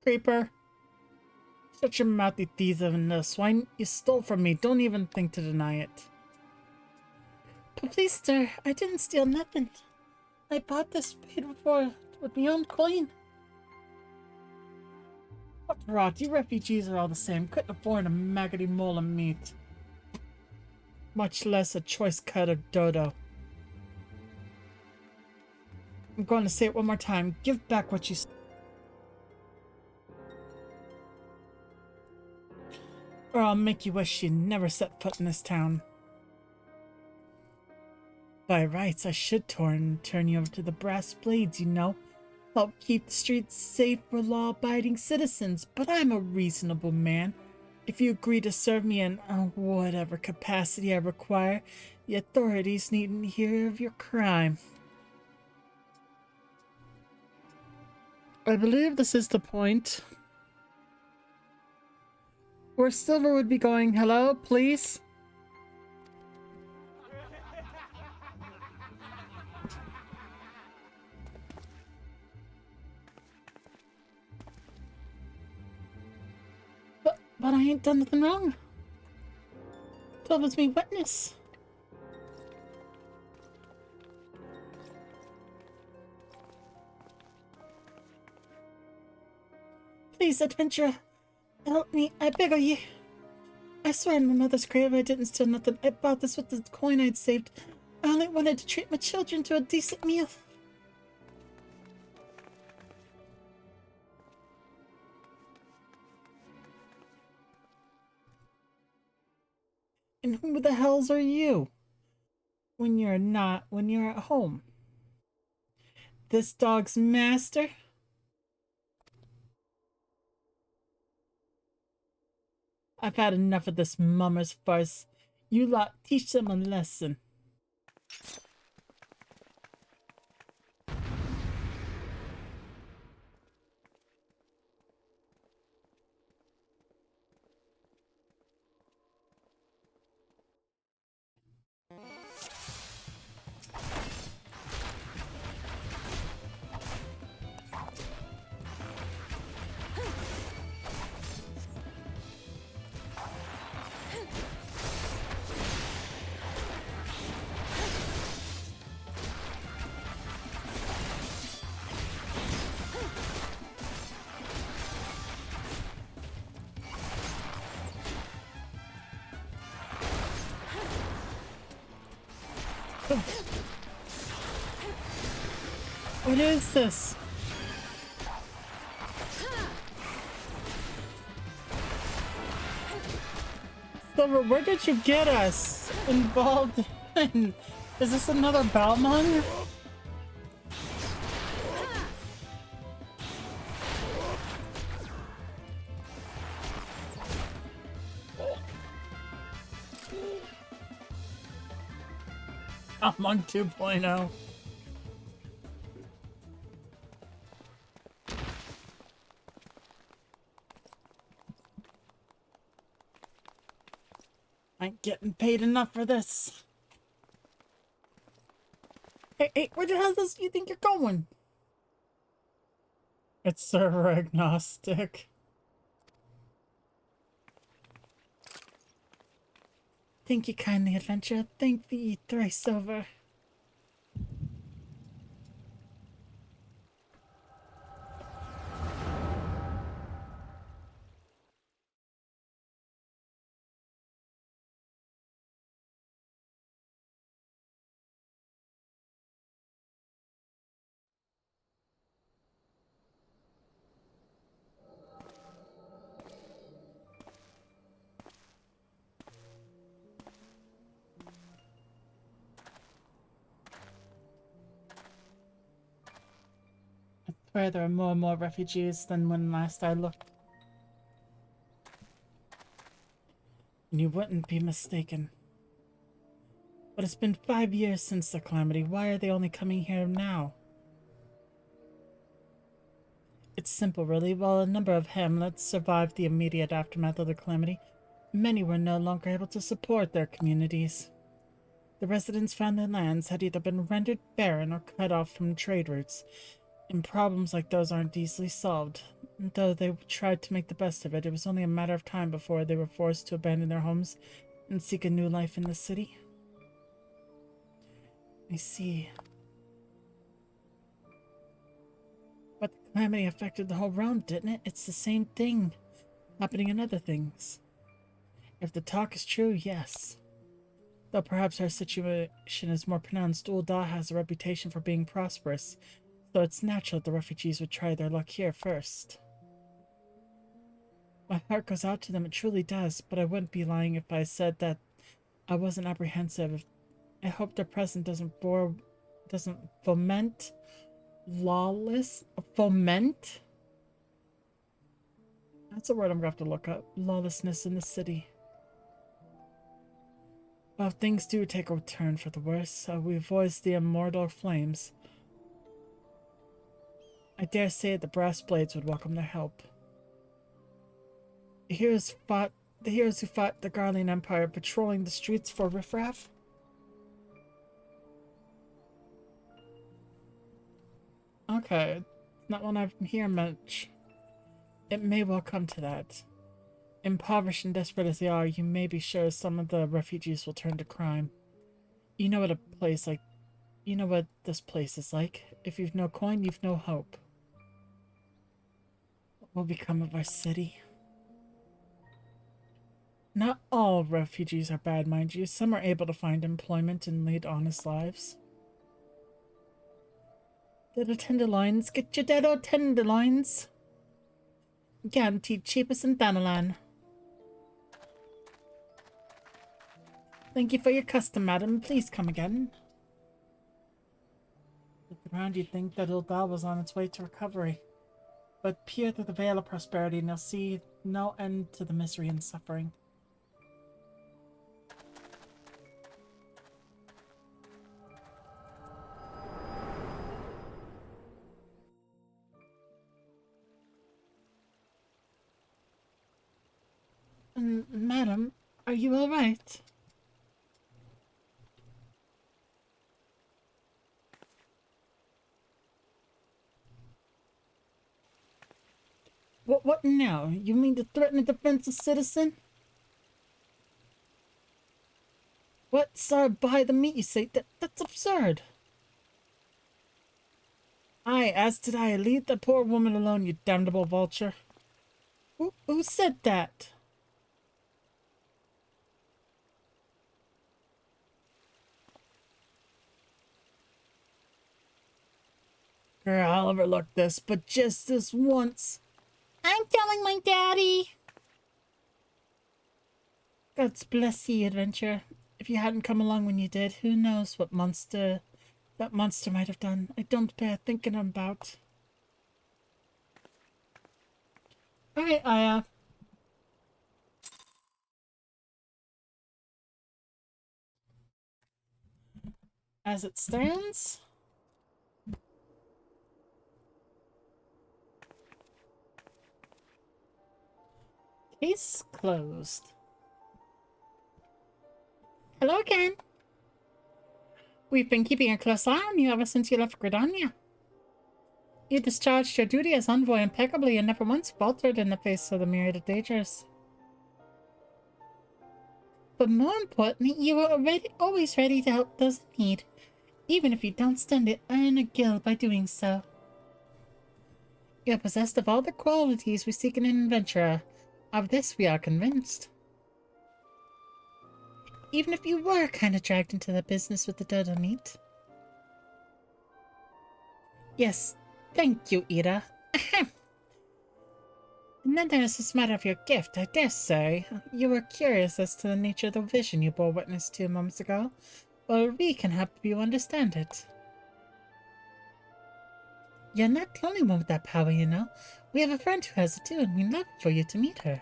Creeper. Shut your mouth, you thief and swine. You stole from me. Don't even think to deny it. But please, sir, I didn't steal nothing. I bought this spade before with my own coin. What rot, you refugees are all the same. Couldn't afford a maggoty mole of meat. Much less a choice cut of dodo. I'm going to say it one more time. Give back what you stole. Or I'll make you wish you never set foot in this town. By rights, I should turn you over to the brass blades, you know. Help keep the streets safe for law-abiding citizens, but I'm a reasonable man. If you agree to serve me in whatever capacity I require, the authorities needn't hear of your crime. I believe this is the point where Silver would be going, hello, please? But I ain't done nothing wrong. 12 is me witness. Please, adventurer, help me, I beg of you. I swear on my mother's grave I didn't steal nothing. I bought this with the coin I'd saved. I only wanted to treat my children to a decent meal. And who the hells are you? When you're at home. This dog's master? I've had enough of this mummer's farce. You lot teach them a lesson. What is this? Silver, where did you get us involved in? Is this another Balmung? Balmung 2.0. I ain't getting paid enough for this. Hey, where the hell does you think you're going? It's server agnostic. Thank you kindly, adventurer. Thank thee thrice over. I swear there are more and more refugees than when last I looked. And you wouldn't be mistaken. But it's been 5 years since the calamity. Why are they only coming here now? It's simple, really. While a number of hamlets survived the immediate aftermath of the calamity, many were no longer able to support their communities. The residents found their lands had either been rendered barren or cut off from trade routes, and problems like those aren't easily solved. Though they tried to make the best of it, it was only a matter of time before they were forced to abandon their homes and seek a new life in the city. I see. But the calamity affected the whole realm, didn't it? It's the same thing happening in other things. If the talk is true, yes. Though perhaps our situation is more pronounced, Ul'dah has a reputation for being prosperous, so it's natural that the refugees would try their luck here first. My heart goes out to them, it truly does, but I wouldn't be lying if I said that I wasn't apprehensive. I hope their presence doesn't foment lawless foment. That's a word I'm gonna have to look up. Lawlessness in the city. Well, things do take a turn for the worse, so we voice the immortal flames. I dare say the brass blades would welcome their help. The heroes who fought the Garlean Empire patrolling the streets for riffraff? Okay, not one I hear much. It may well come to that. Impoverished and desperate as they are, you may be sure some of the refugees will turn to crime. You know what this place is like. If you've no coin, you've no hope. What will become of our city? Not all refugees are bad, mind you. Some are able to find employment and lead honest lives. Dead tenderloins, get your dead tenderloins. Guaranteed cheapest in Thanalan. Thank you for your custom, madam. Please come again. Looking around, you'd think that Ul'dah I was on its way to recovery. But peer through the veil of prosperity and you'll see no end to the misery and suffering. Madam, are you all right? What now? You mean to threaten a defenseless citizen? What, sir, buy the meat, you say? That's absurd. Aye, as did I. Leave the poor woman alone, you damnable vulture. Who said that? Girl, I'll overlook this, but just this once. I'm telling my daddy. God bless ye, adventurer. If you hadn't come along when you did, who knows what that monster might have done. I don't bear thinking about. Alright, Aya. As it stands, case closed. Hello again. We've been keeping a close eye on you ever since you left Gridania. You discharged your duty as envoy impeccably and never once faltered in the face of the myriad of dangers. But more importantly, you were always ready to help those in need, even if you don't stand to earn a guild by doing so. You are possessed of all the qualities we seek in an adventurer. Of this we are convinced. Even if you were kind of dragged into the business with the dodo meat. Yes, thank you, Ida. And then there's this matter of your gift. I dare say you were curious as to the nature of the vision you bore witness 2 moments ago. Well, we can help you understand it. You're not the only one with that power, you know. We have a friend who has it too, and we'd love for you to meet her.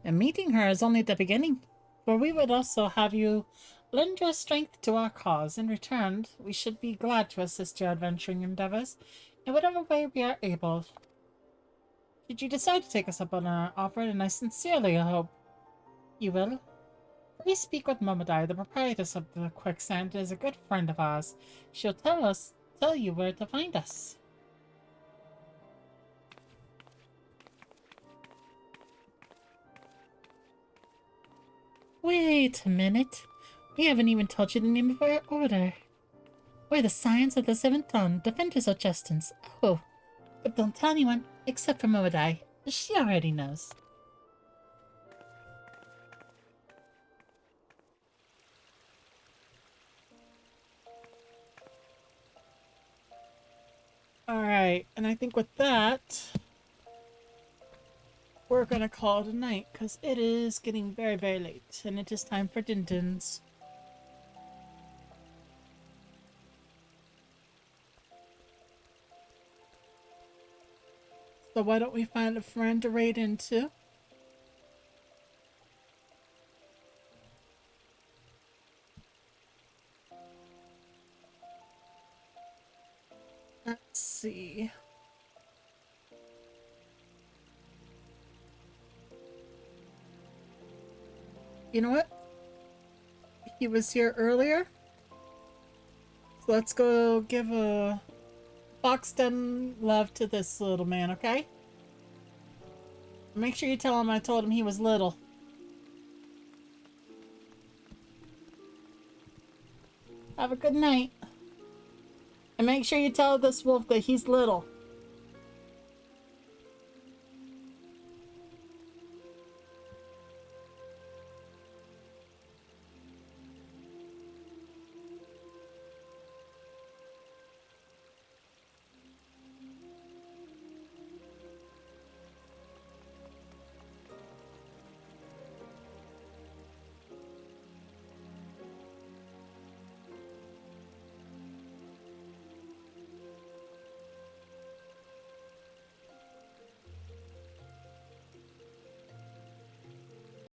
And meeting her is only the beginning, for we would also have you lend your strength to our cause. In return, we should be glad to assist your adventuring endeavors in whatever way we are able. Should you decide to take us up on our offer, and I sincerely hope you will, please speak with Miqo'te, the proprietress of the Quicksand, is a good friend of ours. She'll tell you where to find us. Wait a minute. We haven't even told you the name of our order. We're the Scions of the Seventh Dawn, Defenders of Justice. Oh, but don't tell anyone, except for Miqo'te. She already knows. Alright, and I think with that, we're gonna call it a night, because it is getting very, very late, and it is time for din-dins. So why don't we find a friend to raid into? Let's see. You know what? He was here earlier. So let's go give a boxed in love to this little man, okay? Make sure you tell him I told him he was little. Have a good night. And make sure you tell this wolf that he's little.